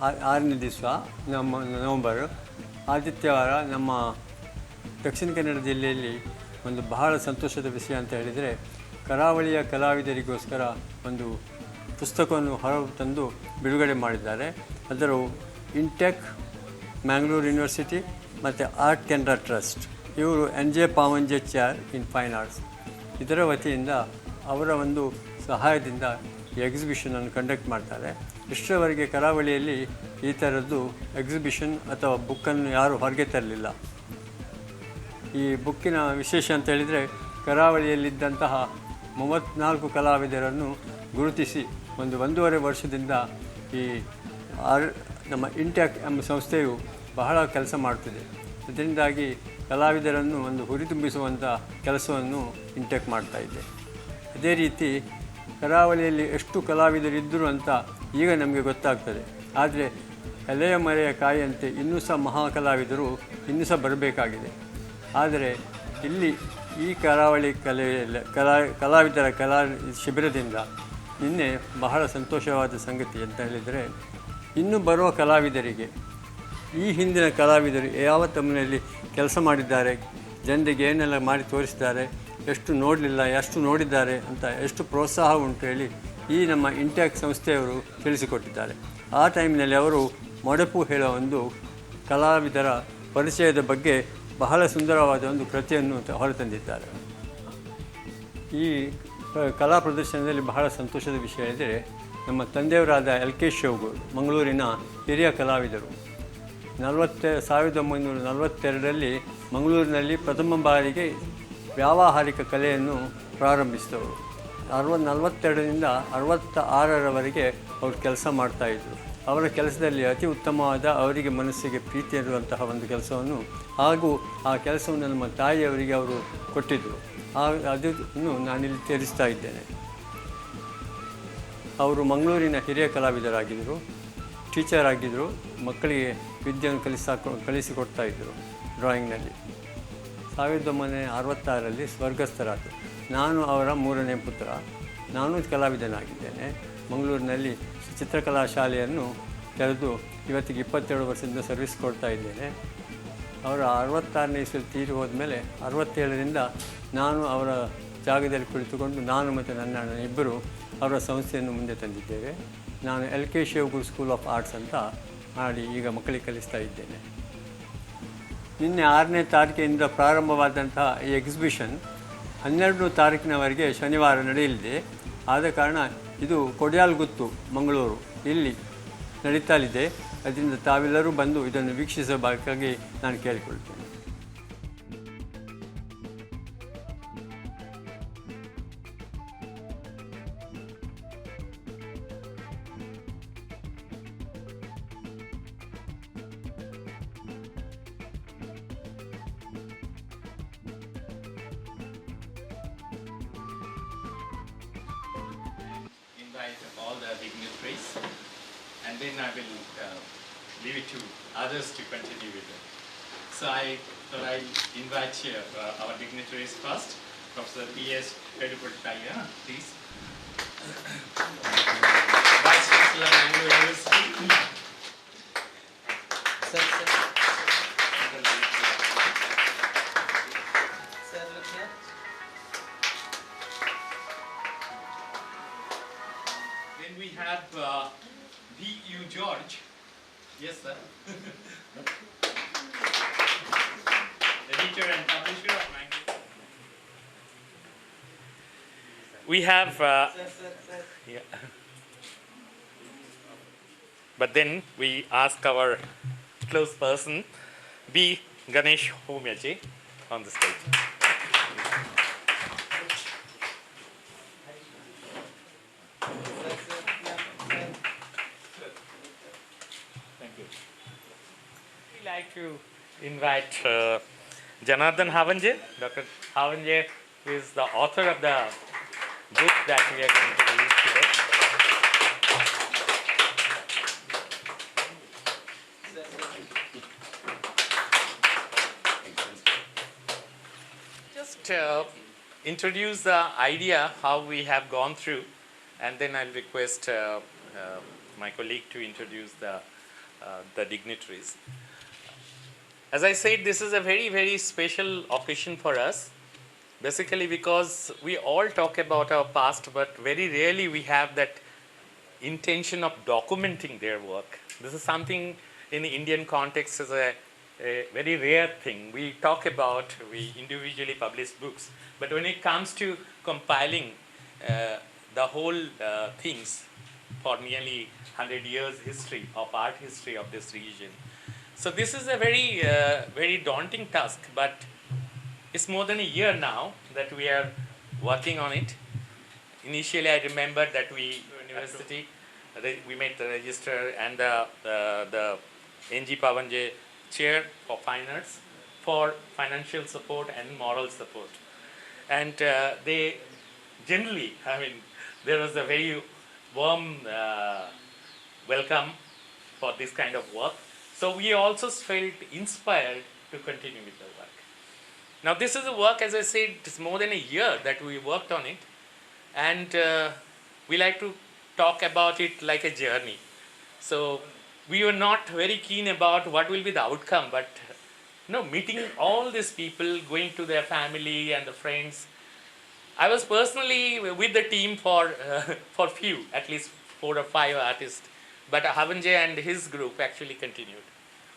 6ನೇ ದಿವಸ ನವೆಂಬರ್ ಆದಿತ್ಯವಾರ ನಮ್ಮ ದಕ್ಷಿಣ ಕನ್ನಡ ಜಿಲ್ಲೆಯಲ್ಲಿ ಒಂದು ಬಹಳ ಸಂತೋಷದ ವಿಷಯ ಅಂತ ಹೇಳಿದರೆ, ಕರಾವಳಿಯ ಕಲಾವಿದರಿಗೋಸ್ಕರ ಒಂದು ಪುಸ್ತಕವನ್ನು ಹೊರತಂದು ಬಿಡುಗಡೆ ಮಾಡಿದ್ದಾರೆ. ಅದರ ಇಂಟೆಕ್, ಮ್ಯಾಂಗ್ಳೂರ್ ಯೂನಿವರ್ಸಿಟಿ ಮತ್ತು ಆರ್ಟ್ ಕೆನರಾ ಟ್ರಸ್ಟ್, ಇವರು NJ ಪಾವಂಜೆ ಚೇರ್ ಇನ್ ಫೈನ್ ಆರ್ಟ್ಸ್ ಇದರ ವತಿಯಿಂದ ಅವರ ಒಂದು ಸಹಾಯದಿಂದ ಈ ಎಕ್ಸಿಬಿಷನನ್ನು ಕಂಡಕ್ಟ್ ಮಾಡ್ತಾರೆ. ಇಷ್ಟರವರೆಗೆ ಕರಾವಳಿಯಲ್ಲಿ ಈ ಥರದ್ದು ಎಕ್ಸಿಬಿಷನ್ ಅಥವಾ ಬುಕ್ಕನ್ನು ಯಾರೂ ಹೊರಗೆ ತರಲಿಲ್ಲ. ಈ ಬುಕ್ಕಿನ ವಿಶೇಷ ಅಂತ ಹೇಳಿದರೆ, ಕರಾವಳಿಯಲ್ಲಿದ್ದಂತಹ 34 ಕಲಾವಿದರನ್ನು ಗುರುತಿಸಿ 1.5 ವರ್ಷದಿಂದ ಈ ನಮ್ಮ ಇಂಟ್ಯಾಕ್ ಎಂಬ ಸಂಸ್ಥೆಯು ಬಹಳ ಕೆಲಸ ಮಾಡ್ತಿದೆ. ಅದರಿಂದಾಗಿ ಕಲಾವಿದರನ್ನು ಒಂದು ಹುರಿತುಂಬಿಸುವಂಥ ಕೆಲಸವನ್ನು ಇಂಟ್ಯಾಕ್ ಮಾಡ್ತಾಯಿದೆ. ಅದೇ ರೀತಿ ಕರಾವಳಿಯಲ್ಲಿ ಎಷ್ಟು ಕಲಾವಿದರಿದ್ದರು ಅಂತ ಈಗ ನಮಗೆ ಗೊತ್ತಾಗ್ತದೆ. ಆದರೆ ಎಲೆಯ ಮರೆಯ ಕಾಯಿಯಂತೆ ಇನ್ನೂ ಸಹ ಮಹಾಕಲಾವಿದರು ಇನ್ನೂ ಸಹ ಬರಬೇಕಾಗಿದೆ. ಆದರೆ ಇಲ್ಲಿ ಈ ಕರಾವಳಿ ಕಲಾವಿದರ ಶಿಬಿರದಿಂದ ನಿನ್ನೆ ಬಹಳ ಸಂತೋಷವಾದ ಸಂಗತಿ ಅಂತ ಹೇಳಿದರೆ, ಇನ್ನು ಬರುವ ಕಲಾವಿದರಿಗೆ ಈ ಹಿಂದಿನ ಕಲಾವಿದರು ಯಾವ ತಮ್ಮನೆಯಲ್ಲಿ ಕೆಲಸ ಮಾಡಿದ್ದಾರೆ, ಜನರಿಗೆ ಏನೆಲ್ಲ ಮಾಡಿ ತೋರಿಸಿದ್ದಾರೆ, ಎಷ್ಟು ನೋಡಲಿಲ್ಲ ಎಷ್ಟು ನೋಡಿದ್ದಾರೆ ಅಂತ ಎಷ್ಟು ಪ್ರೋತ್ಸಾಹ ಉಂಟು ಹೇಳಿ ಈ ನಮ್ಮ ಇಂಟ್ಯಾಕ್ ಸಂಸ್ಥೆಯವರು ತಿಳಿಸಿಕೊಟ್ಟಿದ್ದಾರೆ. ಆ ಟೈಮ್ನಲ್ಲಿ ಅವರು ಮೊಡೆಪು ಹೇಳೋ ಒಂದು ಕಲಾವಿದರ ಪರಿಚಯದ ಬಗ್ಗೆ ಬಹಳ ಸುಂದರವಾದ ಒಂದು ಕೃತಿಯನ್ನು ಹೊರತಂದಿದ್ದಾರೆ. ಈ ಕಲಾ ಪ್ರದರ್ಶನದಲ್ಲಿ ಬಹಳ ಸಂತೋಷದ ವಿಷಯ ಎಂದರೆ, ನಮ್ಮ ತಂದೆಯವರಾದ LK ಶೆವಗೂರ್ ಮಂಗಳೂರಿನ ಹಿರಿಯ ಕಲಾವಿದರು 1942ರಲ್ಲಿ ಮಂಗಳೂರಿನಲ್ಲಿ ಪ್ರಥಮ ಬಾರಿಗೆ ವ್ಯಾವಹಾರಿಕ ಕಲೆಯನ್ನು ಪ್ರಾರಂಭಿಸಿದವರು. 42ರಿಂದ 66ರವರೆಗೆ ಅವರು ಕೆಲಸ ಮಾಡ್ತಾಯಿದ್ರು. ಅವರ ಕೆಲಸದಲ್ಲಿ ಅತಿ ಉತ್ತಮವಾದ, ಅವರಿಗೆ ಮನಸ್ಸಿಗೆ ಪ್ರೀತಿ ಇರುವಂತಹ ಒಂದು ಕೆಲಸವನ್ನು ಹಾಗೂ ಆ ಕೆಲಸವನ್ನು ನಮ್ಮ ತಾಯಿಯವರಿಗೆ ಅವರು ಕೊಟ್ಟಿದ್ದರು. ಅದನ್ನು ನಾನಿಲ್ಲಿ ಸೇರಿಸ್ತಾ ಇದ್ದೇನೆ. ಅವರು ಮಂಗಳೂರಿನ ಹಿರಿಯ ಕಲಾವಿದರಾಗಿದ್ದರು, ಟೀಚರ್ ಆಗಿದ್ದರು, ಮಕ್ಕಳಿಗೆ ವಿದ್ಯೆಯನ್ನು ಕಲಿಸಿಕೊಡ್ತಾಯಿದ್ದರು ಡ್ರಾಯಿಂಗ್ನಲ್ಲಿ. 1966ರಲ್ಲಿ ಸ್ವರ್ಗಸ್ಥರಾದರು. ನಾನು ಅವರ 3ನೇ ಪುತ್ರ. ನಾನು ಕಲಾವಿದನಾಗಿದ್ದೇನೆ. ಮಂಗಳೂರಿನಲ್ಲಿ ಚಿತ್ರಕಲಾ ಶಾಲೆಯನ್ನು ತೆರೆದು ಇವತ್ತಿಗೆ 22 ವರ್ಷದಿಂದ ಸರ್ವಿಸ್ ಕೊಡ್ತಾ ಇದ್ದೇನೆ. ಅವರ 66ನೇ ಇಸಲ್ಲಿ ತೀರಿ ಹೋದ್ಮೇಲೆ 67ರಿಂದ ನಾನು ಅವರ ಜಾಗದಲ್ಲಿ ಕುಳಿತುಕೊಂಡು ನಾನು ಮತ್ತು ನನ್ನ ಅಣ್ಣ ಇಬ್ಬರು ಅವರ ಸಂಸ್ಥೆಯನ್ನು ಮುಂದೆ ತಂದಿದ್ದೇವೆ. ನಾನು LK ಶೆವಗೂರ್ ಸ್ಕೂಲ್ ಆಫ್ ಆರ್ಟ್ಸ್ ಅಂತ ಮಾಡಿ ಈಗ ಮಕ್ಕಳಿಗೆ ಕಲಿಸ್ತಾ ಇದ್ದೇನೆ. ನಿನ್ನೆ 6ನೇ ತಾರೀಕಿನಿಂದ ಪ್ರಾರಂಭವಾದಂತಹ ಈ ಎಕ್ಸಿಬಿಷನ್ 12ನೇ ತಾರೀಕಿನವರೆಗೆ ಶನಿವಾರ ನಡೆಯಲಿದೆ. ಆದ ಕಾರಣ ಇದು ಕೊಡಿಯಾಲ್ಗುತ್ತು ಮಂಗಳೂರು ಇಲ್ಲಿ ನಡೀತಾಲಿದೆ. ಅದರಿಂದ ತಾವೆಲ್ಲರೂ ಬಂದು ಇದನ್ನು ವೀಕ್ಷಿಸಬೇಕಾಗಿ ನಾನು ಕೇಳಿಕೊಳ್ತೇನೆ. All the dignitaries, and then I will leave it to others to continue with it. So I thought I'll invite our dignitaries first. Professor P.S. Pedupataya, please. Vice Chancellor, Mangalore University. Sir. Sir, look here. Then we have V.U. George. Yes, sir. Editor and publisher of Mangalore. We have. Yeah. But then we ask our close person, B. Ganesh Homiaji, on the stage. Like to invite Janardhan Pavanje. Dr. Pavanje is the author of the book that we are going to release today. Just introduce the idea how we have gone through, and then I'll request my colleague to introduce the dignitaries. As I said, this is a very, very special occasion for us, basically because we all talk about our past, but very rarely we have that intention of documenting their work. This is something in the Indian context is a very rare thing. We talk about, we individually publish books, but when it comes to compiling the whole things for nearly 100 years history of art history of this region. So this is a very, very daunting task, but it's more than a year now that we are working on it. Initially, I remember that university, we made the register and the N.G. Pavanje chair for fine arts for financial support and moral support. And they generally, there was a very warm welcome for this kind of work. So we also felt inspired to continue with the work. Now this is a work, as I said, it's more than a year that we worked on it. And we like to talk about it like a journey. So we were not very keen about what will be the outcome, but meeting all these people, going to their family and the friends. I was personally with the team for few, at least 4 or 5 artists, but Pavanje and his group actually continued.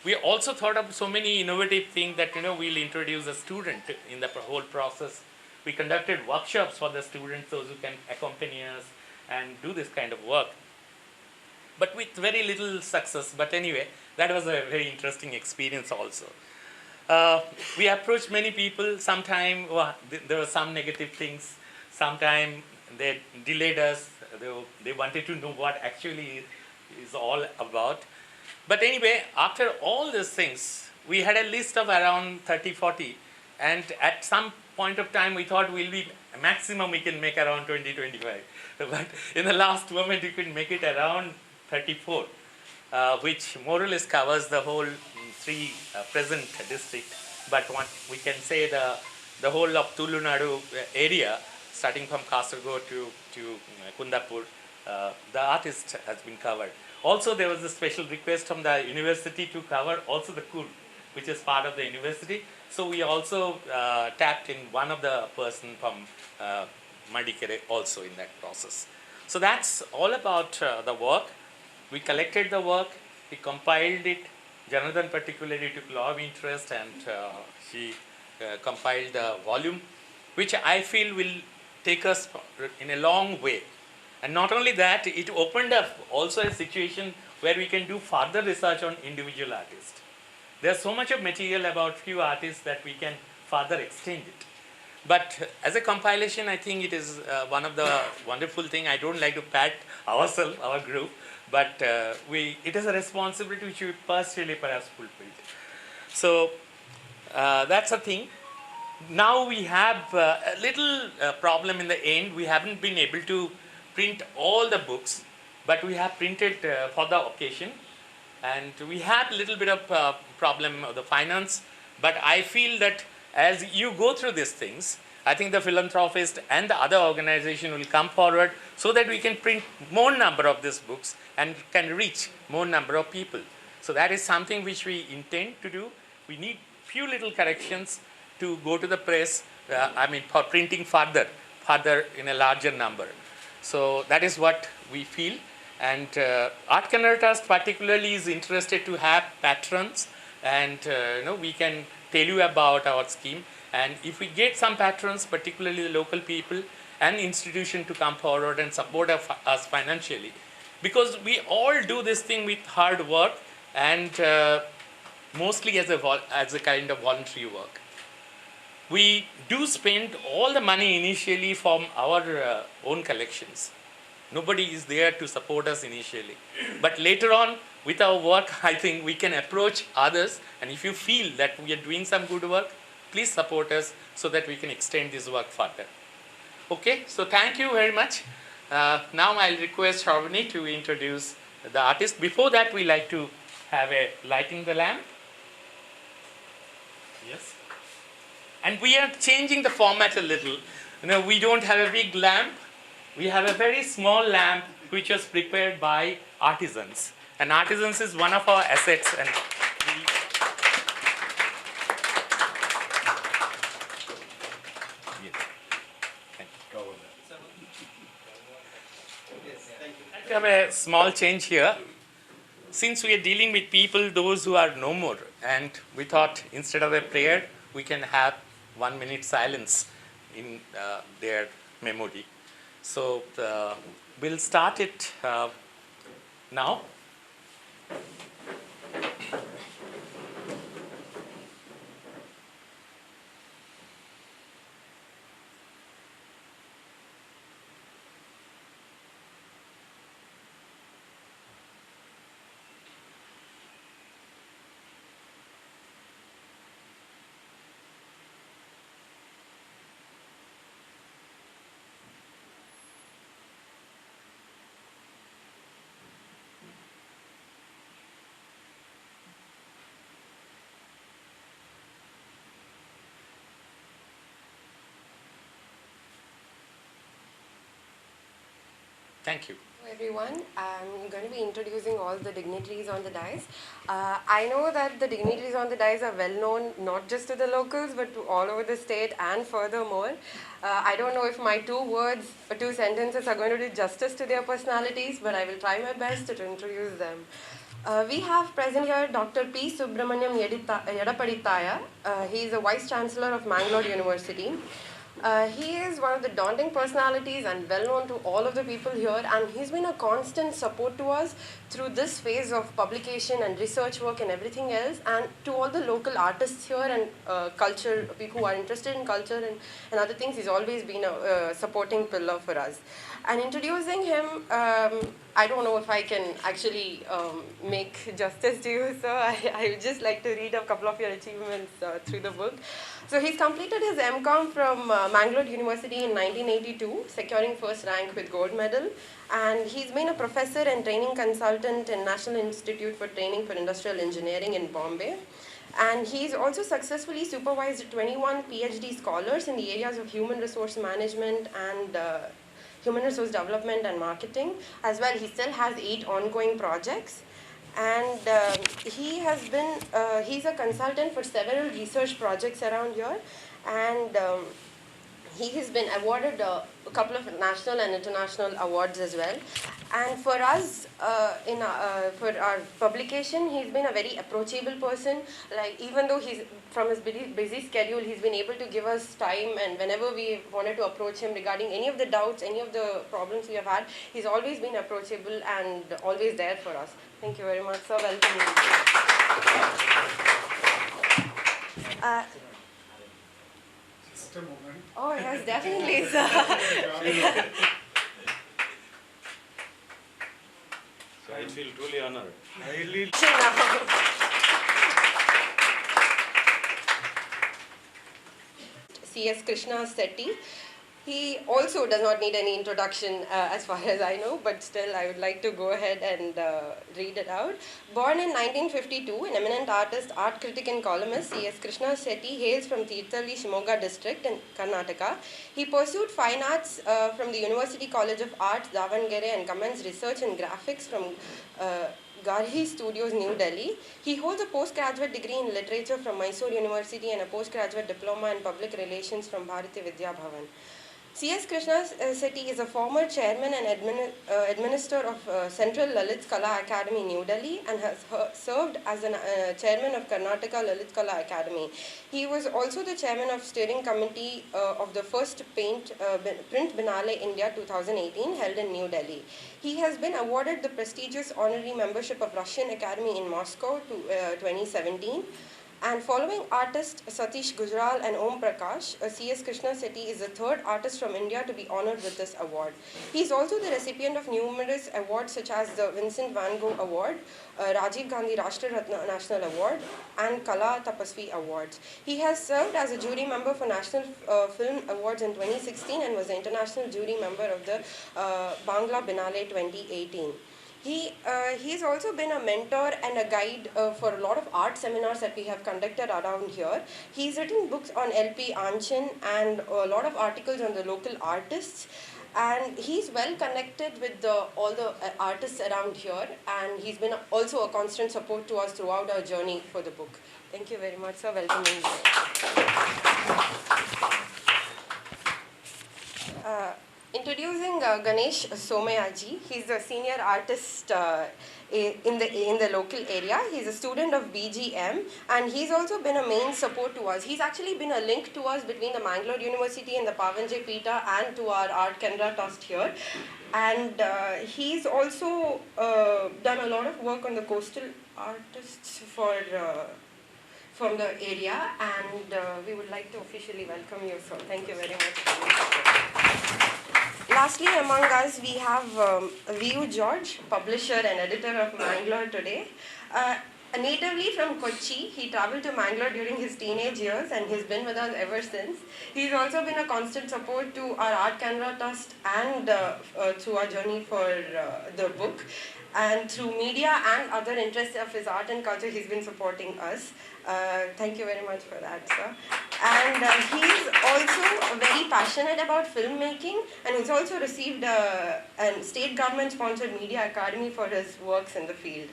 We also thought of so many innovative things that we'll introduce a student in the whole process. We conducted workshops for the students, those who can accompany us and do this kind of work, but with very little success. But anyway, that was a very interesting experience also. We approached many people. Sometime there were some negative things. Sometime they delayed us. They wanted to know what actually is all about. But anyway, after all these things, we had a list of around 30, 40. And at some point of time, we thought we'll be maximum we can make around 20, 25. But in the last moment, we could make it around 34, which more or less covers the whole 3 present district. But what we can say the whole of Tulunadu area, starting from Kasaragod to Kundapur, the artist has been covered. Also, there was a special request from the university to cover also the Kurd, which is part of the university. So we also tapped in one of the person from Madikere also in that process. So that's all about the work. We collected the work, we compiled it. Jonathan particularly took a lot of interest, and she compiled the volume, which I feel will take us in a long way. And not only that, it opened up also a situation where we can do further research on individual artists. There's so much of material about few artists that we can further extend it. But as a compilation, I think it is one of the wonderful things. I don't like to pat ourselves, our group, but it is a responsibility which we personally perhaps fulfilled. So that's a thing. Now we have a little problem in the end. We haven't been able to print all the books, but we have printed for the occasion. And we had a little bit of problem of the finance, but I feel that as you go through these things, I think the philanthropist and the other organization will come forward so that we can print more number of these books and can reach more number of people. So that is something which we intend to do. We need few little corrections to go to the press, for printing further in a larger number. So that is what we feel. And Art Kannada Trust particularly is interested to have patrons, and we can tell you about our scheme. And if we get some patrons, particularly the local people and institution to come forward and support us financially, because we all do this thing with hard work and mostly as a kind of voluntary work. We do spend all the money initially from our own collections. Nobody is there to support us initially. But later on, with our work, I think we can approach others. And if you feel that we are doing some good work, please support us so that we can extend this work further. Okay, so thank you very much. Now I'll request Sharvani to introduce the artist. Before that, we like to have a lighting the lamp. Yes. And we are changing the format a little. We don't have a big lamp. We have a very small lamp which was prepared by artisans. And artisans is one of our assets, and we have a small change here. Since we are dealing with people, those who are no more, and we thought instead of a prayer, we can have 1 minute silence in their memory. So we'll start it now. Thank you. Hello everyone, I'm going to be introducing all the dignitaries on the dais. I know that the dignitaries on the dais are well known not just to the locals but to all over the state, and furthermore, I don't know if my 2 words or 2 sentences are going to do justice to their personalities, but I will try my best to introduce them. We have present here Dr. P. Subramaniam Yadapaditaya. He is the Vice Chancellor of Mangalore University. He is one of the daunting personalities and well known to all of the people here, and he's been a constant support to us through this phase of publication and research work and everything else, and to all the local artists here and culture, people who are interested in culture and other things. He's always been a supporting pillar for us. And introducing him, I don't know if I can actually make justice to you, sir. I would just like to read a couple of your achievements through the book. So he's completed his MCom from Mangalore University in 1982, securing first rank with gold medal. And he's been a professor and training consultant in National Institute for Training for Industrial Engineering in Bombay. And he's also successfully supervised 21 PhD scholars in the areas of human resource management and human resource development and marketing. As well, he still has 8 ongoing projects. And he's a consultant for several research projects around here, and he has been awarded a couple of national and international awards as well. And for us, for our publication, he's been a very approachable person. Like, even though he's from his busy schedule, he's been able to give us time, and whenever we wanted to approach him regarding any of the doubts, any of the problems we have had, he's always been approachable and always there for us. Thank you very much, sir. Welcome. Just a moment. Oh, yes, definitely, sir. I feel truly honored. C.S. Krishna Sethi. He also does not need any introduction as far as I know, but still I would like to go ahead and read it out. Born in 1952, an eminent artist, art critic and columnist, C.S. Krishna Sethi hails from Tirthalli, Shimoga district in Karnataka. He pursued fine arts from the University College of Arts, Davangere, and commenced research in graphics from Garhi Studios, New Delhi. He holds a postgraduate degree in literature from Mysore University and a postgraduate diploma in public relations from Bharati Vidya Bhavan. C.S. Krishna Sethi is a former chairman and administrator of Central Lalit Kala Academy, New Delhi, and has served as a chairman of Karnataka Lalit Kala Academy. He was also the chairman of steering committee of the first print Biennale India 2018 held in New Delhi. He has been awarded the prestigious honorary membership of Russian Academy in Moscow to 2017. And following artists Satish Gujral and Om Prakash, C.S. Krishna Sethi is the 3rd artist from India to be honored with this award. He is also the recipient of numerous awards such as the Vincent van Gogh Award, Rajiv Gandhi Rashtra Ratna National Award, and Kala Tapasvi Awards. He has served as a jury member for National Film Awards in 2016 and was the international jury member of the Bangla Biennale 2018. He's also been a mentor and a guide for a lot of art seminars that we have conducted around here. He's written books on LP Anchan and a lot of articles on the local artists. And he's well connected with all the artists around here, and he's been also a constant support to us throughout our journey for the book. Thank you very much, sir. Welcome in. Introducing Ganesh Somayaji. He's a senior artist in the local area. He's a student of BGM, and he's also been a main support to us. He's actually been a link to us between the Mangalore University and the Pavanje Pita and to our Art Kanara Trust here. And he's also done a lot of work on the coastal artists from the area, and we would like to officially welcome you, sir. Thank you very much. Lastly, among us, we have V.U. George, publisher and editor of Mangalore Today. Natively from Kochi, he traveled to Mangalore during his teenage years, and he's been with us ever since. He's also been a constant support to our Art Kanara Trust and through our journey for the book. And through media and other interests of his art and culture, he's been supporting us. Thank you very much for that, sir. And he's also very passionate about filmmaking, and he's also received a state government-sponsored media academy for his works in the field.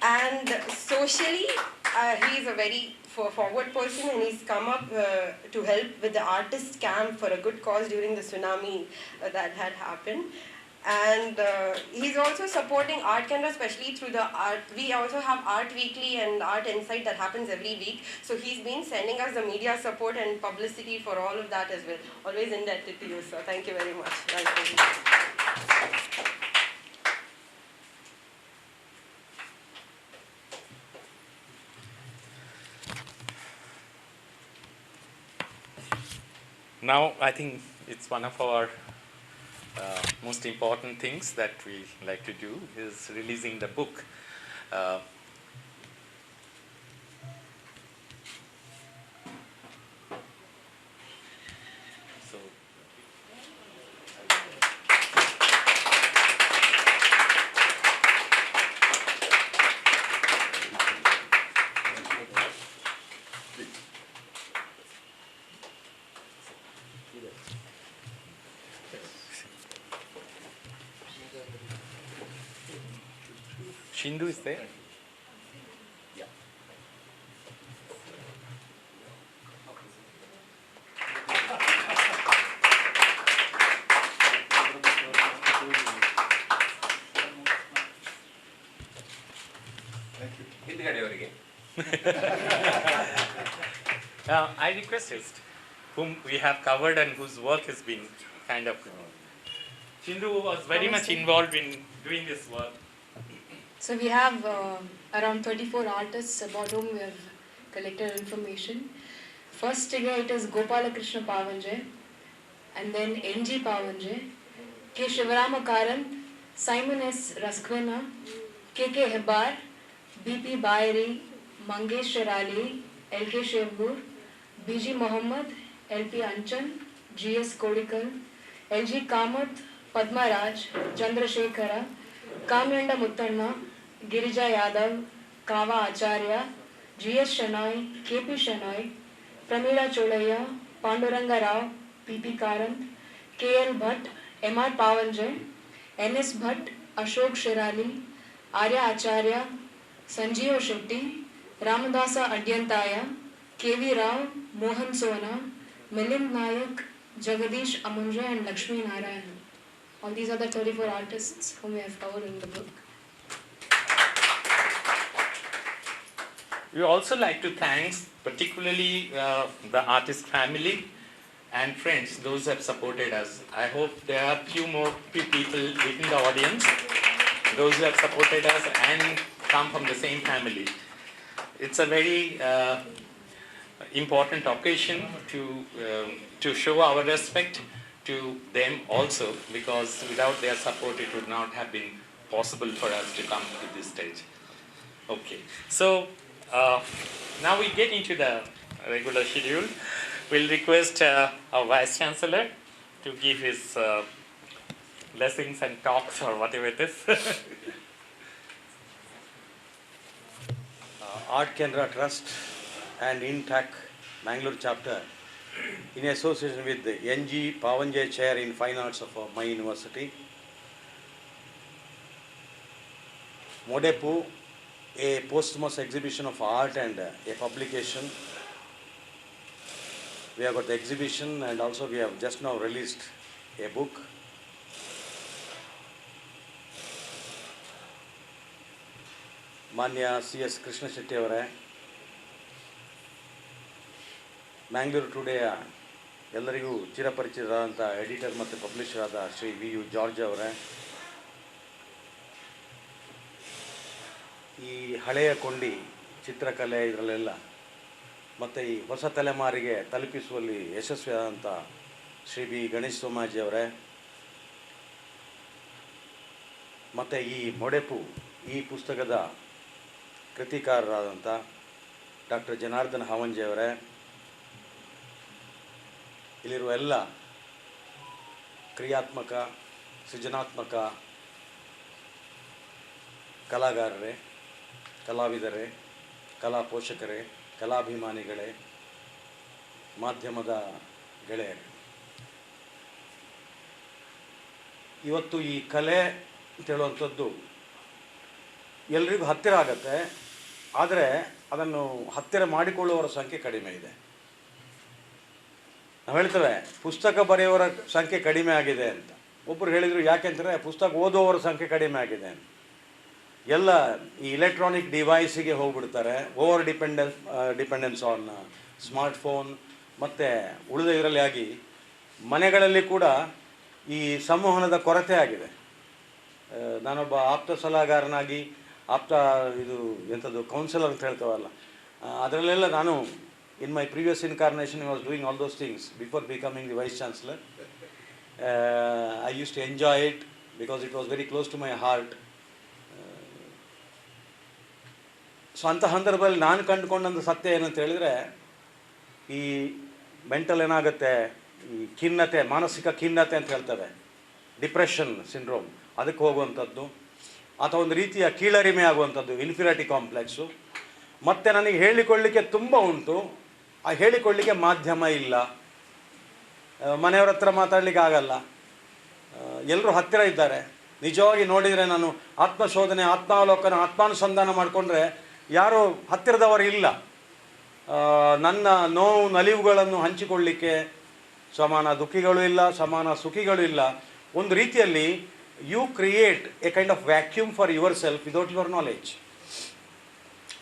And socially, he's a very forward person, and he's come up to help with the artist camp for a good cause during the tsunami that had happened. And he's also supporting Art Canada, especially through the art. We also have Art Weekly and Art Insight that happens every week. So he's been sending us the media support and publicity for all of that as well. Always indebted to you, sir. Thank you very much. Now, I think it's one of our most important things that we like to do is releasing the book. Shindu is there? Yeah. I request whom we have covered and whose work has been kind of. Shindu was very much involved in doing this work. So we have around 34 artists about whom we have collected information. First figure it is Gopalakrishna Pavanje, and then N.G. Pavanje, K. Shivarama Karanth, Simon S. Rasquinha, K.K. Hebbar, B.P. Bayiri, Mangesh Shirali, L.K. Shevgoor, B.G. Mohammad, L.P. Anchan, G.S. Kodikal, L.G. Kamath, Padmaraj, Chandrashekhar, Kamyenda Muthanna, Girija Yadav, Kava Acharya, G.S. Shenoy, K.P. Shenoy, Pramila Cholaya, Panduranga Rao, P.P. Karanth, K.L. Bhatt, M.R. Pavanje, N.S. Bhatt, Ashok Shirali, Arya Acharya, Sanjeev Shetty, Ramadasa Adyantaya, K.V. Rao, Mohan Sona, Milind Nayak, Jagadish Amunja, and Lakshmi Narayan. All these are the 34 artists whom we have covered in the book. We also like to thank particularly the artist family and friends, those who have supported us. I hope there are few people within the audience, those who have supported us and come from the same family. It's a very important occasion to show our respect to them also, because without their support it would not have been possible for us to come to this stage. Okay, so now we get into the regular schedule. We'll request our Vice Chancellor to give his blessings and talks or whatever it is. Art Kanara Trust and INTACH Mangalore chapter in association with the N.G. Pavanje Chair in Fine Arts of my university. Modepu, a posthumous exhibition of art and a publication. We have got the exhibition, and also we have just now released a book. Manya C.S. Krishna Shetty avare, Mangaluru Today ಎಲ್ಲರಿಗೂ ಚಿರಪರಿಚಿತರಾದಂಥ editor ಮತ್ತು publisher ಆದ Shri V you George ಅವರೇ, ಈ ಹಳೆಯ ಕೊಂಡಿ ಚಿತ್ರಕಲೆ ಇದರಲ್ಲೆಲ್ಲ ಮತ್ತು ಈ ಹೊಸ ತಲೆಮಾರಿಗೆ ತಲುಪಿಸುವಲ್ಲಿ ಯಶಸ್ವಿಯಾದಂಥ ಶ್ರೀ ಬಿ ಗಣೇಶ್ ಸೋಮಾಜಿ ಅವರೇ, ಮತ್ತು ಈ ಮೊಡೆಪು ಈ ಪುಸ್ತಕದ ಕೃತಿಕಾರರಾದಂಥ ಡಾಕ್ಟರ್ ಜನಾರ್ದನ್ ಹಾವಂಜೆ ಅವರೇ, ಇಲ್ಲಿರುವ ಎಲ್ಲ ಕ್ರಿಯಾತ್ಮಕ ಸೃಜನಾತ್ಮಕ ಕಲಾಗಾರರೇ, ಕಲಾವಿದರೇ, ಕಲಾ ಪೋಷಕರೇ, ಕಲಾಭಿಮಾನಿಗಳೇ, ಮಾಧ್ಯಮದ ಗೆಳೆಯರೇ, ಇವತ್ತು ಈ ಕಲೆ ಅಂತ ಹೇಳುವಂಥದ್ದು ಎಲ್ರಿಗೂ ಹತ್ತಿರ ಆಗತ್ತೆ. ಆದರೆ ಅದನ್ನು ಹತ್ತಿರ ಮಾಡಿಕೊಳ್ಳುವವರ ಸಂಖ್ಯೆ ಕಡಿಮೆ ಇದೆ. ನಾವು ಹೇಳ್ತೇವೆ ಪುಸ್ತಕ ಬರೆಯುವವರ ಸಂಖ್ಯೆ ಕಡಿಮೆ ಆಗಿದೆ ಅಂತ. ಒಬ್ಬರು ಹೇಳಿದರು ಯಾಕೆಂದರೆ ಪುಸ್ತಕ ಓದುವವರ ಸಂಖ್ಯೆ ಕಡಿಮೆ ಆಗಿದೆ ಅಂತ. ಎಲ್ಲ ಈ ಇಲೆಕ್ಟ್ರಾನಿಕ್ ಡಿವೈಸಿಗೆ ಹೋಗ್ಬಿಡ್ತಾರೆ. ಓವರ್ ಡಿಪೆಂಡೆನ್ಸ್ ಆನ್ ಸ್ಮಾರ್ಟ್ಫೋನ್ ಮತ್ತು ಉಳಿದ ಇದರಲ್ಲಿ ಆಗಿ ಮನೆಗಳಲ್ಲಿ ಕೂಡ ಈ ಸಂವಹನದ ಕೊರತೆ ಆಗಿದೆ. ನಾನೊಬ್ಬ ಆಪ್ತ ಸಲಹಾಗಾರನಾಗಿ ಇದು ಎಂಥದ್ದು ಕೌನ್ಸಿಲರ್ ಅಂತ ಹೇಳ್ತೇವಲ್ಲ, ಅದರಲ್ಲೆಲ್ಲ ನಾನು in my previous incarnation I was doing all those things before becoming the Vice Chancellor. I used to enjoy it because it was very close to my heart. So ಅಂಥ ಸಂದರ್ಭದಲ್ಲಿ ನಾನು ಕಂಡುಕೊಂಡಂಥ ಸತ್ಯ ಏನಂತ ಹೇಳಿದರೆ, ಈ ಮೆಂಟಲ್ ಏನಾಗುತ್ತೆ, ಈ ಖಿನ್ನತೆ, ಮಾನಸಿಕ ಖಿನ್ನತೆ ಅಂತ ಹೇಳ್ತೇವೆ, ಡಿಪ್ರೆಷನ್ ಸಿಂಡ್ರೋಮ್, ಅದಕ್ಕೆ ಹೋಗುವಂಥದ್ದು ಅಥವಾ ಒಂದು ರೀತಿಯ ಕೀಳರಿಮೆ ಆಗುವಂಥದ್ದು, ಇನ್ಫೀರಿಯಾರಿಟಿ ಕಾಂಪ್ಲೆಕ್ಸು. ಮತ್ತು ನನಗೆ ಹೇಳಿಕೊಳ್ಳಲಿಕ್ಕೆ ತುಂಬ ಉಂಟು, ಆ ಹೇಳಿಕೊಳ್ಳಲಿಕ್ಕೆ ಮಾಧ್ಯಮ ಇಲ್ಲ, ಮನೆಯವ್ರ ಹತ್ರ ಮಾತಾಡಲಿಕ್ಕೆ ಆಗಲ್ಲ, ಎಲ್ಲರೂ ಹತ್ತಿರ ಇದ್ದಾರೆ. ನಿಜವಾಗಿ ನೋಡಿದರೆ ನಾನು ಆತ್ಮಶೋಧನೆ, ಆತ್ಮಾವಲೋಕನ, ಆತ್ಮಾನುಸಂಧಾನ ಮಾಡಿಕೊಂಡ್ರೆ ಯಾರೂ ಹತ್ತಿರದವರು ಇಲ್ಲ. ನನ್ನ ನೋವು ನಲಿವುಗಳನ್ನು ಹಂಚಿಕೊಳ್ಳಲಿಕ್ಕೆ ಸಮಾನ ದುಃಖಿಗಳು ಇಲ್ಲ, ಸಮಾನ ಸುಖಿಗಳು ಇಲ್ಲ. ಒಂದು ರೀತಿಯಲ್ಲಿ you create a kind of vacuum for yourself without your knowledge.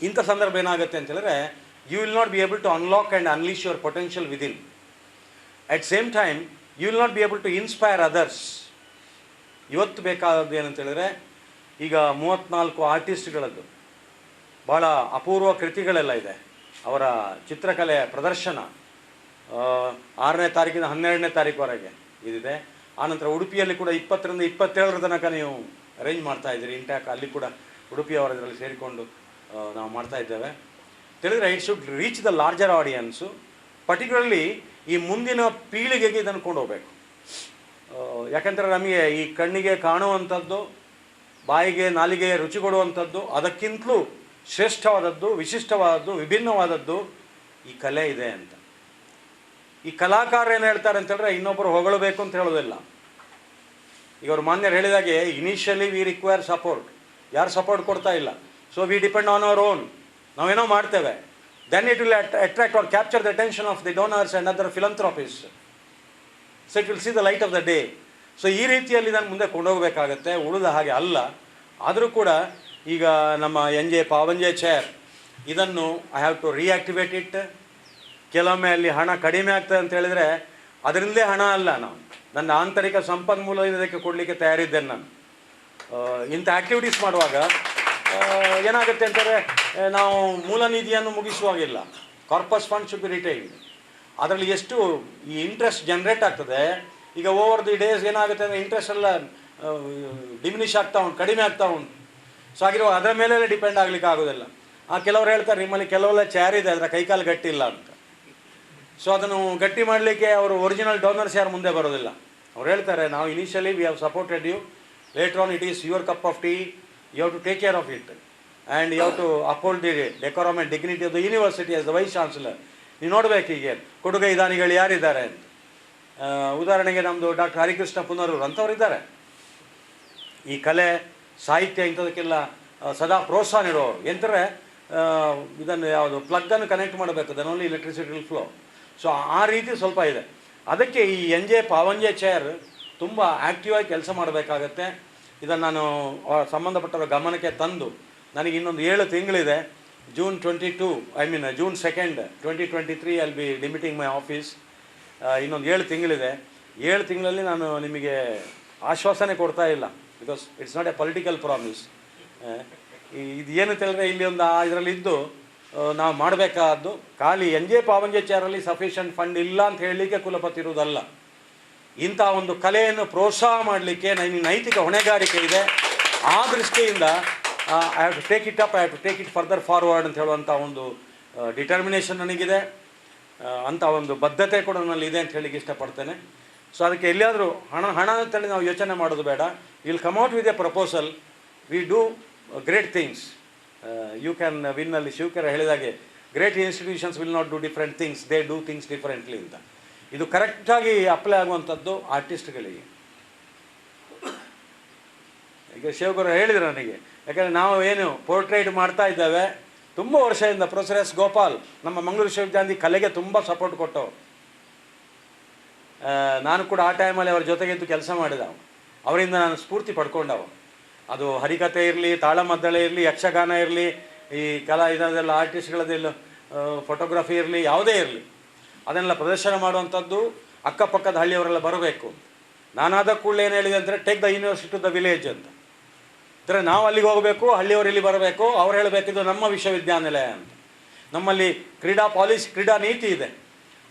ಇಂಥ ಸಂದರ್ಭ ಏನಾಗುತ್ತೆ ಅಂತ ಹೇಳಿದ್ರೆ, you will not be able to unlock and unleash your potential within. At same time, you will not be able to inspire others. ಇವತ್ತು ಬೇಕಾದದ್ದು ಏನಂತ ಹೇಳಿದ್ರೆ, ಈಗ 34 ಆರ್ಟಿಸ್ಟ್ಗಳದ್ದು ಭಾಳ ಅಪೂರ್ವ ಕೃತಿಗಳೆಲ್ಲ ಇದೆ. ಅವರ ಚಿತ್ರಕಲೆಯ ಪ್ರದರ್ಶನ 6ನೇ ತಾರೀಕಿಂದ 12ನೇ ತಾರೀಕುವರೆಗೆ ಇದಿದೆ. ಆನಂತರ ಉಡುಪಿಯಲ್ಲಿ ಕೂಡ 20ರಿಂದ 27 ತನಕ ನೀವು ಅರೇಂಜ್ ಮಾಡ್ತಾ ಇದ್ದೀರಿ. ಇಂಟ್ಯಾಕ್ ಅಲ್ಲಿ ಕೂಡ ಉಡುಪಿಯವರ ಇದರಲ್ಲಿ ಸೇರಿಕೊಂಡು ನಾವು ಮಾಡ್ತಾ ಇದ್ದೇವೆ. ತಿಳಿದ್ರೆ it should reach the larger audience. Particularly ಈ ಮುಂದಿನ ಪೀಳಿಗೆಗೆ ಇದನ್ನು ಕೊಂಡೋಗ್ಬೇಕು. ಯಾಕೆಂದರೆ ನಮಗೆ ಈ ಕಣ್ಣಿಗೆ ಕಾಣುವಂಥದ್ದು, ಬಾಯಿಗೆ ನಾಲಿಗೆ ರುಚಿ ಕೊಡುವಂಥದ್ದು, ಅದಕ್ಕಿಂತಲೂ ಶ್ರೇಷ್ಠವಾದದ್ದು, ವಿಶಿಷ್ಟವಾದದ್ದು, ವಿಭಿನ್ನವಾದದ್ದು ಈ ಕಲೆ ಇದೆ ಅಂತ. ಈ ಕಲಾಕಾರ ಏನು ಹೇಳ್ತಾರೆ ಅಂತ ಹೇಳಿದ್ರೆ, ಇನ್ನೊಬ್ಬರು ಹೊಗಳಬೇಕು ಅಂತ ಹೇಳೋದಿಲ್ಲ. ಈಗ ಅವ್ರು ಮಾನ್ಯರು ಹೇಳಿದಾಗೆ ಇನಿಷಿಯಲಿ ವಿ ರಿಕ್ವೈರ್ ಸಪೋರ್ಟ್. ಯಾರು ಸಪೋರ್ಟ್ ಕೊಡ್ತಾ ಇಲ್ಲ, so we depend on our own. ನಾವೇನೋ ಮಾಡ್ತೇವೆ, then it will attract or capture the attention of the donors and other philanthropist. So it will see the light of the day. So ಈ ರೀತಿಯಲ್ಲಿ ನಾನು ಮುಂದೆ ಕೊಂಡೋಗಬೇಕಾಗತ್ತೆ, ಉಳಿದ ಹಾಗೆ ಅಲ್ಲ. ಆದರೂ ಕೂಡ ಈಗ ನಮ್ಮ ಎನ್ ಜೆ ಪಾವಂಜೆ ಚೇರ್ ಇದನ್ನು I have to reactivate it. ಕೆಲವೊಮ್ಮೆ ಅಲ್ಲಿ ಹಣ ಕಡಿಮೆ ಆಗ್ತದೆ ಅಂತ ಹೇಳಿದರೆ ಅದರಿಂದಲೇ ಹಣ ಅಲ್ಲ, ನನ್ನ ಆಂತರಿಕ ಸಂಪನ್ಮೂಲ ಇದಕ್ಕೆ ಕೊಡಲಿಕ್ಕೆ ತಯಾರಿದ್ದೇನೆ ನಾನು. ಇಂಥ ಆ್ಯಕ್ಟಿವಿಟೀಸ್ ಮಾಡುವಾಗ ಏನಾಗುತ್ತೆ ಅಂತಂದರೆ, ನಾವು ಮೂಲ ನಿಧಿಯನ್ನು ಮುಗಿಸುವಾಗಿಲ್ಲ, corpus fund should be retained. ಅದರಲ್ಲಿ ಎಷ್ಟು ಈ ಇಂಟ್ರೆಸ್ಟ್ ಜನರೇಟ್ ಆಗ್ತದೆ, ಈಗ ಓವರ್ ದಿ ಡೇಸ್ ಏನಾಗುತ್ತೆ ಅಂದರೆ ಇಂಟ್ರೆಸ್ಟ್ ಎಲ್ಲ ಡಿಮಿನಿಷ್ ಆಗ್ತಾ ಉಂಟು, ಕಡಿಮೆ ಆಗ್ತಾ ಉಂಟು. ಸೊ ಆಗಿರೋ ಅದರ ಮೇಲೆ ಡಿಪೆಂಡ್ ಆಗಲಿಕ್ಕೆ ಆಗೋದಿಲ್ಲ. ಕೆಲವರು ಹೇಳ್ತಾರೆ ನಿಮ್ಮಲ್ಲಿ ಕೆಲವೆಲ್ಲ ಚೇರ್ ಇದೆ, ಅದರ ಕೈಕಾಲು ಗಟ್ಟಿಲ್ಲ ಅಂತ. ಸೊ ಅದನ್ನು ಗಟ್ಟಿ ಮಾಡಲಿಕ್ಕೆ ಅವರು ಒರಿಜಿನಲ್ ಡೋನರ್ಸ್ ಯಾರು ಮುಂದೆ ಬರೋದಿಲ್ಲ. ಅವ್ರು ಹೇಳ್ತಾರೆ, ನಾವು initially we have supported you, later on it is your cup of tea, you have to take care of it and you have to uphold the decorum and dignity of the university as the Vice Chancellor. ನೀವು ನೋಡಬೇಕು ಹೀಗೆ ಕೊಡುಗೈ ದಾನಿಗಳು ಯಾರಿದ್ದಾರೆ ಅಂತ. ಉದಾಹರಣೆಗೆ ನಮ್ಮದು doctor Harikrishna Punaroor ಅಂಥವ್ರು ಇದ್ದಾರೆ. ಈ ಕಲೆ ಸಾಹಿತ್ಯ ಇಂಥದಕ್ಕೆಲ್ಲ ಸದಾ ಪ್ರೋತ್ಸಾಹ ನೀಡುವವರು. ಎಂದರೆ ಇದನ್ನು ಯಾವುದು ಪ್ಲಗ್ಗನ್ನು ಕನೆಕ್ಟ್ ಮಾಡಬೇಕು, then only electricity will flow. So ಆ ರೀತಿ ಸ್ವಲ್ಪ ಇದೆ. ಅದಕ್ಕೆ ಈ NJ ಪಾವಂಜೆ ಚೇರ್ ತುಂಬ ಆ್ಯಕ್ಟಿವ್ ಆಗಿ ಕೆಲಸ ಮಾಡಬೇಕಾಗತ್ತೆ. ಇದನ್ನು ನಾನು ಸಂಬಂಧಪಟ್ಟವರ ಗಮನಕ್ಕೆ ತಂದು, ನನಗೆ ಇನ್ನೊಂದು 7 ತಿಂಗಳಿದೆ. June 22, June 2nd, 2023 I'll be limiting my office. ಇನ್ನೊಂದು 7 ತಿಂಗಳಿದೆ. 7 ತಿಂಗಳಲ್ಲಿ ನಾನು ನಿಮಗೆ ಆಶ್ವಾಸನೆ ಕೊಡ್ತಾ ಇಲ್ಲ, because it's not A political promise. ಇದು ಏನು ಹೇಳಿದ್ರೆ ಇಲ್ಲಿ ಒಂದು ಇದರಲ್ಲಿದ್ದು ನಾವು ಮಾಡಬೇಕಾದ್ದು ಖಾಲಿ NJ ಪಾವಂಜೆ ಚೇರಲ್ಲಿ ಸಫಿಷಿಯಂಟ್ ಫಂಡ್ ಇಲ್ಲ ಅಂತ ಹೇಳಲಿಕ್ಕೆ ಕುಲಪತಿ ಇರುವುದಲ್ಲ. ಇಂಥ ಒಂದು ಕಲೆಯನ್ನು ಪ್ರೋತ್ಸಾಹ ಮಾಡಲಿಕ್ಕೆ ನನಗೆ ನೈತಿಕ ಹೊಣೆಗಾರಿಕೆ ಇದೆ. ಆ ದೃಷ್ಟಿಯಿಂದ I have to take it up, I have to take it further forward ಅಂತ ಹೇಳುವಂಥ ಒಂದು ಡಿಟರ್ಮಿನೇಷನ್ ನನಗಿದೆ. ಅಂಥ ಒಂದು ಬದ್ಧತೆ ಕೂಡ ನನ್ನಲ್ಲಿದೆ ಅಂತ ಹೇಳಿಕ್ಕೆ ಇಷ್ಟಪಡ್ತೇನೆ. ಸೊ ಅದಕ್ಕೆ ಎಲ್ಲಿಯಾದರೂ ಹಣ ಅಂತೇಳಿ ನಾವು ಯೋಚನೆ ಮಾಡೋದು ಬೇಡ. Will come out with a proposal, we do great things. You can win ಅಲ್ಲಿ ಶಿವಕರ ಹೇಳಿದಾಗೆ great institutions will not do different things, they do things differently ಅಂತ. ಇದು ಕರೆಕ್ಟಾಗಿ ಅಪ್ಲೈ ಆಗುವಂಥದ್ದು ಆರ್ಟಿಸ್ಟ್ಗಳಿಗೆ. ಈಗ ಶೇವಗೌಡ ಹೇಳಿದ್ರು ನನಗೆ, ಯಾಕಂದರೆ ನಾವು ಏನು ಪೋರ್ಟ್ರೇಟ್ ಮಾಡ್ತಾ ಇದ್ದೇವೆ ತುಂಬ ವರ್ಷದಿಂದ. Professor S. ಗೋಪಾಲ್ ನಮ್ಮ ಮಂಗಳೂರು ವಿಶ್ವವಿದ್ಯಾಲಯದ ಕಲೆಗೆ ತುಂಬ ಸಪೋರ್ಟ್ ಕೊಟ್ಟವು. ನಾನು ಕೂಡ ಆ ಟೈಮಲ್ಲಿ ಅವ್ರ ಜೊತೆಗಿದ್ದು ಕೆಲಸ ಮಾಡಿದವು. ಅವರಿಂದ ನಾನು ಸ್ಫೂರ್ತಿ ಪಡ್ಕೊಂಡವು. ಅದು ಹರಿಕತೆ ಇರಲಿ, ತಾಳಮದ್ದಳೆ ಇರಲಿ, ಯಕ್ಷಗಾನ ಇರಲಿ, ಈ ಇದೆಲ್ಲ ಆರ್ಟಿಸ್ಟ್ಗಳದ್ದೆಲ್ಲ ಫೋಟೋಗ್ರಫಿ ಇರಲಿ, ಯಾವುದೇ ಇರಲಿ ಅದನ್ನೆಲ್ಲ ಪ್ರದರ್ಶನ ಮಾಡುವಂಥದ್ದು ಅಕ್ಕಪಕ್ಕದ ಹಳ್ಳಿಯವರೆಲ್ಲ ಬರಬೇಕು. ನಾನಾದ ಕೂಡಲೇ ಏನು ಹೇಳಿದೆ ಅಂದರೆ take the university to the village ಅಂತ. ಅಂದರೆ ನಾವು ಅಲ್ಲಿಗೆ ಹೋಗಬೇಕು, ಹಳ್ಳಿಯವರು ಇಲ್ಲಿ ಬರಬೇಕು, ಅವ್ರು ಹೇಳಬೇಕಿದ್ದು ನಮ್ಮ ವಿಶ್ವವಿದ್ಯಾನಿಲಯ ಅಂತ. ನಮ್ಮಲ್ಲಿ ಕ್ರೀಡಾ ನೀತಿ ಇದೆ.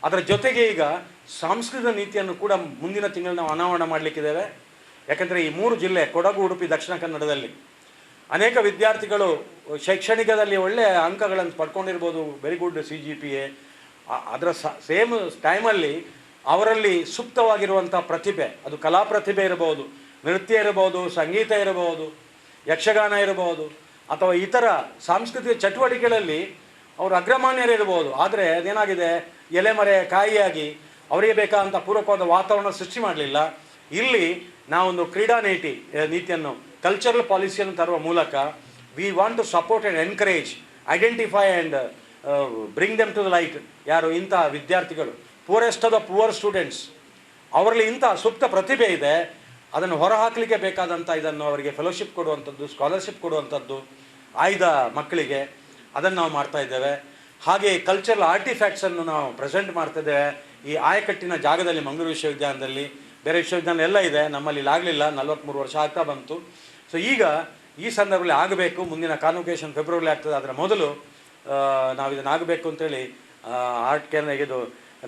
ಅದರ ಜೊತೆಗೆ ಈಗ ಸಾಂಸ್ಕೃತಿಕ ನೀತಿಯನ್ನು ಕೂಡ ಮುಂದಿನ ತಿಂಗಳು ನಾವು ಅನಾವರಣ ಮಾಡಲಿಕ್ಕಿದ್ದೇವೆ. ಯಾಕಂದರೆ ಈ 3 ಜಿಲ್ಲೆ ಕೊಡಗು, ಉಡುಪಿ, ದಕ್ಷಿಣ ಕನ್ನಡದಲ್ಲಿ ಅನೇಕ ವಿದ್ಯಾರ್ಥಿಗಳು ಶೈಕ್ಷಣಿಕದಲ್ಲಿ ಒಳ್ಳೆಯ ಅಂಕಗಳನ್ನು ಪಡ್ಕೊಂಡಿರ್ಬೋದು, ವೆರಿ ಗುಡ್ CGPA. ಅದರ ಸೇಮ್ ಟೈಮಲ್ಲಿ ಅವರಲ್ಲಿ ಸುಪ್ತವಾಗಿರುವಂಥ ಪ್ರತಿಭೆ, ಅದು ಕಲಾ ಪ್ರತಿಭೆ ಇರಬಹುದು, ನೃತ್ಯ ಇರಬಹುದು, ಸಂಗೀತ ಇರಬಹುದು, ಯಕ್ಷಗಾನ ಇರಬಹುದು, ಅಥವಾ ಇತರ ಸಾಂಸ್ಕೃತಿಕ ಚಟುವಟಿಕೆಗಳಲ್ಲಿ ಅವರು ಅಗ್ರಮಾನ್ಯರಿರ್ಬೋದು. ಆದರೆ ಅದೇನಾಗಿದೆ, ಎಲೆಮರೆ ಕಾಯಿಯಾಗಿ ಅವರಿಗೆ ಬೇಕಾದಂಥ ಪೂರಕವಾದ ವಾತಾವರಣ ಸೃಷ್ಟಿ ಮಾಡಲಿಲ್ಲ. ಇಲ್ಲಿ ನಾವೊಂದು ಕ್ರೀಡಾ ನೀತಿಯನ್ನು ಕಲ್ಚರಲ್ ಪಾಲಿಸಿಯನ್ನು ತರುವ ಮೂಲಕ we want to support and encourage, identify and bring them to the light. ಯಾರು ಇಂಥ ವಿದ್ಯಾರ್ಥಿಗಳು, poorest of the poor students, ಅವರಲ್ಲಿ ಇಂಥ ಸುಪ್ತ ಪ್ರತಿಭೆ ಇದೆ, ಅದನ್ನು ಹೊರಹಾಕಲಿಕ್ಕೆ ಬೇಕಾದಂಥ ಇದನ್ನು ಅವರಿಗೆ ಫೆಲೋಶಿಪ್ ಕೊಡುವಂಥದ್ದು, ಸ್ಕಾಲರ್ಶಿಪ್ ಕೊಡುವಂಥದ್ದು ಆಯ್ದ ಮಕ್ಕಳಿಗೆ, ಅದನ್ನು ನಾವು ಮಾಡ್ತಾ ಇದ್ದೇವೆ. ಹಾಗೆ ಕಲ್ಚರಲ್ ಆರ್ಟಿಫ್ಯಾಕ್ಟ್ಸನ್ನು ನಾವು ಪ್ರೆಸೆಂಟ್ ಮಾಡ್ತಿದ್ದೇವೆ ಈ ಆಯಕಟ್ಟಿನ ಜಾಗದಲ್ಲಿ, ಮಂಗಳೂರು ವಿಶ್ವವಿದ್ಯಾಲಯದಲ್ಲಿ. ಬೇರೆ ವಿಶ್ವವಿದ್ಯಾಲಯ ಎಲ್ಲ ಇದೆ, ನಮ್ಮಲ್ಲಿ ಆಗಲಿಲ್ಲ, 43 ವರ್ಷ ಆಗ್ತಾ ಬಂತು. ಸೊ ಈಗ ಈ ಸಂದರ್ಭದಲ್ಲಿ ಆಗಬೇಕು. ಮುಂದಿನ ಕಾನ್ವೊಕೇಶನ್ ಫೆಬ್ರವರಿ ಆಗ್ತದೆ, ಅದರ ಮೊದಲು ನಾವು ಇದನ್ನು ಆಗಬೇಕು ಅಂತೇಳಿ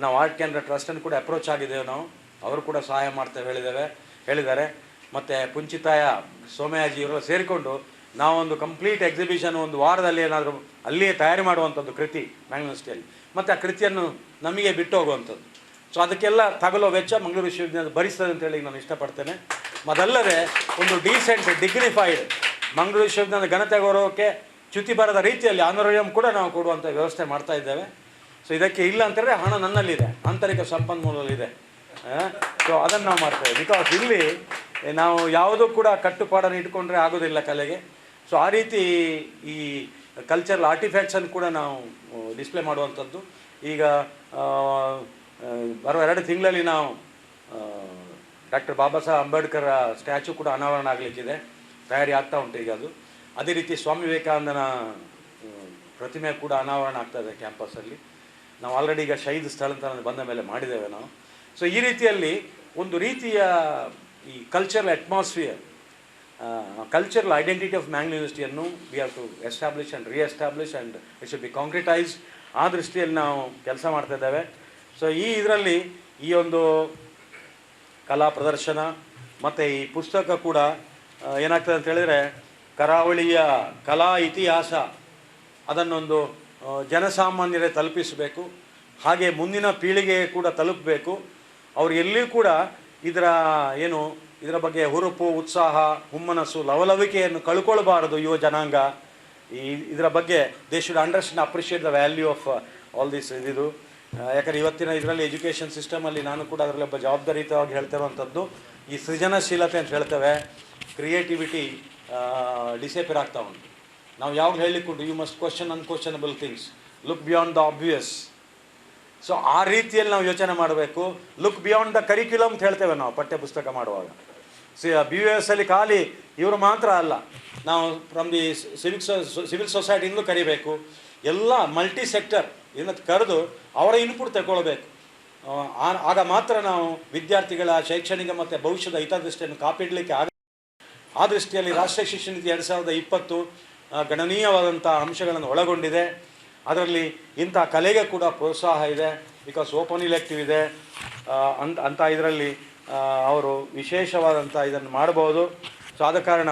ನಾವು ಆರ್ಟ್ ಕೇಂದ್ರ ಟ್ರಸ್ಟನ್ನು ಕೂಡ ಅಪ್ರೋಚ್ ಆಗಿದ್ದೇವೆ. ಅವರು ಕೂಡ ಸಹಾಯ ಮಾಡ್ತೇವೆ ಹೇಳಿದ್ದಾರೆ. ಮತ್ತು ಪುಂಚಿತಾಯ ಸೋಮಯಾಜಿ ಇವರೆಲ್ಲ ಸೇರಿಕೊಂಡು ನಾವೊಂದು ಕಂಪ್ಲೀಟ್ ಎಕ್ಸಿಬಿಷನ್ ಒಂದು ವಾರದಲ್ಲಿ ಏನಾದರೂ ಅಲ್ಲಿಯೇ ತಯಾರಿ ಮಾಡುವಂಥದ್ದು ಕೃತಿ ಮ್ಯಾಂಗ್ಳೂರ್ ಯೂನಿವರ್ಸಿಟಿಯಲ್ಲಿ, ಮತ್ತು ಆ ಕೃತಿಯನ್ನು ನಮಗೆ ಬಿಟ್ಟು ಹೋಗುವಂಥದ್ದು. ಸೊ ಅದಕ್ಕೆಲ್ಲ ತಗಲೋ ವೆಚ್ಚ ಮಂಗಳೂರು ವಿಶ್ವವಿದ್ಯಾಲಯ ಭರಿಸ್ತದೆ ಅಂತೇಳಿ ನಾನು ಇಷ್ಟಪಡ್ತೇನೆ. ಅದಲ್ಲದೆ ಒಂದು ಡೀಸೆಂಟ್ ಡಿಗ್ನಿಫೈಡ್ ಮಂಗಳೂರು ವಿಶ್ವವಿದ್ಯಾಲಯದ ಘನತೆ ಗೌರವಕ್ಕೆ ಚ್ಯುತಿ ಬರದ ರೀತಿಯಲ್ಲಿ ಆನೋರಿಯಂ ಕೂಡ ನಾವು ಕೊಡುವಂಥ ವ್ಯವಸ್ಥೆ ಮಾಡ್ತಾ ಇದ್ದೇವೆ. ಸೊ ಇದಕ್ಕೆ ಇಲ್ಲ ಅಂತಂದರೆ ಹಣ ನನ್ನಲ್ಲಿದೆ, ಆಂತರಿಕ ಸಂಪನ್ಮೂಲದಲ್ಲಿದೆ. ಸೊ ಅದನ್ನು ನಾವು ಮಾಡ್ತೇವೆ. ಬಿಕಾಸ್ ಇಲ್ಲಿ ನಾವು ಯಾವುದೂ ಕೂಡ ಕಟ್ಟುಪಾಡನ್ನು ಇಟ್ಕೊಂಡ್ರೆ ಆಗೋದಿಲ್ಲ ಕಲೆಗೆ. ಸೊ ಆ ರೀತಿ ಈ ಕಲ್ಚರಲ್ ಆರ್ಟಿಫ್ಯಾಕ್ಟ್ಸನ್ನು ಕೂಡ ನಾವು ಡಿಸ್ಪ್ಲೇ ಮಾಡುವಂಥದ್ದು. ಈಗ ಬರುವ 2 ತಿಂಗಳಲ್ಲಿ ನಾವು ಡಾಕ್ಟರ್ ಬಾಬಾ ಸಾಹೇಬ್ ಅಂಬೇಡ್ಕರ್ ಸ್ಟ್ಯಾಚ್ಯೂ ಕೂಡ ಅನಾವರಣ ಆಗಲಿಕ್ಕಿದೆ, ತಯಾರಿ ಆಗ್ತಾ ಉಂಟು ಈಗ ಅದು. ಅದೇ ರೀತಿ ಸ್ವಾಮಿ ವಿವೇಕಾನಂದನ ಪ್ರತಿಮೆ ಕೂಡ ಅನಾವರಣ ಆಗ್ತಾಯಿದೆ ಕ್ಯಾಂಪಸ್ಸಲ್ಲಿ. ನಾವು ಆಲ್ರೆಡಿ ಈಗ ಶಹೀದ್ ಸ್ಥಳ ಅಂತ ಬಂದ ಮೇಲೆ ಮಾಡಿದ್ದೇವೆ ನಾವು. ಸೊ ಈ ರೀತಿಯಲ್ಲಿ ಒಂದು ರೀತಿಯ ಈ cultural atmosphere, cultural identity of Mangalore ಯೂನಿವರ್ಸಿಟಿಯನ್ನು we have to establish and reestablish and it should be concretise. ಆ ದೃಷ್ಟಿಯಲ್ಲಿ ನಾವು ಕೆಲಸ ಮಾಡ್ತಾಯಿದ್ದೇವೆ. ಸೊ ಇದರಲ್ಲಿ ಈ ಒಂದು ಕಲಾ ಪ್ರದರ್ಶನ ಮತ್ತು ಈ ಪುಸ್ತಕ ಕೂಡ ಏನಾಗ್ತದೆ ಅಂತ ಹೇಳಿದರೆ, ಕರಾವಳಿಯ ಕಲಾ ಇತಿಹಾಸ ಅದನ್ನೊಂದು ಜನಸಾಮಾನ್ಯರೇ ತಲುಪಿಸಬೇಕು, ಹಾಗೆ ಮುಂದಿನ ಪೀಳಿಗೆ ಕೂಡ ತಲುಪಬೇಕು. ಅವರು ಎಲ್ಲಿಯೂ ಕೂಡ ಇದರ ಬಗ್ಗೆ ಹುರುಪು, ಉತ್ಸಾಹ, ಹುಮ್ಮನಸ್ಸು, ಲವಲವಿಕೆಯನ್ನು ಕಳ್ಕೊಳ್ಬಾರದು ಯುವ ಜನಾಂಗ. ಇದರ ಬಗ್ಗೆ they should understand, appreciate the value of all this. ಯಾಕಂದರೆ ಇವತ್ತಿನ ಇದರಲ್ಲಿ ಎಜುಕೇಷನ್ ಸಿಸ್ಟಮಲ್ಲಿ ನಾನು ಕೂಡ ಅದರಲ್ಲಿ ಒಬ್ಬ ಜವಾಬ್ದಾರಿಯುತವಾಗಿ ಹೇಳ್ತಾ ಇರುವಂಥದ್ದು, ಈ ಸೃಜನಶೀಲತೆ ಅಂತ ಹೇಳ್ತೇವೆ, ಕ್ರಿಯೇಟಿವಿಟಿ ಡಿಸೇಪೇರ್ ಆಗ್ತಾ ಉಂಟು. ನಾವು ಯಾವಾಗ ಹೇಳಲಿಕ್ಕುಂಟು, you must question unquestionable things, look beyond the obvious. So ಆ ರೀತಿಯಲ್ಲಿ ನಾವು ಯೋಚನೆ ಮಾಡಬೇಕು. ಲುಕ್ ಬಿಯಾಂಡ್ ದ ಕರಿಕ್ಯುಲಮ್ ಅಂತ ಹೇಳ್ತೇವೆ ನಾವು ಪಠ್ಯಪುಸ್ತಕ ಮಾಡುವಾಗ. BUS ಅಲ್ಲಿ ಖಾಲಿ ಇವರು ಮಾತ್ರ ಅಲ್ಲ, ನಾವು ಫ್ರಮ್ ದಿ ಸಿವಿಲ್ ಸೊಸೈಟಿಯಿಂದಲೂ ಕರಿಬೇಕು. ಎಲ್ಲ ಮಲ್ಟಿ ಸೆಕ್ಟರ್ ಇದನ್ನು ಕರೆದು ಅವರ ಇನ್ಪುಟ್ ತಗೊಳ್ಬೇಕು. ಆಗ ಮಾತ್ರ ನಾವು ವಿದ್ಯಾರ್ಥಿಗಳ ಶೈಕ್ಷಣಿಕ ಮತ್ತು ಭವಿಷ್ಯದ ಹಿತದೃಷ್ಟಿಯನ್ನು ಕಾಪಿಡಲಿಕ್ಕೆ ಆ ದೃಷ್ಟಿಯಲ್ಲಿ ರಾಷ್ಟ್ರೀಯ ಶಿಕ್ಷಣ ನೀತಿ 2020 ಗಣನೀಯವಾದಂಥ ಅಂಶಗಳನ್ನು ಒಳಗೊಂಡಿದೆ. ಅದರಲ್ಲಿ ಇಂಥ ಕಲೆಗೆ ಕೂಡ ಪ್ರೋತ್ಸಾಹ ಇದೆ, ಬಿಕಾಸ್ ಓಪನ್ ಇಲೆಕ್ಟಿವ್ ಇದೆ ಅಂತ ಇದರಲ್ಲಿ ಅವರು ವಿಶೇಷವಾದಂಥ ಇದನ್ನು ಮಾಡ್ಬೋದು. ಸೊ ಆದ ಕಾರಣ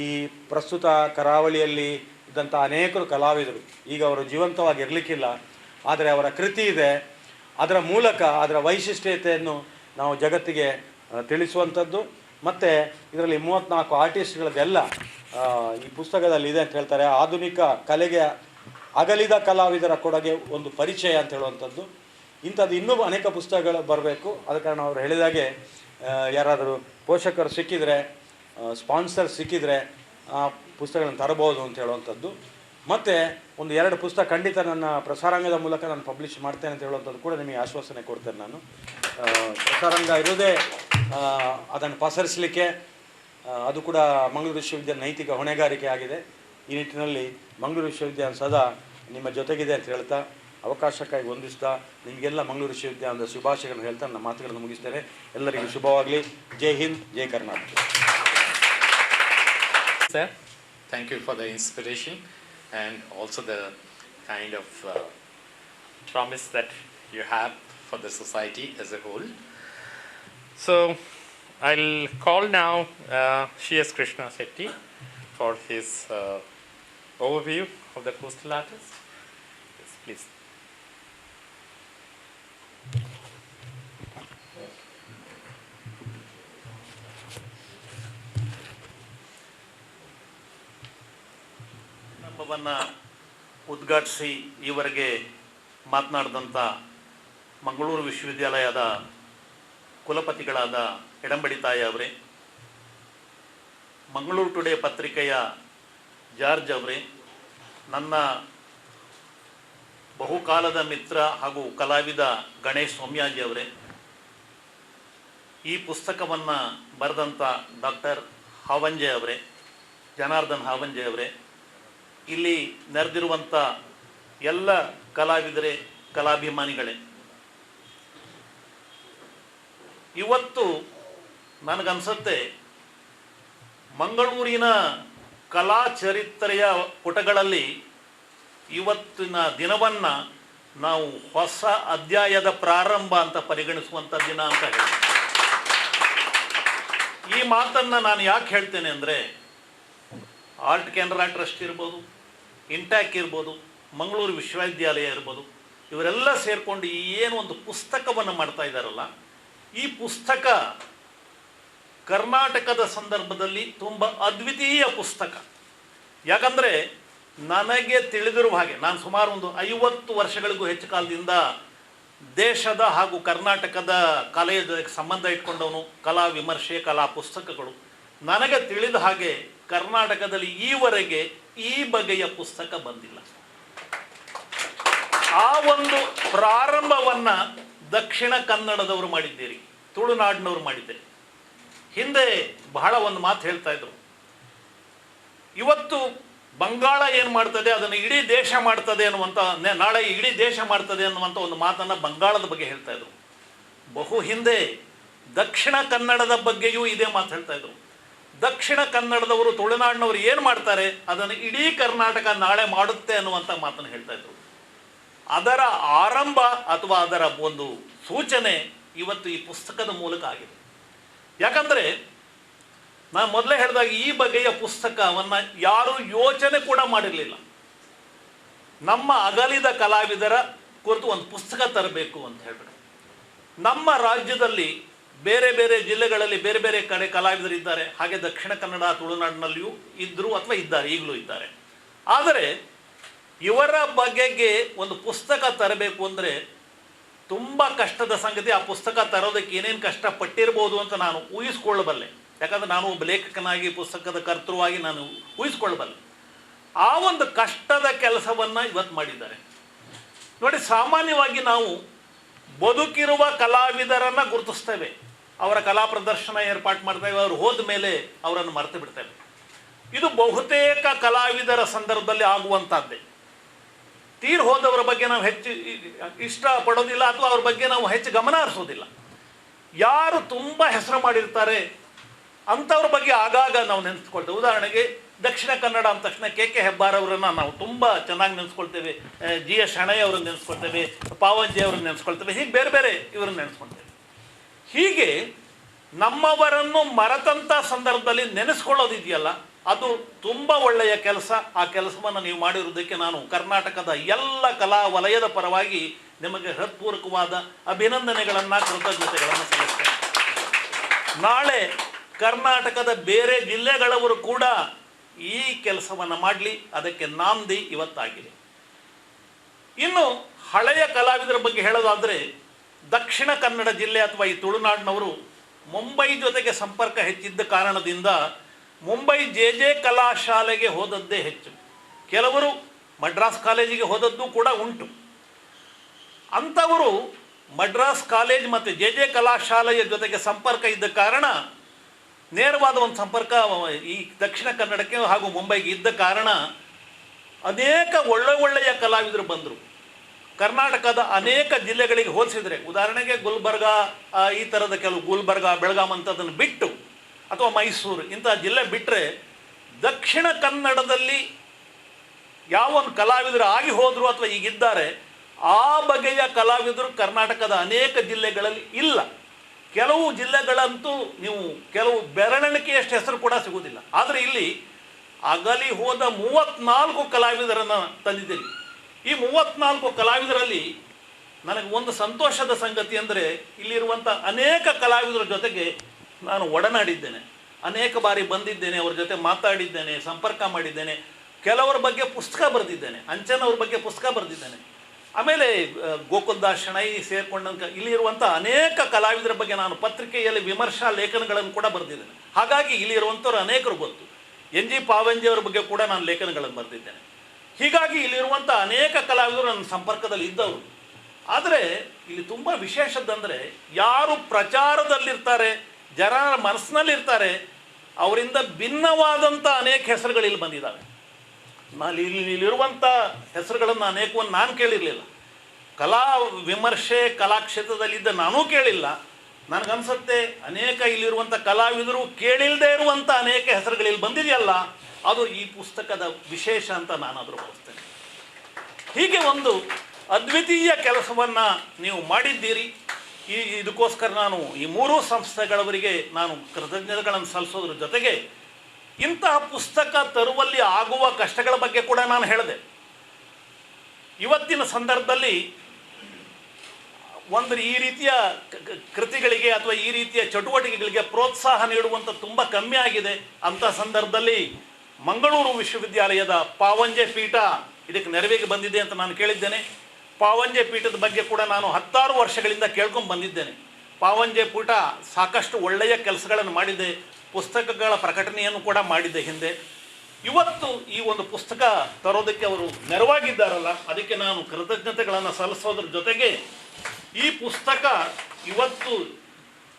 ಈ ಪ್ರಸ್ತುತ ಕರಾವಳಿಯಲ್ಲಿ ಇದ್ದಂಥ ಅನೇಕರು ಕಲಾವಿದರು ಈಗ ಅವರು ಜೀವಂತವಾಗಿ ಇರಲಿಕ್ಕಿಲ್ಲ, ಆದರೆ ಅವರ ಕೃತಿ ಇದೆ. ಅದರ ಮೂಲಕ ಅದರ ವೈಶಿಷ್ಟ್ಯತೆಯನ್ನು ನಾವು ಜಗತ್ತಿಗೆ ತಿಳಿಸುವಂಥದ್ದು. ಮತ್ತು ಇದರಲ್ಲಿ 34 ಆರ್ಟಿಸ್ಟ್ಗಳದ್ದೆಲ್ಲ ಈ ಪುಸ್ತಕದಲ್ಲಿ ಇದೆ ಅಂತ ಹೇಳ್ತಾರೆ. ಆಧುನಿಕ ಕಲೆಗೆ ಅಗಲಿದ ಕಲಾವಿದರ ಕೊಡುಗೆ ಒಂದು ಪರಿಚಯ ಅಂತ ಹೇಳುವಂಥದ್ದು. ಇಂಥದ್ದು ಇನ್ನೂ ಅನೇಕ ಪುಸ್ತಕಗಳು ಬರಬೇಕು. ಆದ ಕಾರಣ ಅವರು ಹೇಳಿದಾಗೆ ಯಾರಾದರೂ ಪೋಷಕರು ಸಿಕ್ಕಿದರೆ, ಸ್ಪಾನ್ಸರ್ ಸಿಕ್ಕಿದರೆ ಆ ಪುಸ್ತಕಗಳನ್ನು ತರಬಹುದು ಅಂತ ಹೇಳುವಂಥದ್ದು. ಮತ್ತು 1-2 ಪುಸ್ತಕ ಖಂಡಿತ ನನ್ನ ಪ್ರಸಾರಾಂಗದ ಮೂಲಕ ನಾನು ಪಬ್ಲಿಷ್ ಮಾಡ್ತೇನೆ ಅಂತ ಹೇಳುವಂಥದ್ದು ಕೂಡ ನಿಮಗೆ ಆಶ್ವಾಸನೆ ಕೊಡ್ತೇನೆ. ನಾನು ಪ್ರಸಾರಾಂಗ ಇರೋದೇ ಅದನ್ನು ಪಸರಿಸಲಿಕ್ಕೆ, ಅದು ಕೂಡ ಮಂಗಳೂರು ವಿಶ್ವವಿದ್ಯಾಲಯ ನೈತಿಕ ಹೊಣೆಗಾರಿಕೆ ಆಗಿದೆ. ಈ ನಿಟ್ಟಿನಲ್ಲಿ ಮಂಗಳೂರು ವಿಶ್ವವಿದ್ಯಾಲಯ ಸದಾ ನಿಮ್ಮ ಜೊತೆಗಿದೆ ಅಂತ ಹೇಳ್ತಾ, ಅವಕಾಶಕ್ಕಾಗಿ ವಂದಿಸ್ತಾ, ನಿಮಗೆಲ್ಲ ಮಂಗಳೂರು ವಿಶ್ವವಿದ್ಯಾಲಯದ ಶುಭಾಶಯಗಳನ್ನು ಹೇಳ್ತಾ ನನ್ನ ಮಾತುಗಳನ್ನು ಮುಗಿಸ್ತೇನೆ. ಎಲ್ಲರಿಗೂ ಶುಭವಾಗಲಿ. ಜೈ ಹಿಂದ್, ಜೈ Karnataka. Sir, thank you for the inspiration and also the kind of promise that you have for the society as a whole. So I'll call now Krishna Setti for his overview of the coastal artist. Yes, please. ವನ್ನು ಉದ್ಘಾಟಿಸಿ ಈವರೆಗೆ ಮಾತನಾಡಿದಂಥ ಮಂಗಳೂರು ವಿಶ್ವವಿದ್ಯಾಲಯದ ಕುಲಪತಿಗಳಾದ ಎಡಂಬಡಿ ತಾಯಿ ಅವರೇ, Mangaluru today ಪತ್ರಿಕೆಯ George ಅವರೇ, ನನ್ನ ಬಹುಕಾಲದ ಮಿತ್ರ ಹಾಗೂ ಕಲಾವಿದ ಗಣೇಶ್ ಸೌಮ್ಯಾಜಿ ಅವರೇ, ಈ ಪುಸ್ತಕವನ್ನು ಬರೆದಂಥ ಡಾಕ್ಟರ್ ಹಾವಂಜೆ ಅವರೇ, ಜನಾರ್ದನ್ ಹಾವಂಜೆ ಅವರೇ, ಇಲ್ಲಿ ನೆರೆದಿರುವಂಥ ಎಲ್ಲ ಕಲಾವಿದರೇ, ಕಲಾಭಿಮಾನಿಗಳೇ, ಇವತ್ತು ನನಗನ್ಸುತ್ತೆ ಮಂಗಳೂರಿನ ಕಲಾ ಚರಿತ್ರೆಯ ಪುಟಗಳಲ್ಲಿ ಇವತ್ತಿನ ದಿನವನ್ನು ನಾವು ಹೊಸ ಅಧ್ಯಾಯದ ಪ್ರಾರಂಭ ಅಂತ ಪರಿಗಣಿಸುವಂಥ ದಿನ ಅಂತ ಹೇಳಿ. ಈ ಮಾತನ್ನು ನಾನು ಯಾಕೆ ಹೇಳ್ತೇನೆ ಅಂದರೆ, ಆರ್ಟ್ ಕೆನರಾ ಟ್ರಸ್ಟ್ ಇರ್ಬೋದು, ಇಂಟ್ಯಾಕ್ ಇರ್ಬೋದು, ಮಂಗಳೂರು ವಿಶ್ವವಿದ್ಯಾಲಯ ಇರ್ಬೋದು, ಇವರೆಲ್ಲ ಸೇರಿಕೊಂಡು ಏನು ಒಂದು ಪುಸ್ತಕವನ್ನು ಮಾಡ್ತಾ ಇದ್ದಾರಲ್ಲ, ಈ ಪುಸ್ತಕ ಕರ್ನಾಟಕದ ಸಂದರ್ಭದಲ್ಲಿ ತುಂಬ ಅದ್ವಿತೀಯ ಪುಸ್ತಕ. ಯಾಕಂದರೆ ನನಗೆ ತಿಳಿದಿರುವ ಹಾಗೆ ನಾನು ಸುಮಾರು ಒಂದು 50 ವರ್ಷಗಳಿಗೂ ಹೆಚ್ಚು ಕಾಲದಿಂದ ದೇಶದ ಹಾಗೂ ಕರ್ನಾಟಕದ ಕಲೆಯ ಸಂಬಂಧ ಇಟ್ಕೊಂಡವನು. ಕಲಾ ವಿಮರ್ಶೆ, ಕಲಾ ಪುಸ್ತಕಗಳು, ನನಗೆ ತಿಳಿದ ಹಾಗೆ ಕರ್ನಾಟಕದಲ್ಲಿ ಈವರೆಗೆ ಈ ಬಗೆಯ ಪುಸ್ತಕ ಬಂದಿಲ್ಲ. ಆ ಒಂದು ಪ್ರಾರಂಭವನ್ನು ದಕ್ಷಿಣ ಕನ್ನಡದವರು ಮಾಡಿದ್ದೀರಿ, ತುಳುನಾಡಿನವರು ಮಾಡಿದ್ದೀರಿ. ಹಿಂದೆ ಬಹಳ ಒಂದು ಮಾತು ಹೇಳ್ತಾ ಇದ್ರು, ಇವತ್ತು ಬಂಗಾಳ ಏನು ಮಾಡ್ತದೆ ಅದನ್ನು ಇಡೀ ದೇಶ ಮಾಡ್ತದೆ ಅನ್ನುವಂಥ, ನಾಳೆ ಇಡೀ ದೇಶ ಮಾಡ್ತದೆ ಅನ್ನುವಂಥ ಒಂದು ಮಾತನ್ನು ಬಂಗಾಳದ ಬಗ್ಗೆ ಹೇಳ್ತಾ ಇದ್ರು. ಬಹು ಹಿಂದೆ ದಕ್ಷಿಣ ಕನ್ನಡದ ಬಗ್ಗೆಯೂ ಇದೇ ಮಾತು ಹೇಳ್ತಾ ಇದ್ರು. ದಕ್ಷಿಣ ಕನ್ನಡದವರು, ತುಳುನಾಡಿನವರು ಏನು ಮಾಡ್ತಾರೆ ಅದನ್ನು ಇಡೀ ಕರ್ನಾಟಕ ನಾಳೆ ಮಾಡುತ್ತೆ ಅನ್ನುವಂಥ ಮಾತನ್ನು ಹೇಳ್ತಾ ಇದ್ರು. ಅದರ ಆರಂಭ ಅಥವಾ ಅದರ ಒಂದು ಸೂಚನೆ ಇವತ್ತು ಈ ಪುಸ್ತಕದ ಮೂಲಕ ಆಗಿದೆ. ಯಾಕಂದರೆ ನಾನು ಮೊದಲೇ ಹೇಳಿದಾಗ ಈ ಬಗೆಯ ಪುಸ್ತಕವನ್ನು ಯಾರೂ ಯೋಚನೆ ಕೂಡ ಮಾಡಿರಲಿಲ್ಲ. ನಮ್ಮ ಅಗಲಿದ ಕಲಾವಿದರ ಕುರಿತು ಒಂದು ಪುಸ್ತಕ ತರಬೇಕು ಅಂತ ಹೇಳ್ಬಿಟ್ಟು ನಮ್ಮ ರಾಜ್ಯದಲ್ಲಿ ಬೇರೆ ಬೇರೆ ಜಿಲ್ಲೆಗಳಲ್ಲಿ ಬೇರೆ ಬೇರೆ ಕಡೆ ಕಲಾವಿದರಿದ್ದಾರೆ. ಹಾಗೆ ದಕ್ಷಿಣ ಕನ್ನಡ, ತುಳುನಾಡಿನಲ್ಲಿಯೂ ಇದ್ದರು ಅಥವಾ ಇದ್ದಾರೆ, ಈಗಲೂ ಇದ್ದಾರೆ. ಆದರೆ ಇವರ ಬಗೆಗೆ ಒಂದು ಪುಸ್ತಕ ತರಬೇಕು ಅಂದರೆ ತುಂಬ ಕಷ್ಟದ ಸಂಗತಿ. ಆ ಪುಸ್ತಕ ತರೋದಕ್ಕೆ ಏನೇನು ಕಷ್ಟಪಟ್ಟಿರ್ಬೋದು ಅಂತ ನಾನು ಊಹಿಸ್ಕೊಳ್ಳಬಲ್ಲೆ. ಯಾಕಂದರೆ ನಾನು ಒಬ್ಬ ಲೇಖಕನಾಗಿ ಪುಸ್ತಕದ ಕರ್ತೃವಾಗಿ ನಾನು ಊಹಿಸ್ಕೊಳ್ಬಲ್ಲೆ. ಆ ಒಂದು ಕಷ್ಟದ ಕೆಲಸವನ್ನು ಇವತ್ತು ಮಾಡಿದ್ದಾರೆ ನೋಡಿ. ಸಾಮಾನ್ಯವಾಗಿ ನಾವು ಬದುಕಿರುವ ಕಲಾವಿದರನ್ನು ಗುರುತಿಸ್ತೇವೆ, ಅವರ ಕಲಾ ಪ್ರದರ್ಶನ ಏರ್ಪಾಡು ಮಾಡ್ತೇವೆ, ಅವರು ಹೋದ ಮೇಲೆ ಅವರನ್ನು ಮರೆತು ಬಿಡ್ತೇವೆ. ಇದು ಬಹುತೇಕ ಕಲಾವಿದರ ಸಂದರ್ಭದಲ್ಲಿ ಆಗುವಂಥದ್ದೇ. ತೀರ್ ಹೋದವರ ಬಗ್ಗೆ ನಾವು ಹೆಚ್ಚು ಇಷ್ಟಪಡೋದಿಲ್ಲ ಅಥವಾ ಅವ್ರ ಬಗ್ಗೆ ನಾವು ಹೆಚ್ಚು ಗಮನ ಹರಿಸೋದಿಲ್ಲ. ಯಾರು ತುಂಬ ಹೆಸರು ಮಾಡಿರ್ತಾರೆ ಅಂಥವ್ರ ಬಗ್ಗೆ ಆಗಾಗ ನಾವು ನೆನೆಸ್ಕೊಳ್ತೇವೆ. ಉದಾಹರಣೆಗೆ ದಕ್ಷಿಣ ಕನ್ನಡ ಅಂದ ತಕ್ಷಣ ಕೆ ಹೆಬ್ಬಾರ್ ಅವರನ್ನು ನಾವು ತುಂಬ ಚೆನ್ನಾಗಿ ನೆನೆಸ್ಕೊಳ್ತೇವೆ, GS ಶೆಣೈ ಅವರನ್ನು ನೆನೆಸ್ಕೊಳ್ತೇವೆ, ಪಾವಂಜೆ ಅವರನ್ನು ನೆನೆಸ್ಕೊಳ್ತೇವೆ, ಹೀಗೆ ಬೇರೆ ಬೇರೆ ಇವರನ್ನು ನೆನೆಸ್ಕೊಳ್ತೇವೆ. ಹೀಗೆ ನಮ್ಮವರನ್ನು ಮರೆತಂಥ ಸಂದರ್ಭದಲ್ಲಿ ನೆನೆಸ್ಕೊಳ್ಳೋದಿದೆಯಲ್ಲ, ಅದು ತುಂಬ ಒಳ್ಳೆಯ ಕೆಲಸ. ಆ ಕೆಲಸವನ್ನು ನೀವು ಮಾಡಿರುವುದಕ್ಕೆ ನಾನು ಕರ್ನಾಟಕದ ಎಲ್ಲ ಕಲಾ ವಲಯದ ಪರವಾಗಿ ನಿಮಗೆ ಹೃತ್ಪೂರ್ವಕವಾದ ಅಭಿನಂದನೆಗಳನ್ನು, ಕೃತಜ್ಞತೆಗಳನ್ನು ಸಲ್ಲಿಸ್ತೇನೆ. ನಾಳೆ ಕರ್ನಾಟಕದ ಬೇರೆ ಜಿಲ್ಲೆಗಳವರು ಕೂಡ ಈ ಕೆಲಸವನ್ನು ಮಾಡಲಿ, ಅದಕ್ಕೆ ನಾಂದಿ ಇವತ್ತಾಗಿದೆ. ಇನ್ನು ಹಳೆಯ ಕಲಾವಿದರ ಬಗ್ಗೆ ಹೇಳೋದಾದರೆ, ದಕ್ಷಿಣ ಕನ್ನಡ ಜಿಲ್ಲೆ ಅಥವಾ ಈ ತುಳುನಾಡಿನವರು ಮುಂಬೈ ಜೊತೆಗೆ ಸಂಪರ್ಕ ಹೆಚ್ಚಿದ್ದ ಕಾರಣದಿಂದ ಮುಂಬೈ JJ ಕಲಾಶಾಲೆಗೆ ಹೋದದ್ದೇ ಹೆಚ್ಚು. ಕೆಲವರು ಮಡ್ರಾಸ್ ಕಾಲೇಜಿಗೆ ಹೋದದ್ದು ಕೂಡ ಉಂಟು. ಅಂಥವರು ಮಡ್ರಾಸ್ ಕಾಲೇಜ್ ಮತ್ತು JJ ಕಲಾಶಾಲೆಯ ಜೊತೆಗೆ ಸಂಪರ್ಕ ಇದ್ದ ಕಾರಣ, ನೇರವಾದ ಒಂದು ಸಂಪರ್ಕ ಈ ದಕ್ಷಿಣ ಕನ್ನಡಕ್ಕೆ ಹಾಗೂ ಮುಂಬೈಗೆ ಇದ್ದ ಕಾರಣ ಅನೇಕ ಒಳ್ಳೆಯ ಕಲಾವಿದರು ಬಂದರು. ಕರ್ನಾಟಕದ ಅನೇಕ ಜಿಲ್ಲೆಗಳಿಗೆ ಹೋಲಿಸಿದರೆ, ಉದಾಹರಣೆಗೆ ಗುಲ್ಬರ್ಗ, ಈ ಥರದ ಕೆಲವು ಗುಲ್ಬರ್ಗ, ಬೆಳಗಾಂ ಅಂಥದ್ದನ್ನು ಬಿಟ್ಟು, ಅಥವಾ ಮೈಸೂರು ಇಂಥ ಜಿಲ್ಲೆ ಬಿಟ್ಟರೆ, ದಕ್ಷಿಣ ಕನ್ನಡದಲ್ಲಿ ಯಾವೊಂದು ಕಲಾವಿದರು ಆಗಿ ಹೋದರು ಅಥವಾ ಈಗಿದ್ದಾರೆ, ಆ ಬಗೆಯ ಕಲಾವಿದರು ಕರ್ನಾಟಕದ ಅನೇಕ ಜಿಲ್ಲೆಗಳಲ್ಲಿ ಇಲ್ಲ. ಕೆಲವು ಜಿಲ್ಲೆಗಳಂತೂ ನೀವು ಕೆಲವು ಬೆರಳೆಣಿಕೆಯಷ್ಟು ಹೆಸರು ಕೂಡ ಸಿಗುವುದಿಲ್ಲ. ಆದರೆ ಇಲ್ಲಿ ಅಗಲಿ ಹೋದ 34 ಕಲಾವಿದರನ್ನು ತಂದಿದ್ದೀನಿ. ಈ 34 ಕಲಾವಿದರಲ್ಲಿ ನನಗೆ ಒಂದು ಸಂತೋಷದ ಸಂಗತಿ ಅಂದರೆ, ಇಲ್ಲಿರುವಂಥ ಅನೇಕ ಕಲಾವಿದರ ಜೊತೆಗೆ ನಾನು ಒಡನಾಡಿದ್ದೇನೆ, ಅನೇಕ ಬಾರಿ ಬಂದಿದ್ದೇನೆ, ಅವರ ಜೊತೆ ಮಾತಾಡಿದ್ದೇನೆ, ಸಂಪರ್ಕ ಮಾಡಿದ್ದೇನೆ, ಕೆಲವರ ಬಗ್ಗೆ ಪುಸ್ತಕ ಬರೆದಿದ್ದೇನೆ, ಅಂಚನ್ ಅವ್ರ ಬಗ್ಗೆ ಪುಸ್ತಕ ಬರೆದಿದ್ದೇನೆ. ಆಮೇಲೆ ಗೋಕುಲ್ದಾಸ್ ಶೆಣೈ ಸೇರಿಕೊಂಡಂಥ ಇಲ್ಲಿರುವಂಥ ಅನೇಕ ಕಲಾವಿದರ ಬಗ್ಗೆ ನಾನು ಪತ್ರಿಕೆಯಲ್ಲಿ ವಿಮರ್ಶಾ ಲೇಖನಗಳನ್ನು ಕೂಡ ಬರೆದಿದ್ದೇನೆ. ಹಾಗಾಗಿ ಇಲ್ಲಿರುವಂಥವ್ರು ಅನೇಕರು ಗೊತ್ತು. NG ಪಾವಂಜೆ ಅವರ ಬಗ್ಗೆ ಕೂಡ ನಾನು ಲೇಖನಗಳನ್ನು ಬರೆದಿದ್ದೇನೆ. ಹೀಗಾಗಿ ಇಲ್ಲಿರುವಂಥ ಅನೇಕ ಕಲಾವಿದರು ನನ್ನ ಸಂಪರ್ಕದಲ್ಲಿ ಇದ್ದವರು. ಆದರೆ ಇಲ್ಲಿ ತುಂಬ ವಿಶೇಷದ್ದಂದರೆ, ಯಾರು ಪ್ರಚಾರದಲ್ಲಿರ್ತಾರೆ, ಜನರ ಮನಸ್ಸಿನಲ್ಲಿರ್ತಾರೆ, ಅವರಿಂದ ಭಿನ್ನವಾದಂಥ ಅನೇಕ ಹೆಸರುಗಳು ಇಲ್ಲಿ ಬಂದಿದ್ದಾವೆ. ಇಲ್ಲಿರುವಂಥ ಹೆಸರುಗಳನ್ನು ಅನೇಕವನ್ನು ನಾನು ಕೇಳಿರಲಿಲ್ಲ. ಕಲಾ ವಿಮರ್ಶೆ ಕಲಾಕ್ಷೇತ್ರದಲ್ಲಿದ್ದ ನಾನೂ ಕೇಳಿಲ್ಲ. ನನಗನ್ಸುತ್ತೆ ಅನೇಕ ಇಲ್ಲಿರುವಂಥ ಕಲಾವಿದರು ಕೇಳಿಲ್ಲದೆ ಇರುವಂಥ ಅನೇಕ ಹೆಸರುಗಳು ಇಲ್ಲಿ ಬಂದಿದೆಯಲ್ಲ, ಅದು ಈ ಪುಸ್ತಕದ ವಿಶೇಷ ಅಂತ ನಾನಾದರೂ ಭಾವಿಸ್ತೇನೆ. ಹೀಗೆ ಒಂದು ಅದ್ವಿತೀಯ ಕೆಲಸವನ್ನು ನೀವು ಮಾಡಿದ್ದೀರಿ. ಇದಕ್ಕೋಸ್ಕರ ನಾನು ಈ 3 ಸಂಸ್ಥೆಗಳವರಿಗೆ ನಾನು ಕೃತಜ್ಞತೆಗಳನ್ನು ಸಲ್ಲಿಸೋದ್ರ ಜೊತೆಗೆ, ಇಂತಹ ಪುಸ್ತಕ ತರುವಲ್ಲಿ ಆಗುವ ಕಷ್ಟಗಳ ಬಗ್ಗೆ ಕೂಡ ನಾನು ಹೇಳಿದೆ. ಇವತ್ತಿನ ಸಂದರ್ಭದಲ್ಲಿ ಈ ರೀತಿಯ ಕೃತಿಗಳಿಗೆ ಅಥವಾ ಈ ರೀತಿಯ ಚಟುವಟಿಕೆಗಳಿಗೆ ಪ್ರೋತ್ಸಾಹ ನೀಡುವಂಥ ತುಂಬ ಕಮ್ಮಿ ಆಗಿದೆ. ಅಂಥ ಸಂದರ್ಭದಲ್ಲಿ ಮಂಗಳೂರು ವಿಶ್ವವಿದ್ಯಾಲಯದ ಪಾವಂಜೆ ಪೀಠ ಇದಕ್ಕೆ ನೆರವಿಗೆ ಬಂದಿದೆ ಅಂತ ನಾನು ಕೇಳಿದ್ದೇನೆ. ಪಾವಂಜೆ ಪೀಠದ ಬಗ್ಗೆ ಕೂಡ ನಾನು 10 ವರ್ಷಗಳಿಂದ ಕೇಳ್ಕೊಂಡು ಬಂದಿದ್ದೇನೆ. ಪಾವಂಜೆ ಪೀಠ ಸಾಕಷ್ಟು ಒಳ್ಳೆಯ ಕೆಲಸಗಳನ್ನು ಮಾಡಿದೆ, ಪುಸ್ತಕಗಳ ಪ್ರಕಟಣೆಯನ್ನು ಕೂಡ ಮಾಡಿದ್ದೆ ಹಿಂದೆ. ಇವತ್ತು ಈ ಒಂದು ಪುಸ್ತಕ ತರೋದಕ್ಕೆ ಅವರು ನೆರವಾಗಿದ್ದಾರಲ್ಲ, ಅದಕ್ಕೆ ನಾನು ಕೃತಜ್ಞತೆಗಳನ್ನು ಸಲ್ಲಿಸೋದ್ರ ಜೊತೆಗೆ, ಈ ಪುಸ್ತಕ ಇವತ್ತು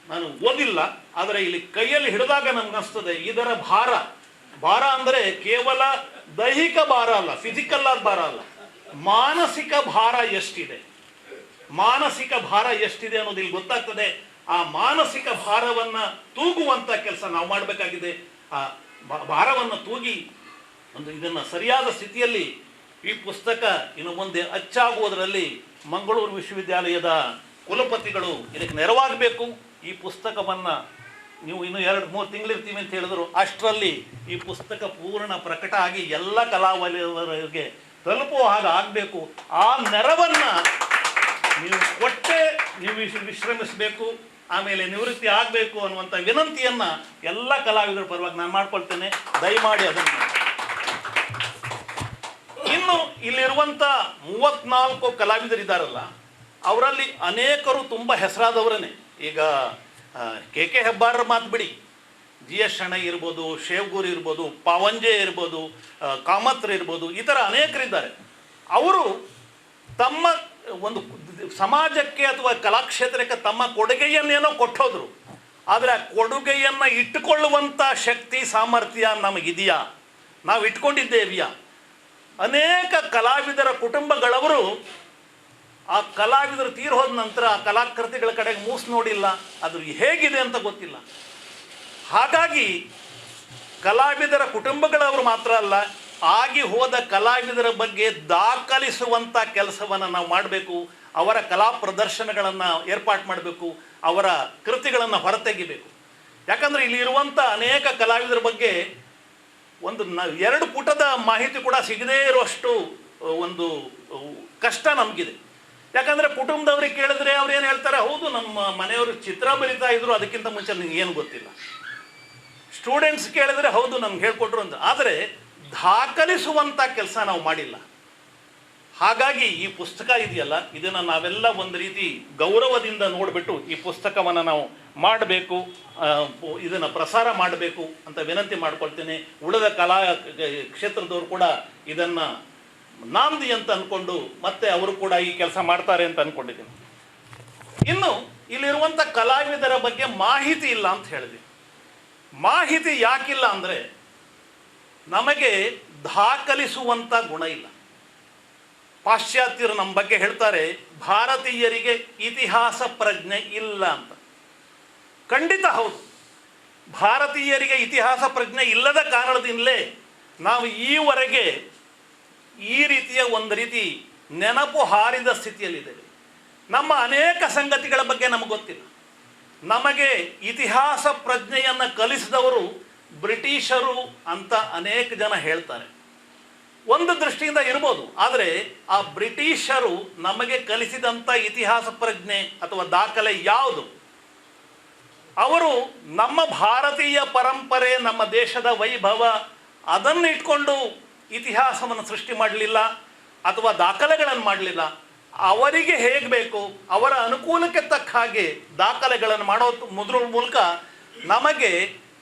ನಾನು ಓದಿಲ್ಲ, ಆದರೆ ಇಲ್ಲಿ ಕೈಯಲ್ಲಿ ಹಿಡಿದಾಗ ನಮಗನ್ನಿಸ್ತದೆ ಇದರ ಭಾರ ಅಂದರೆ ಕೇವಲ ದೈಹಿಕ ಭಾರ ಅಲ್ಲ, ಫಿಸಿಕಲ್ ಆದ ಭಾರ ಅಲ್ಲ, ಮಾನಸಿಕ ಭಾರ ಎಷ್ಟಿದೆ, ಮಾನಸಿಕ ಭಾರ ಎಷ್ಟಿದೆ ಅನ್ನೋದು ಇಲ್ಲಿ ಗೊತ್ತಾಗ್ತದೆ. ಆ ಮಾನಸಿಕ ಭಾರವನ್ನು ತೂಗುವಂಥ ಕೆಲಸ ನಾವು ಮಾಡಬೇಕಾಗಿದೆ. ಆ ಭಾರವನ್ನು ತೂಗಿ ಇದನ್ನು ಸರಿಯಾದ ಸ್ಥಿತಿಯಲ್ಲಿ ಈ ಪುಸ್ತಕ ಇನ್ನು ಮುಂದೆ ಅಚ್ಚಾಗುವುದರಲ್ಲಿ ಮಂಗಳೂರು ವಿಶ್ವವಿದ್ಯಾಲಯದ ಕುಲಪತಿಗಳು ಇದಕ್ಕೆ ನೆರವಾಗಬೇಕು. ಈ ಪುಸ್ತಕವನ್ನು ನೀವು ಇನ್ನೂ 2-3 ತಿಂಗಳಿರ್ತೀವಿ ಅಂತ ಹೇಳಿದ್ರು, ಅಷ್ಟರಲ್ಲಿ ಈ ಪುಸ್ತಕ ಪೂರ್ಣ ಪ್ರಕಟ ಆಗಿ ಎಲ್ಲ ಕಲಾವಲಯವರಿಗೆ ತಲುಪುವ ಹಾಗೆ ಆಗಬೇಕು. ಆ ನೆರವನ್ನು ನೀವು ಕೊಟ್ಟೆ ನೀವು ವಿಶ್ರಮಿಸಬೇಕು, ಆಮೇಲೆ ನಿವೃತ್ತಿ ಆಗಬೇಕು ಅನ್ನುವಂಥ ವಿನಂತಿಯನ್ನು ಎಲ್ಲ ಕಲಾವಿದರ ಪರವಾಗಿ ನಾನು ಮಾಡ್ಕೊಳ್ತೇನೆ. ದಯಮಾಡಿ ಅದನ್ನು. ಇನ್ನು ಇಲ್ಲಿರುವಂಥ 34 ಕಲಾವಿದರಿದ್ದಾರಲ್ಲ, ಅವರಲ್ಲಿ ಅನೇಕರು ತುಂಬ ಹೆಸರಾದವರೇ. ಈಗ ಕೆ ಹೆಬ್ಬಾರರ ಮಾತು ಬಿಡಿ, GS ಶೆಣೈ ಇರ್ಬೋದು, ಶೇವ್ಗೂರ್ ಇರ್ಬೋದು, ಪಾವಂಜೆ ಇರ್ಬೋದು, ಕಾಮತ್ ಇರ್ಬೋದು, ಈ ಥರ ಅನೇಕರಿದ್ದಾರೆ. ಅವರು ತಮ್ಮ ಒಂದು ಸಮಾಜಕ್ಕೆ ಅಥವಾ ಕಲಾಕ್ಷೇತ್ರಕ್ಕೆ ತಮ್ಮ ಕೊಡುಗೆಯನ್ನೇನೋ ಕೊಟ್ಟೋದ್ರು. ಆದರೆ ಆ ಕೊಡುಗೆಯನ್ನು ಇಟ್ಟುಕೊಳ್ಳುವಂಥ ಶಕ್ತಿ ಸಾಮರ್ಥ್ಯ ನಮಗಿದೆಯಾ, ನಾವು ಇಟ್ಕೊಂಡಿದ್ದೇವೆಯಾ? ಅನೇಕ ಕಲಾವಿದರ ಕುಟುಂಬಗಳವರು ಆ ಕಲಾವಿದರು ತೀರ್ ಹೋದ ನಂತರ ಆ ಕಲಾಕೃತಿಗಳ ಕಡೆಗೆ ಮೂಸು ನೋಡಿಲ್ಲ, ಅದು ಹೇಗಿದೆ ಅಂತ ಗೊತ್ತಿಲ್ಲ. ಹಾಗಾಗಿ ಕಲಾವಿದರ ಕುಟುಂಬಗಳವರು ಮಾತ್ರ ಅಲ್ಲ, ಆಗಿ ಹೋದ ಕಲಾವಿದರ ಬಗ್ಗೆ ದಾಖಲಿಸುವಂಥ ಕೆಲಸವನ್ನು ನಾವು ಮಾಡಬೇಕು. ಅವರ ಕಲಾ ಪ್ರದರ್ಶನಗಳನ್ನು ಏರ್ಪಾಡು ಮಾಡಬೇಕು, ಅವರ ಕೃತಿಗಳನ್ನು ಹೊರತೆಗಿಬೇಕು. ಯಾಕಂದರೆ ಇಲ್ಲಿರುವಂಥ ಅನೇಕ ಕಲಾವಿದರ ಬಗ್ಗೆ ಒಂದು 2 ಪುಟದ ಮಾಹಿತಿ ಕೂಡ ಸಿಗದೇ ಇರುವಷ್ಟು ಒಂದು ಕಷ್ಟ ನಮಗಿದೆ. ಯಾಕಂದರೆ ಕುಟುಂಬದವ್ರಿಗೆ ಕೇಳಿದ್ರೆ ಅವ್ರು ಏನು ಹೇಳ್ತಾರೆ, ಹೌದು ನಮ್ಮ ಮನೆಯವರು ಚಿತ್ರ ಬರಿತಾ ಇದ್ರು, ಅದಕ್ಕಿಂತ ಮುಂಚೆ ನನಗೆ ಏನು ಗೊತ್ತಿಲ್ಲ. ಸ್ಟೂಡೆಂಟ್ಸ್ ಕೇಳಿದ್ರೆ ಹೌದು ನಮ್ಗೆ ಹೇಳ್ಕೊಟ್ರು ಅಂತ. ಆದರೆ ದಾಖಲಿಸುವಂಥ ಕೆಲಸ ನಾವು ಮಾಡಿಲ್ಲ. ಹಾಗಾಗಿ ಈ ಪುಸ್ತಕ ಇದೆಯಲ್ಲ, ಇದನ್ನು ನಾವೆಲ್ಲ ಒಂದು ರೀತಿ ಗೌರವದಿಂದ ನೋಡಿಬಿಟ್ಟು ಈ ಪುಸ್ತಕವನ್ನು ನಾವು ಮಾಡಬೇಕು, ಇದನ್ನು ಪ್ರಸಾರ ಮಾಡಬೇಕು ಅಂತ ವಿನಂತಿ ಮಾಡ್ಕೊಳ್ತೇನೆ. ಉಳಿದ ಕಲಾ ಕ್ಷೇತ್ರದವರು ಕೂಡ ಇದನ್ನು ನಾಂದಿ ಅಂತ ಅಂದ್ಕೊಂಡು ಮತ್ತೆ ಅವರು ಕೂಡ ಈ ಕೆಲಸ ಮಾಡ್ತಾರೆ ಅಂತ ಅಂದ್ಕೊಂಡಿದ್ದೀನಿ. ಇನ್ನು ಇಲ್ಲಿರುವಂಥ ಕಲಾವಿದರ ಬಗ್ಗೆ ಮಾಹಿತಿ ಇಲ್ಲ ಅಂತ ಹೇಳಿದೆ. ಮಾಹಿತಿ ಯಾಕಿಲ್ಲ ಅಂದರೆ ನಮಗೆ ದಾಖಲಿಸುವಂಥ ಗುಣ ಇಲ್ಲ. ಪಾಶ್ಚಾತ್ಯರು ನಮ್ಮ ಬಗ್ಗೆ ಹೇಳ್ತಾರೆ ಭಾರತೀಯರಿಗೆ ಇತಿಹಾಸ ಪ್ರಜ್ಞೆ ಇಲ್ಲ ಅಂತ. ಖಂಡಿತ ಹೌದು. ಭಾರತೀಯರಿಗೆ ಇತಿಹಾಸ ಪ್ರಜ್ಞೆ ಇಲ್ಲದ ಕಾರಣದಿಂದಲೇ ನಾವು ಈವರೆಗೆ ಈ ರೀತಿಯ ಒಂದು ರೀತಿ ನೆನಪು ಹಾರಿದ ಸ್ಥಿತಿಯಲ್ಲಿದ್ದೇವೆ. ನಮ್ಮ ಅನೇಕ ಸಂಗತಿಗಳ ಬಗ್ಗೆ ನಮಗೆ ಗೊತ್ತಿಲ್ಲ. ನಮಗೆ ಇತಿಹಾಸ ಪ್ರಜ್ಞೆಯನ್ನು ಕಲಿಸಿದವರು ಬ್ರಿಟಿಷರು ಅಂತ ಅನೇಕ ಜನ ಹೇಳ್ತಾರೆ. ಒಂದು ದೃಷ್ಟಿಯಿಂದ ಇರ್ಬೋದು, ಆದರೆ ಆ ಬ್ರಿಟಿಷರು ನಮಗೆ ಕಲಿಸಿದಂಥ ಇತಿಹಾಸ ಪ್ರಜ್ಞೆ ಅಥವಾ ದಾಖಲೆ ಯಾವುದು? ಅವರು ನಮ್ಮ ಭಾರತೀಯ ಪರಂಪರೆ, ನಮ್ಮ ದೇಶದ ವೈಭವ ಅದನ್ನು ಇಟ್ಕೊಂಡು ಇತಿಹಾಸವನ್ನು ಸೃಷ್ಟಿ ಮಾಡಲಿಲ್ಲ ಅಥವಾ ದಾಖಲೆಗಳನ್ನು ಮಾಡಲಿಲ್ಲ. ಅವರಿಗೆ ಹೇಗೆ ಬೇಕು ಅವರ ಅನುಕೂಲಕ್ಕೆ ತಕ್ಕ ಹಾಗೆ ದಾಖಲೆಗಳನ್ನು ಮಾಡೋ ಮೂಲಕ ನಮಗೆ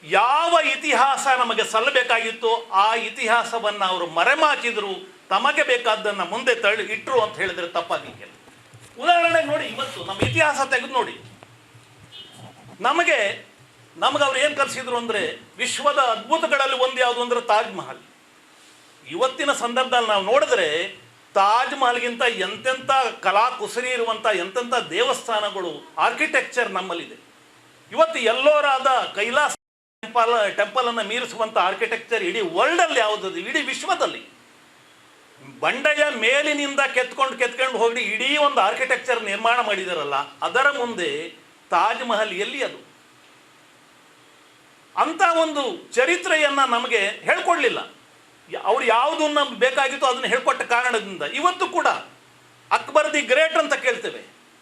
ಯಾವ ಇತಿಹಾಸ ನಮಗೆ ಸಲ್ಲಬೇಕಾಗಿತ್ತು ಆ ಇತಿಹಾಸವನ್ನು ಅವರು ಮರೆಮಾಚಿದ್ರು, ತಮಗೆ ಬೇಕಾದ್ದನ್ನು ಮುಂದೆ ಇಟ್ಟರು ಅಂತ ಹೇಳಿದರೆ ತಪ್ಪಾಗಿಲ್ಲ. ಉದಾಹರಣೆಗೆ ನೋಡಿ, ಇವತ್ತು ನಮ್ಮ ಇತಿಹಾಸ ತೆಗೆದು ನೋಡಿ. ನಮಗೆ ಅವ್ರು ಏನು ಕಲಿಸಿದ್ರು ಅಂದರೆ ವಿಶ್ವದ ಅದ್ಭುತಗಳಲ್ಲಿ ಒಂದು ಯಾವುದು ಅಂದರೆ ತಾಜ್ ಮಹಲ್. ಇವತ್ತಿನ ಸಂದರ್ಭದಲ್ಲಿ ನಾವು ನೋಡಿದ್ರೆ ತಾಜ್ ಮಹಲ್ಗಿಂತ ಎಂತೆಂಥ ಕಲಾ ಕುಸರಿ ಇರುವಂಥ ಎಂತೆಂಥ ದೇವಸ್ಥಾನಗಳು, ಆರ್ಕಿಟೆಕ್ಚರ್ ನಮ್ಮಲ್ಲಿದೆ. ಇವತ್ತು ಎಲ್ಲೋರಾದ ಕೈಲಾಸ ಟೆಂಪಲನ್ನು ಮೀರಿಸುವಂಥ ಆರ್ಕಿಟೆಕ್ಚರ್ ಇಡೀ ವರ್ಲ್ಡಲ್ಲಿ ಯಾವುದಿದೆ, ಇಡೀ ವಿಶ್ವದಲ್ಲಿ. ಬಂಡೆಯ ಮೇಲಿನಿಂದ ಕೆತ್ಕೊಂಡು ಹೋಗಿ ಇಡೀ ಒಂದು ಆರ್ಕಿಟೆಕ್ಚರ್ ನಿರ್ಮಾಣ ಮಾಡಿದಾರಲ್ಲ, ಅದರ ಮುಂದೆ ತಾಜ್ ಮಹಲ್ ಎಲ್ಲಿ? ಅದು ಅಂಥ ಒಂದು ಚರಿತ್ರೆಯನ್ನು ನಮಗೆ ಹೇಳ್ಕೊಡ್ಲಿಲ್ಲ. ಅವ್ರು ಯಾವುದನ್ನು ಬೇಕಾಗಿತ್ತು ಅದನ್ನು ಹೇಳ್ಕೊಟ್ಟ ಕಾರಣದಿಂದ ಇವತ್ತು ಕೂಡ ಅಕ್ಬರ್ ದಿ ಗ್ರೇಟ್ ಅಂತ ಕೇಳ್ತೇವೆ.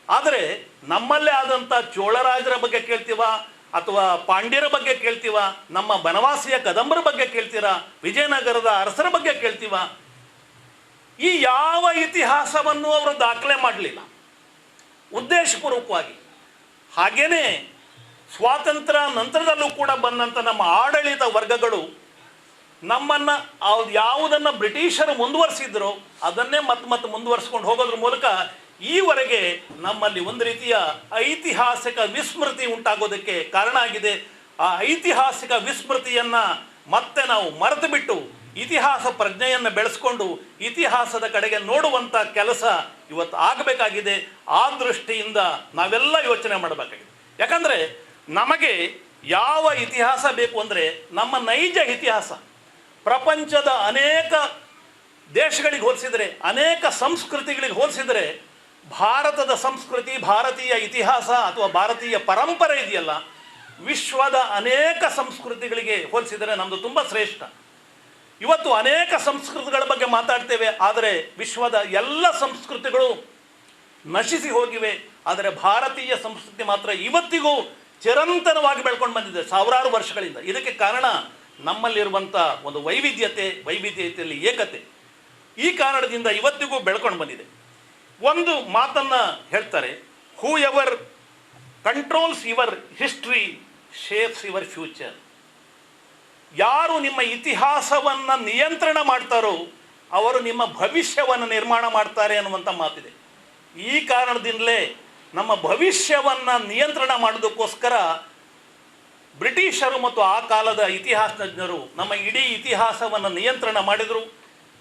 ಆದರೆ ನಮ್ಮಲ್ಲೇ ಆದಂಥ ಚೋಳರಾಜರ ಬಗ್ಗೆ ಕೇಳ್ತೀವ ಅಥವಾ ಪಾಂಡ್ಯರ ಬಗ್ಗೆ ಕೇಳ್ತೀವ, ನಮ್ಮ ಬನವಾಸಿಯ ಕದಂಬರ ಬಗ್ಗೆ ಕೇಳ್ತೀರಾ, ವಿಜಯನಗರದ ಅರಸರ ಬಗ್ಗೆ ಕೇಳ್ತೀವ. ಈ ಯಾವ ಇತಿಹಾಸವನ್ನು ಅವರು ದಾಖಲೆ ಮಾಡಲಿಲ್ಲ ಉದ್ದೇಶಪೂರ್ವಕವಾಗಿ. ಹಾಗೇನೇ ಸ್ವಾತಂತ್ರ್ಯ ನಂತರದಲ್ಲೂ ಕೂಡ ಬಂದಂಥ ನಮ್ಮ ಆಡಳಿತ ವರ್ಗಗಳು ನಮ್ಮನ್ನು ಯಾವುದನ್ನು ಬ್ರಿಟಿಷರು ಮುಂದುವರಿಸಿದ್ರು ಅದನ್ನೇ ಮತ್ತೆ ಮುಂದುವರಿಸ್ಕೊಂಡು ಹೋಗೋದ್ರ ಮೂಲಕ ಈವರೆಗೆ ನಮ್ಮಲ್ಲಿ ಒಂದು ರೀತಿಯ ಐತಿಹಾಸಿಕ ವಿಸ್ಮೃತಿ ಉಂಟಾಗೋದಕ್ಕೆ ಕಾರಣ ಆಗಿದೆ. ಆ ಐತಿಹಾಸಿಕ ವಿಸ್ಮೃತಿಯನ್ನು ಮತ್ತೆ ನಾವು ಮರೆತು ಬಿಟ್ಟು ಇತಿಹಾಸ ಪ್ರಜ್ಞೆಯನ್ನು ಬೆಳೆಸ್ಕೊಂಡು ಇತಿಹಾಸದ ಕಡೆಗೆ ನೋಡುವಂಥ ಕೆಲಸ ಇವತ್ತು ಆಗಬೇಕಾಗಿದೆ. ಆ ದೃಷ್ಟಿಯಿಂದ ನಾವೆಲ್ಲ ಯೋಚನೆ ಮಾಡಬೇಕಾಗಿದೆ. ಯಾಕಂದರೆ ನಮಗೆ ಯಾವ ಇತಿಹಾಸ ಬೇಕು ಅಂದರೆ ನಮ್ಮ ನೈಜ ಇತಿಹಾಸ. ಪ್ರಪಂಚದ ಅನೇಕ ದೇಶಗಳಿಗೆ ಹೋಲಿಸಿದರೆ, ಅನೇಕ ಸಂಸ್ಕೃತಿಗಳಿಗೆ ಹೋಲಿಸಿದರೆ ಭಾರತದ ಸಂಸ್ಕೃತಿ, ಭಾರತೀಯ ಇತಿಹಾಸ ಅಥವಾ ಭಾರತೀಯ ಪರಂಪರೆ ಇದೆಯಲ್ಲ, ವಿಶ್ವದ ಅನೇಕ ಸಂಸ್ಕೃತಿಗಳಿಗೆ ಹೋಲಿಸಿದರೆ ನಮ್ಮದು ತುಂಬ ಶ್ರೇಷ್ಠ. ಇವತ್ತು ಅನೇಕ ಸಂಸ್ಕೃತಿಗಳ ಬಗ್ಗೆ ಮಾತಾಡ್ತೇವೆ, ಆದರೆ ವಿಶ್ವದ ಎಲ್ಲ ಸಂಸ್ಕೃತಿಗಳು ನಶಿಸಿ ಹೋಗಿವೆ. ಆದರೆ ಭಾರತೀಯ ಸಂಸ್ಕೃತಿ ಮಾತ್ರ ಇವತ್ತಿಗೂ ಚಿರಂತನವಾಗಿ ಬೆಳ್ಕೊಂಡು ಬಂದಿದೆ ಸಾವಿರಾರು ವರ್ಷಗಳಿಂದ. ಇದಕ್ಕೆ ಕಾರಣ ನಮ್ಮಲ್ಲಿರುವಂಥ ಒಂದು ವೈವಿಧ್ಯತೆಯಲ್ಲಿ ಏಕತೆ. ಈ ಕಾರಣದಿಂದ ಇವತ್ತಿಗೂ ಬೆಳ್ಕೊಂಡು ಬಂದಿದೆ. ಒಂದು ಮಾತನ್ನು ಹೇಳ್ತಾರೆ, whoever controls your history shapes your future. ಯಾರು ನಿಮ್ಮ ಇತಿಹಾಸವನ್ನು ನಿಯಂತ್ರಣ ಮಾಡ್ತಾರೋ ಅವರು ನಿಮ್ಮ ಭವಿಷ್ಯವನ್ನು ನಿರ್ಮಾಣ ಮಾಡ್ತಾರೆ ಅನ್ನುವಂಥ ಮಾತಿದೆ. ಈ ಕಾರಣದಿಂದಲೇ ನಮ್ಮ ಭವಿಷ್ಯವನ್ನು ನಿಯಂತ್ರಣ ಮಾಡೋದಕ್ಕೋಸ್ಕರ ಬ್ರಿಟಿಷರು ಮತ್ತು ಆ ಕಾಲದ ಇತಿಹಾಸಜ್ಞರು ನಮ್ಮ ಇಡೀ ಇತಿಹಾಸವನ್ನು ನಿಯಂತ್ರಣ ಮಾಡಿದರು.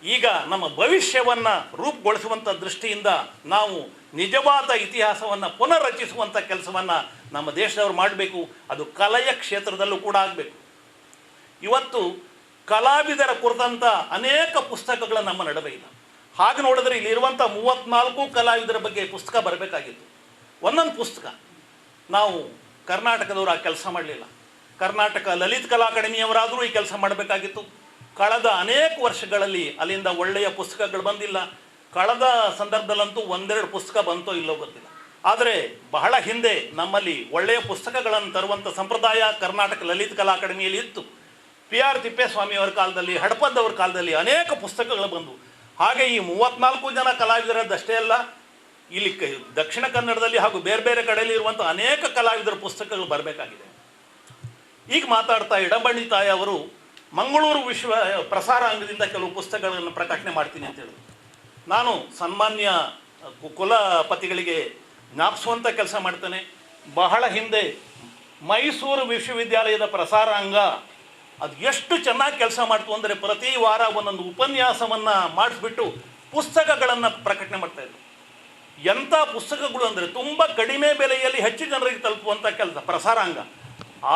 ಈಗ ನಮ್ಮ ಭವಿಷ್ಯವನ್ನು ರೂಪುಗೊಳಿಸುವಂಥ ದೃಷ್ಟಿಯಿಂದ ನಾವು ನಿಜವಾದ ಇತಿಹಾಸವನ್ನು ಪುನರ್ರಚಿಸುವಂಥ ಕೆಲಸವನ್ನು ನಮ್ಮ ದೇಶದವರು ಮಾಡಬೇಕು. ಅದು ಕಲೆಯ ಕ್ಷೇತ್ರದಲ್ಲೂ ಕೂಡ ಆಗಬೇಕು. ಇವತ್ತು ಕಲಾವಿದರ ಕುರಿತಂಥ ಅನೇಕ ಪುಸ್ತಕಗಳು ನಮ್ಮ ನಡುವೆ ಇಲ್ಲ. ಹಾಗೆ ನೋಡಿದ್ರೆ ಇಲ್ಲಿರುವಂಥ 34 ಕಲಾವಿದರ ಬಗ್ಗೆ ಪುಸ್ತಕ ಬರಬೇಕಾಗಿತ್ತು. ಒಂದೊಂದು ಪುಸ್ತಕ ನಾವು ಕರ್ನಾಟಕದವರು ಆ ಕೆಲಸ ಮಾಡಲಿಲ್ಲ. ಕರ್ನಾಟಕ ಲಲಿತ ಕಲಾ ಅಕಾಡೆಮಿಯವರಾದರೂ ಈ ಕೆಲಸ ಮಾಡಬೇಕಾಗಿತ್ತು. ಕಳೆದ ಅನೇಕ ವರ್ಷಗಳಲ್ಲಿ ಅಲ್ಲಿಂದ ಒಳ್ಳೆಯ ಪುಸ್ತಕಗಳು ಬಂದಿಲ್ಲ. ಕಳೆದ ಸಂದರ್ಭದಲ್ಲಂತೂ ಒಂದೆರಡು ಪುಸ್ತಕ ಬಂತೋ ಇಲ್ಲೋ ಗೊತ್ತಿಲ್ಲ. ಆದರೆ ಬಹಳ ಹಿಂದೆ ನಮ್ಮಲ್ಲಿ ಒಳ್ಳೆಯ ಪುಸ್ತಕಗಳನ್ನು ತರುವಂಥ ಸಂಪ್ರದಾಯ ಕರ್ನಾಟಕ ಲಲಿತ ಕಲಾ ಅಕಾಡೆಮಿಯಲ್ಲಿ ಇತ್ತು. PR ತಿಪ್ಪೇಸ್ವಾಮಿಯವರ ಕಾಲದಲ್ಲಿ, ಹಡಪದವರ ಕಾಲದಲ್ಲಿ ಅನೇಕ ಪುಸ್ತಕಗಳು ಬಂದವು. ಹಾಗೆ ಈ 34 ಜನ ಕಲಾವಿದರದ್ದಷ್ಟೇ ಅಲ್ಲ, ಇಲ್ಲಿ ದಕ್ಷಿಣ ಕನ್ನಡದಲ್ಲಿ ಹಾಗೂ ಬೇರೆ ಬೇರೆ ಕಡೆಯಲ್ಲಿ ಇರುವಂಥ ಅನೇಕ ಕಲಾವಿದರ ಪುಸ್ತಕಗಳು ಬರಬೇಕಾಗಿದೆ. ಈಗ ಮಾತಾಡ್ತಾ ಇಡಂಬಣ್ಣಿ ತಾಯಿ ಅವರು ಮಂಗಳೂರು ವಿಶ್ವ ಪ್ರಸಾರಾಂಗದಿಂದ ಕೆಲವು ಪುಸ್ತಕಗಳನ್ನು ಪ್ರಕಟಣೆ ಮಾಡ್ತೀನಿ ಅಂತ ಹೇಳಿದ್ರು. ನಾನು ಸನ್ಮಾನ್ಯ ಕುಲಪತಿಗಳಿಗೆ ಜ್ಞಾಪಿಸುವಂಥ ಕೆಲಸ ಮಾಡ್ತೇನೆ. ಬಹಳ ಹಿಂದೆ ಮೈಸೂರು ವಿಶ್ವವಿದ್ಯಾಲಯದ ಪ್ರಸಾರಾಂಗ ಅದು ಎಷ್ಟು ಚೆನ್ನಾಗಿ ಕೆಲಸ ಮಾಡ್ತು ಅಂದರೆ ಪ್ರತಿ ವಾರ ಒಂದೊಂದು ಉಪನ್ಯಾಸವನ್ನು ಮಾಡಿಸ್ಬಿಟ್ಟು ಪುಸ್ತಕಗಳನ್ನು ಪ್ರಕಟಣೆ ಮಾಡ್ತಾಯಿದ್ರು. ಎಂಥ ಪುಸ್ತಕಗಳು ಅಂದರೆ ತುಂಬ ಕಡಿಮೆ ಬೆಲೆಯಲ್ಲಿ ಹೆಚ್ಚು ಜನರಿಗೆ ತಲುಪುವಂಥ ಕೆಲಸ ಪ್ರಸಾರಾಂಗ.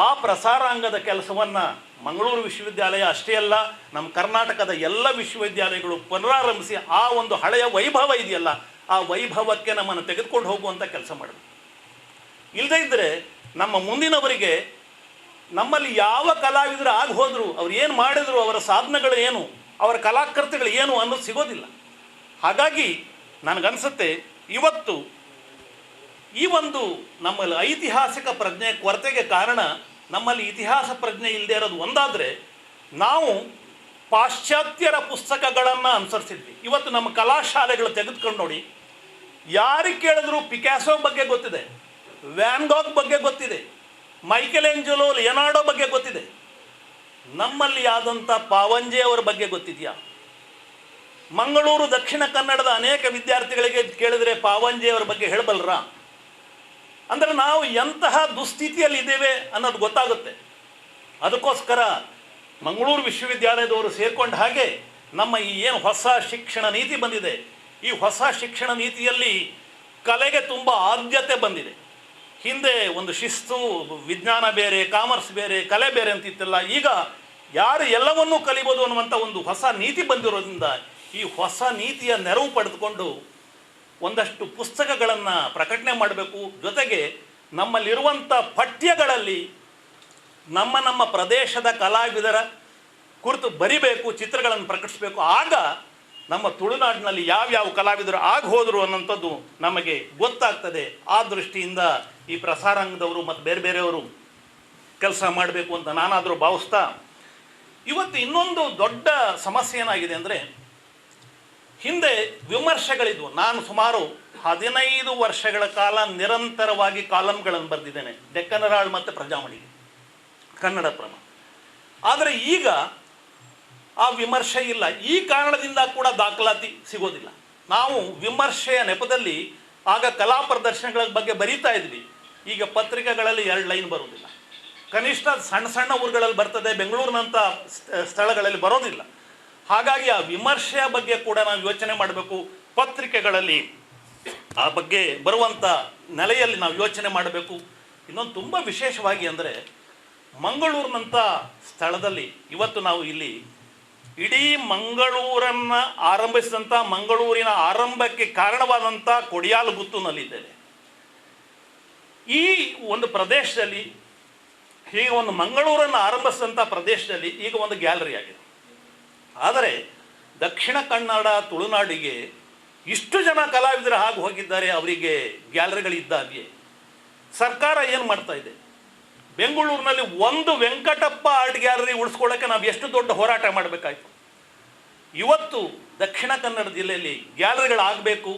ಆ ಪ್ರಸಾರಾಂಗದ ಕೆಲಸವನ್ನು ಮಂಗಳೂರು ವಿಶ್ವವಿದ್ಯಾಲಯ ಅಷ್ಟೇ ಅಲ್ಲ, ನಮ್ಮ ಕರ್ನಾಟಕದ ಎಲ್ಲ ವಿಶ್ವವಿದ್ಯಾಲಯಗಳು ಪುನರಾರಂಭಿಸಿ ಆ ಒಂದು ಹಳೆಯ ವೈಭವ ಇದೆಯಲ್ಲ, ಆ ವೈಭವಕ್ಕೆ ನಮ್ಮನ್ನು ತೆಗೆದುಕೊಂಡು ಹೋಗುವಂಥ ಕೆಲಸ ಮಾಡೋದು. ಇಲ್ಲದೇ ಇದ್ದರೆ ನಮ್ಮ ಮುಂದಿನವರಿಗೆ ನಮ್ಮಲ್ಲಿ ಯಾವ ಕಲಾವಿದರು ಆಗಿ ಹೋದರು, ಅವ್ರು ಏನು ಮಾಡಿದ್ರು, ಅವರ ಸಾಧನೆಗಳು ಏನು, ಅವರ ಕಲಾಕೃತಿಗಳು ಏನು ಅನ್ನೋದು ಸಿಗೋದಿಲ್ಲ. ಹಾಗಾಗಿ ನನಗನ್ಸುತ್ತೆ ಇವತ್ತು ಈ ಒಂದು ನಮ್ಮಲ್ಲಿ ಐತಿಹಾಸಿಕ ಪ್ರಜ್ಞೆ ಕೊರತೆಗೆ ಕಾರಣ ನಮ್ಮಲ್ಲಿ ಇತಿಹಾಸ ಪ್ರಜ್ಞೆ ಇಲ್ಲದೆ ಇರೋದು ಒಂದಾದರೆ, ನಾವು ಪಾಶ್ಚಾತ್ಯರ ಪುಸ್ತಕಗಳನ್ನು ಅನುಸರಿಸಿದ್ವಿ. ಇವತ್ತು ನಮ್ಮ ಕಲಾಶಾಲೆಗಳು ತೆಗೆದುಕೊಂಡು ನೋಡಿ, ಯಾರಿಗೆ ಕೇಳಿದ್ರು ಪಿಕಾಸೋ ಬಗ್ಗೆ ಗೊತ್ತಿದೆ, ವ್ಯಾನ್ ಗಾಗ್ ಬಗ್ಗೆ ಗೊತ್ತಿದೆ, ಮೈಕೆಲ್ ಏಂಜಲೋ, ಲಿಯನಾರ್ಡೋ ಬಗ್ಗೆ ಗೊತ್ತಿದೆ. ನಮ್ಮಲ್ಲಿ ಆದಂಥ ಪಾವಂಜೆ ಅವರ ಬಗ್ಗೆ ಗೊತ್ತಿದೆಯಾ? ಮಂಗಳೂರು ದಕ್ಷಿಣ ಕನ್ನಡದ ಅನೇಕ ವಿದ್ಯಾರ್ಥಿಗಳಿಗೆ ಕೇಳಿದರೆ ಪಾವಂಜೆ ಅವರ ಬಗ್ಗೆ ಹೇಳಬಲ್ಲರ? ಅಂದರೆ ನಾವು ಎಂತಹ ದುಸ್ಥಿತಿಯಲ್ಲಿದ್ದೇವೆ ಅನ್ನೋದು ಗೊತ್ತಾಗುತ್ತೆ. ಅದಕ್ಕೋಸ್ಕರ ಮಂಗಳೂರು ವಿಶ್ವವಿದ್ಯಾಲಯದವರು ಸೇರಿಕೊಂಡ ಹಾಗೆ ನಮ್ಮ ಈ ಏನು ಹೊಸ ಶಿಕ್ಷಣ ನೀತಿ ಬಂದಿದೆ, ಈ ಹೊಸ ಶಿಕ್ಷಣ ನೀತಿಯಲ್ಲಿ ಕಲೆಗೆ ತುಂಬ ಆದ್ಯತೆ ಬಂದಿದೆ. ಹಿಂದೆ ಒಂದು ಶಿಸ್ತು, ವಿಜ್ಞಾನ ಬೇರೆ, ಕಾಮರ್ಸ್ ಬೇರೆ, ಕಲೆ ಬೇರೆ ಅಂತಿತ್ತಲ್ಲ, ಈಗ ಯಾರು ಎಲ್ಲವನ್ನೂ ಕಲಿಬೋದು ಅನ್ನುವಂಥ ಒಂದು ಹೊಸ ನೀತಿ ಬಂದಿರೋದ್ರಿಂದ ಈ ಹೊಸ ನೀತಿಯ ನೆರವು ಪಡೆದುಕೊಂಡು ಒಂದಷ್ಟು ಪುಸ್ತಕಗಳನ್ನು ಪ್ರಕಟಣೆ ಮಾಡಬೇಕು. ಜೊತೆಗೆ ನಮ್ಮಲ್ಲಿರುವಂಥ ಪಠ್ಯಗಳಲ್ಲಿ ನಮ್ಮ ಪ್ರದೇಶದ ಕಲಾವಿದರ ಕುರಿತು ಬರಿಬೇಕು, ಚಿತ್ರಗಳನ್ನು ಪ್ರಕಟಿಸಬೇಕು. ಆಗ ನಮ್ಮ ತುಳುನಾಡಿನಲ್ಲಿ ಯಾವ್ಯಾವ ಕಲಾವಿದರು ಆಗಿ ಹೋದರು ಅನ್ನೋಂಥದ್ದು ನಮಗೆ ಗೊತ್ತಾಗ್ತದೆ. ಆ ದೃಷ್ಟಿಯಿಂದ ಈ ಪ್ರಸಾರಾಂಗದವರು ಮತ್ತು ಬೇರೆ ಬೇರೆಯವರು ಕೆಲಸ ಮಾಡಬೇಕು ಅಂತ ನಾನಾದರೂ ಭಾವಿಸ್ತಾ, ಇವತ್ತು ಇನ್ನೊಂದು ದೊಡ್ಡ ಸಮಸ್ಯೆ ಏನಾಗಿದೆ ಅಂದರೆ, ಹಿಂದೆ ವಿಮರ್ಶೆಗಳಿದ್ವು. ನಾನು ಸುಮಾರು 15 ವರ್ಷಗಳ ಕಾಲ ನಿರಂತರವಾಗಿ ಕಾಲಮ್ಗಳನ್ನು ಬರೆದಿದ್ದೇನೆ, ಡೆಕ್ಕನ್ ಹೆರಾಲ್ಡ್ ಮತ್ತು ಪ್ರಜಾಮಣಿಗೆ, ಕನ್ನಡ ಪ್ರಮ. ಆದರೆ ಈಗ ಆ ವಿಮರ್ಶೆ ಇಲ್ಲ. ಈ ಕಾರಣದಿಂದ ಕೂಡ ದಾಖಲಾತಿ ಸಿಗೋದಿಲ್ಲ. ನಾವು ವಿಮರ್ಶೆಯ ನೆಪದಲ್ಲಿ ಆಗ ಕಲಾ ಪ್ರದರ್ಶನಗಳ ಬಗ್ಗೆ ಬರೀತಾ ಇದ್ವಿ. ಈಗ ಪತ್ರಿಕೆಗಳಲ್ಲಿ 2 ಲೈನ್ ಬರೋದಿಲ್ಲ. ಕನಿಷ್ಠ ಸಣ್ಣ ಸಣ್ಣ ಊರುಗಳಲ್ಲಿ ಬರ್ತದೆ, ಬೆಂಗಳೂರಿನಂಥ ಸ್ಥಳಗಳಲ್ಲಿ ಬರೋದಿಲ್ಲ. ಹಾಗಾಗಿ ಆ ವಿಮರ್ಶೆಯ ಬಗ್ಗೆ ಕೂಡ ನಾವು ಯೋಚನೆ ಮಾಡಬೇಕು. ಪತ್ರಿಕೆಗಳಲ್ಲಿ ಆ ಬಗ್ಗೆ ಬರುವಂಥ ನೆಲೆಯಲ್ಲಿ ನಾವು ಯೋಚನೆ ಮಾಡಬೇಕು. ಇನ್ನೊಂದು ತುಂಬ ವಿಶೇಷವಾಗಿ ಅಂದರೆ, ಮಂಗಳೂರಿನಂಥ ಸ್ಥಳದಲ್ಲಿ ಇವತ್ತು ನಾವು ಇಲ್ಲಿ ಇಡೀ ಮಂಗಳೂರನ್ನು ಆರಂಭಿಸಿದಂಥ, ಮಂಗಳೂರಿನ ಆರಂಭಕ್ಕೆ ಕಾರಣವಾದಂಥ ಕೊಡಿಯಾಲಗುತ್ತುನಲ್ಲಿದ್ದೇವೆ. ಈ ಒಂದು ಪ್ರದೇಶದಲ್ಲಿ, ಹೀಗೆ ಒಂದು ಮಂಗಳೂರನ್ನು ಆರಂಭಿಸಿದಂಥ ಪ್ರದೇಶದಲ್ಲಿ ಈಗ ಒಂದು ಗ್ಯಾಲರಿ ಆಗಿದೆ. ಆದರೆ ದಕ್ಷಿಣ ಕನ್ನಡ ತುಳುನಾಡಿಗೆ ಇಷ್ಟು ಜನ ಕಲಾವಿದರು ಆಗಿ ಹೋಗಿದ್ದಾರೆ, ಅವರಿಗೆ ಗ್ಯಾಲರಿಗಳಿದ್ದಾಗೆ. ಸರ್ಕಾರ ಏನು ಮಾಡ್ತಾ ಇದೆ? ಬೆಂಗಳೂರಿನಲ್ಲಿ ಒಂದು ವೆಂಕಟಪ್ಪ ಆರ್ಟ್ ಗ್ಯಾಲರಿ ಉಳಿಸ್ಕೊಳ್ಳೋಕ್ಕೆ ನಾವು ಎಷ್ಟು ದೊಡ್ಡ ಹೋರಾಟ ಮಾಡಬೇಕಾಯ್ತು. ಇವತ್ತು ದಕ್ಷಿಣ ಕನ್ನಡ ಜಿಲ್ಲೆಯಲ್ಲಿ ಗ್ಯಾಲರಿಗಳಾಗಬೇಕು.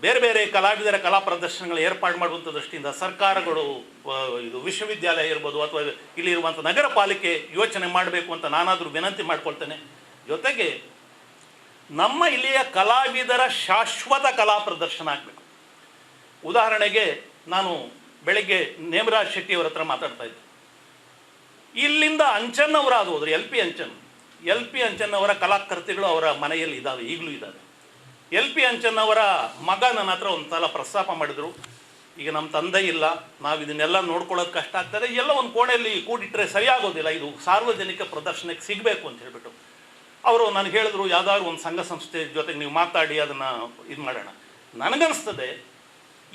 ಬೇರೆ ಬೇರೆ ಕಲಾವಿದರ ಕಲಾ ಪ್ರದರ್ಶನಗಳು ಏರ್ಪಾಡು ಮಾಡುವಂಥ ದೃಷ್ಟಿಯಿಂದ ಸರ್ಕಾರಗಳು, ಇದು ವಿಶ್ವವಿದ್ಯಾಲಯ ಇರ್ಬೋದು ಅಥವಾ ಇಲ್ಲಿರುವಂಥ ನಗರ ಪಾಲಿಕೆ ಯೋಚನೆ ಮಾಡಬೇಕು ಅಂತ ನಾನಾದರೂ ವಿನಂತಿ ಮಾಡ್ಕೊಳ್ತೇನೆ. ಜೊತೆಗೆ ನಮ್ಮ ಇಲ್ಲಿಯ ಕಲಾವಿದರ ಶಾಶ್ವತ ಕಲಾ ಪ್ರದರ್ಶನ ಆಗಬೇಕು. ಉದಾಹರಣೆಗೆ ನಾನು ಬೆಳಗ್ಗೆ ನೇಮರಾಜ್ ಶೆಟ್ಟಿಯವರ ಹತ್ರ ಮಾತಾಡ್ತಾ ಇದ್ದೆ. ಇಲ್ಲಿಂದ ಅಂಚನ್ ಅವರಾದು ಹೋದ್ರು, ಎಲ್ ಪಿ ಅಂಚನ್ ಅವರ ಕಲಾಕೃತಿಗಳು ಅವರ ಮನೆಯಲ್ಲಿ ಇದ್ದಾವೆ, ಈಗಲೂ ಇದ್ದಾವೆ. ಎಲ್ ಪಿ ಅಂಚನ್ ಅವರ ಮಗ ನನ್ನ ಹತ್ರ ಒಂದು ಸಲ ಪ್ರಸ್ತಾಪ ಮಾಡಿದರು, ಈಗ ನಮ್ಮ ತಂದೆ ಇಲ್ಲ, ನಾವು ಇದನ್ನೆಲ್ಲ ನೋಡ್ಕೊಳ್ಳೋದು ಕಷ್ಟ ಆಗ್ತದೆ, ಎಲ್ಲ ಒಂದು ಕೋಣೆಯಲ್ಲಿ ಕೂಡಿಟ್ಟರೆ ಸರಿಯಾಗೋದಿಲ್ಲ, ಇದು ಸಾರ್ವಜನಿಕ ಪ್ರದರ್ಶನಕ್ಕೆ ಸಿಗಬೇಕು ಅಂತ ಹೇಳ್ಬಿಟ್ಟು ಅವರು ನನಗೆ ಹೇಳಿದ್ರು, ಯಾವುದಾದ್ರು ಒಂದು ಸಂಘ ಸಂಸ್ಥೆ ಜೊತೆಗೆ ನೀವು ಮಾತಾಡಿ ಅದನ್ನು ಇದು ಮಾಡೋಣ. ನನಗನ್ನಿಸ್ತದೆ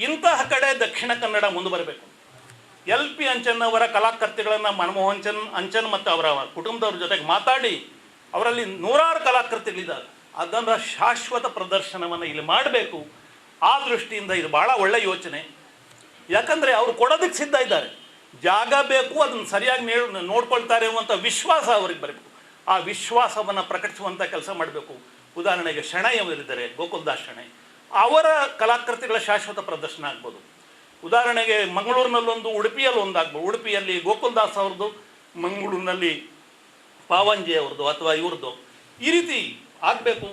ಇಂತಹ ಕಡೆ ದಕ್ಷಿಣ ಕನ್ನಡ ಮುಂದೆ ಬರಬೇಕು. ಎಲ್ ಪಿ ಅಂಚನ್ ಅವರ ಕಲಾಕೃತಿಗಳನ್ನು ಮನಮೋಹನ್ ಅಂಚನ್ ಮತ್ತು ಅವರ ಕುಟುಂಬದವ್ರ ಜೊತೆಗೆ ಮಾತಾಡಿ ಅವರಲ್ಲಿ ನೂರಾರು ಕಲಾಕೃತಿಗಳಿದ್ದಾವೆ, ಅದನ್ನು ಶಾಶ್ವತ ಪ್ರದರ್ಶನವನ್ನು ಇಲ್ಲಿ ಮಾಡಬೇಕು. ಆ ದೃಷ್ಟಿಯಿಂದ ಇದು ಭಾಳ ಒಳ್ಳೆಯ ಯೋಚನೆ. ಯಾಕಂದರೆ ಅವರು ಕೊಡೋದಕ್ಕೆ ಸಿದ್ಧ ಇದ್ದಾರೆ, ಜಾಗ ಬೇಕು, ಅದನ್ನು ಸರಿಯಾಗಿ ನೋಡ್ಕೊಳ್ತಾರೆ ಅನ್ನುವಂಥ ವಿಶ್ವಾಸ ಅವ್ರಿಗೆ ಬರಬೇಕು. ಆ ವಿಶ್ವಾಸವನ್ನು ಪ್ರಕಟಿಸುವಂಥ ಕೆಲಸ ಮಾಡಬೇಕು. ಉದಾಹರಣೆಗೆ ಶೆಣೈ ಅವರಿದ್ದಾರೆ, ಗೋಕುಲ್ದಾಸ್ ಶೆಣೈ, ಅವರ ಕಲಾಕೃತಿಗಳ ಶಾಶ್ವತ ಪ್ರದರ್ಶನ ಆಗ್ಬೋದು. ಉದಾಹರಣೆಗೆ ಮಂಗಳೂರಿನಲ್ಲೊಂದು, ಉಡುಪಿಯಲ್ಲಿ ಒಂದಾಗ್ಬೋದು. ಉಡುಪಿಯಲ್ಲಿ ಗೋಕುಲ್ದಾಸ್ ಅವ್ರದ್ದು, ಮಂಗಳೂರಿನಲ್ಲಿ ಪಾವಂಜೆ ಅವ್ರದ್ದು ಅಥವಾ ಇವ್ರದ್ದು, ಈ ರೀತಿ ಆಗಬೇಕು.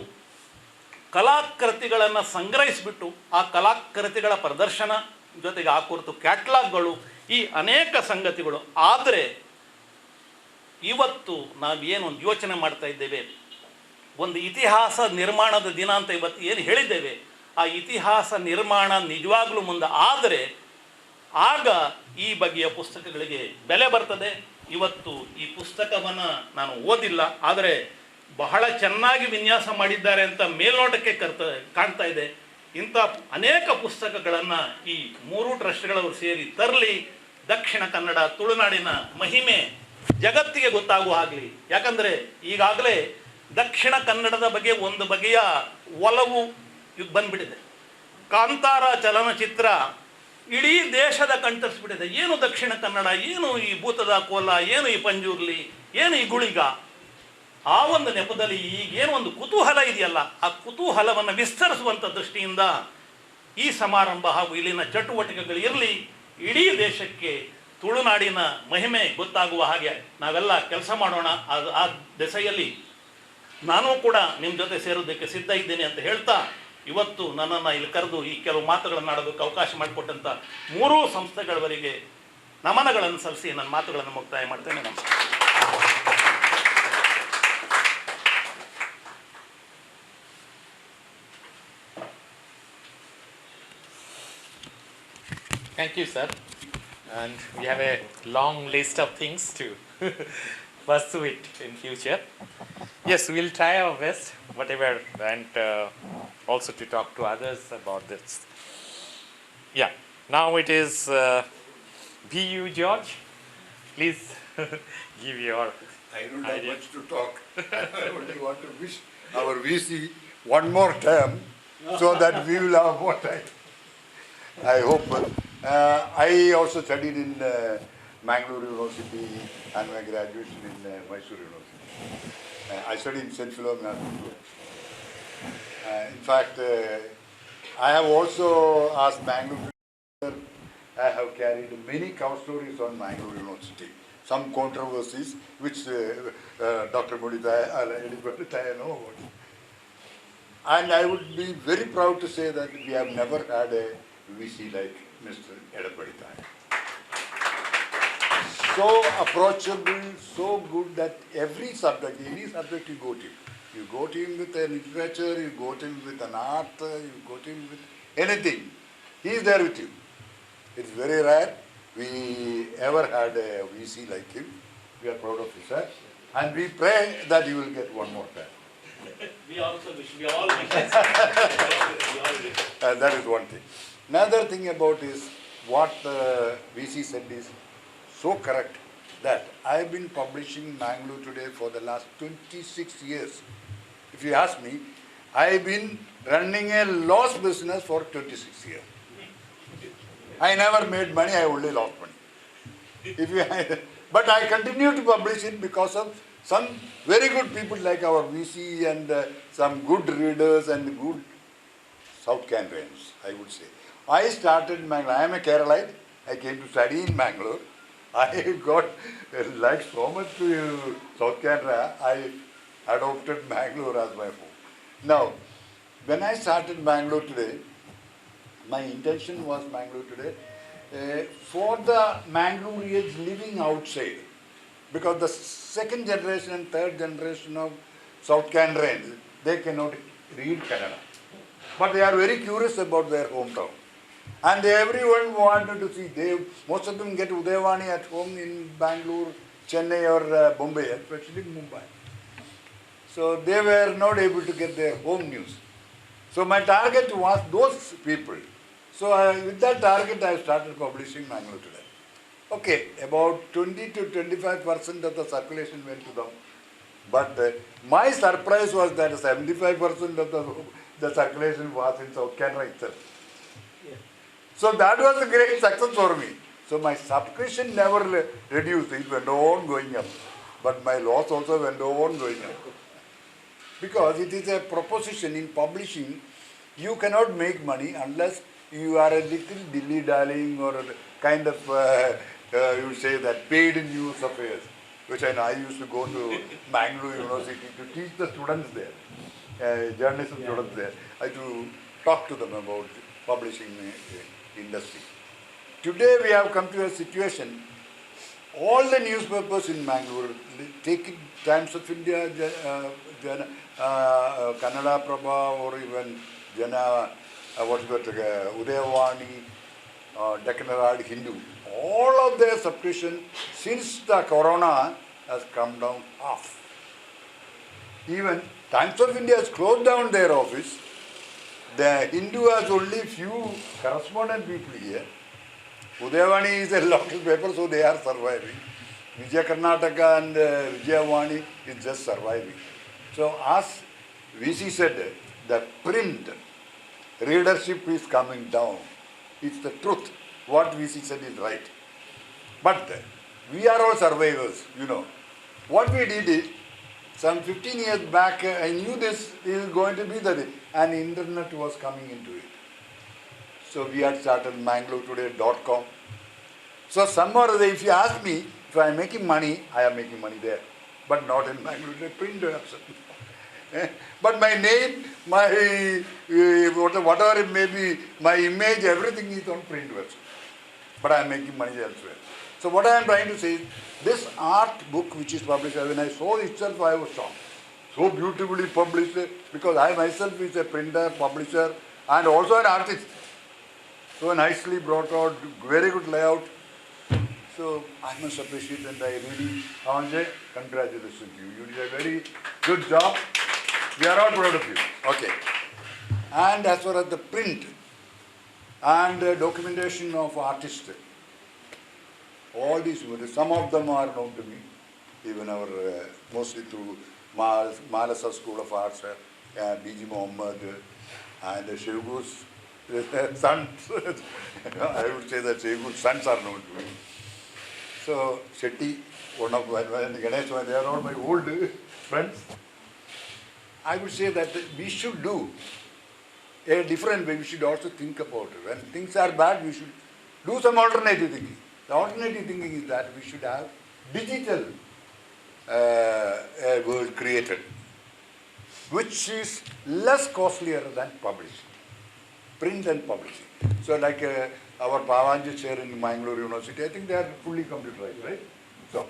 ಕಲಾಕೃತಿಗಳನ್ನು ಸಂಗ್ರಹಿಸಿಬಿಟ್ಟು ಆ ಕಲಾಕೃತಿಗಳ ಪ್ರದರ್ಶನ ಜೊತೆಗೆ ಆ ಕುರಿತು ಕ್ಯಾಟ್ಲಾಗ್ಗಳು, ಈ ಅನೇಕ ಸಂಗತಿಗಳು. ಆದರೆ ಇವತ್ತು ನಾವೇನು ಒಂದು ಯೋಚನೆ ಮಾಡ್ತಾ ಇದ್ದೇವೆ, ಒಂದು ಇತಿಹಾಸ ನಿರ್ಮಾಣದ ದಿನ ಅಂತ ಇವತ್ತು ಏನು ಹೇಳಿದ್ದೇವೆ, ಆ ಇತಿಹಾಸ ನಿರ್ಮಾಣ ನಿಜವಾಗ್ಲೂ ಮುಂದೆ ಆದರೆ ಆಗ ಈ ಬಗೆಯ ಪುಸ್ತಕಗಳಿಗೆ ಬೆಲೆ ಬರ್ತದೆ. ಇವತ್ತು ಈ ಪುಸ್ತಕವನ್ನು ನಾನು ಓದಿಲ್ಲ, ಆದರೆ ಬಹಳ ಚೆನ್ನಾಗಿ ವಿನ್ಯಾಸ ಮಾಡಿದ್ದಾರೆ ಅಂತ ಮೇಲ್ನೋಟಕ್ಕೆ ಕಾಣ್ತಾ ಇದೆ. ಇಂಥ ಅನೇಕ ಪುಸ್ತಕಗಳನ್ನು ಈ 3 ಟ್ರಸ್ಟ್ಗಳವರು ಸೇರಿ ತರಲಿ. ದಕ್ಷಿಣ ಕನ್ನಡ ತುಳುನಾಡಿನ ಮಹಿಮೆ ಜಗತ್ತಿಗೆ ಗೊತ್ತಾಗುವ ಆಗಲಿ. ಯಾಕಂದರೆ ಈಗಾಗಲೇ ದಕ್ಷಿಣ ಕನ್ನಡದ ಬಗ್ಗೆ ಒಂದು ಬಗೆಯ ಒಲವು ಬಂದ್ಬಿಟ್ಟಿದೆ. ಕಾಂತಾರ ಚಲನಚಿತ್ರ ಇಡೀ ದೇಶದ ಕಣ್ತರಿಸ್ಬಿಟ್ಟಿದೆ. ಏನು ದಕ್ಷಿಣ ಕನ್ನಡ, ಏನು ಈ ಭೂತದ ಕೋಲ, ಏನು ಈ ಪಂಜುರ್ಲಿ, ಏನು ಈ ಗುಳಿಗ. ಆ ಒಂದು ನೆಪದಲ್ಲಿ ಈಗೇನು ಒಂದು ಕುತೂಹಲ ಇದೆಯಲ್ಲ, ಆ ಕುತೂಹಲವನ್ನು ವಿಸ್ತರಿಸುವಂಥ ದೃಷ್ಟಿಯಿಂದ ಈ ಸಮಾರಂಭ ಹಾಗೂ ಇಲ್ಲಿನ ಚಟುವಟಿಕೆಗಳು ಇರಲಿ. ಇಡೀ ದೇಶಕ್ಕೆ ತುಳುನಾಡಿನ ಮಹಿಮೆ ಗೊತ್ತಾಗುವ ಹಾಗೆ ನಾವೆಲ್ಲ ಕೆಲಸ ಮಾಡೋಣ. ಆ ದೆಸೆಯಲ್ಲಿ ನಾನೂ ಕೂಡ ನಿಮ್ಮ ಜೊತೆ ಸೇರೋದಕ್ಕೆ ಸಿದ್ಧ ಇದ್ದೇನೆ ಅಂತ ಹೇಳ್ತಾ, ಇವತ್ತು ನನ್ನನ್ನು ಇಲ್ಲಿ ಕರೆದು ಈ ಕೆಲವು ಮಾತುಗಳನ್ನು ಆಡೋದಕ್ಕೆ ಅವಕಾಶ ಮಾಡಿಕೊಟ್ಟಂಥ 3 ಸಂಸ್ಥೆಗಳವರೆಗೆ ನಮನಗಳನ್ನು ಸಲ್ಲಿಸಿ ನನ್ನ ಮಾತುಗಳನ್ನು ಮುಕ್ತಾಯ ಮಾಡ್ತೇನೆ. ನಮಸ್ಕಾರ. Thank you, sir. And we have a long list of things to pursue it in future. Yes, we'll try our best, whatever, and also to talk to others about this. Yeah, now it is B.U. George. Please give your I don't have much to talk. I only want to wish our VC one more term so that we will have more time. I hope. I also studied in Mangalore University and my graduation in Mysore University. I studied in St. Philomena. In fact, I have also asked Mangalore. I have carried many cover stories on Mangalore University. Some controversies which Dr. Mudita know about. And I would be very proud to say that we have never had a VC like Mr. Edapadithai. So approachable, so good that every subject, any subject you go to. You go to him with a literature, you go to him with an art, you go to him with anything. He is there with you. It's very rare we ever had a VC like him. We are proud of him, sir. And we pray that you will get one more time. We also wish, we all wish. That is one thing. Another thing about is what VC said is so correct that I have been publishing Mangalore Today for the last 26 years. If you ask me, I have been running a loss business for 26 years. I never made money, I only lost money. But I continue to publish it because of some very good people like our VC and some good readers and good South Canadians, I would say. I started in Mangalore. I am a Keralite. I came to study in Mangalore. I got like so much to South Canada. I adopted Mangalore as my home. Now, when I started Mangalore today, my intention was Mangalore today for the Mangaloreans living outside, because the second generation and third generation of South Canadians, they cannot read Kannada. But they are very curious about their hometown. And everyone wanted to see. Most of them get Udayavani at home in Bangalore, Chennai or Bombay, especially Mumbai. So they were not able to get their home news. So my target was those people. So with that target, I started publishing Mangalore Today. Okay, about 20 to 25% of the circulation went to them. But my surprise was that 75% of the circulation was in South Canada itself. So that was a great success for me. So my subscription never reduced, it went on going up. But my loss also went on going up. Because it is a proposition in publishing, you cannot make money unless you are a little dilly-dallying or a kind of, you would say that paid news affairs, which I used to go to Mangalore University to teach the students there, journalism students there. I had to talk to them about publishing industry. Today we have come to a situation, all the newspapers in Mangalore, take it, Times of India, Kannada Prabha, or even Udayavani, Dakshina Hindu, all of their subscription since the corona has come down half. Even Times of India has closed down their office. The Hindu has only few correspondent people here. Udayavani is a local paper, so they are surviving. Vijaya Karnataka and Vijayavani is just surviving. So as VC said, the print readership is coming down. It's the truth. What VC said is right. But we are all survivors, you know. What we did is, some 15 years back, I knew this is going to be the day, and internet was coming into it. So we had started mangaloretoday.com. So somewhere, if you ask me, if I am making money, I am making money there. But not in Mangalore Today print website. But my name, my whatever it may be, my image, everything is on print website. But I am making money elsewhere. So what I am trying to say is, this art book which is published, when I saw it itself, I was shocked. So beautifully published, because I myself is a printer, publisher, and also an artist. So nicely brought out, very good layout. So I must appreciate, and I really, Pavanje, congratulations to you. You did a very good job. We are all proud of you. Okay. And as far as the print and documentation of artists, all these, some of them are known to me, even our, mostly through Malasa School of Arts, B.G. Mohammad, and Shevgoor's sons. I would say that Shevgoor's sons are known to me. So, Shetty, one of my, Ganesh, they are all my old friends. I would say that we should do a different way. We should also think about it. When things are bad, we should do some alternative thinking. The alternative thinking is that we should have digital world created, which is less costlier than publishing, print and publishing. So like our Pavanje chair in Mangalore University, I think they are fully computerized, right? So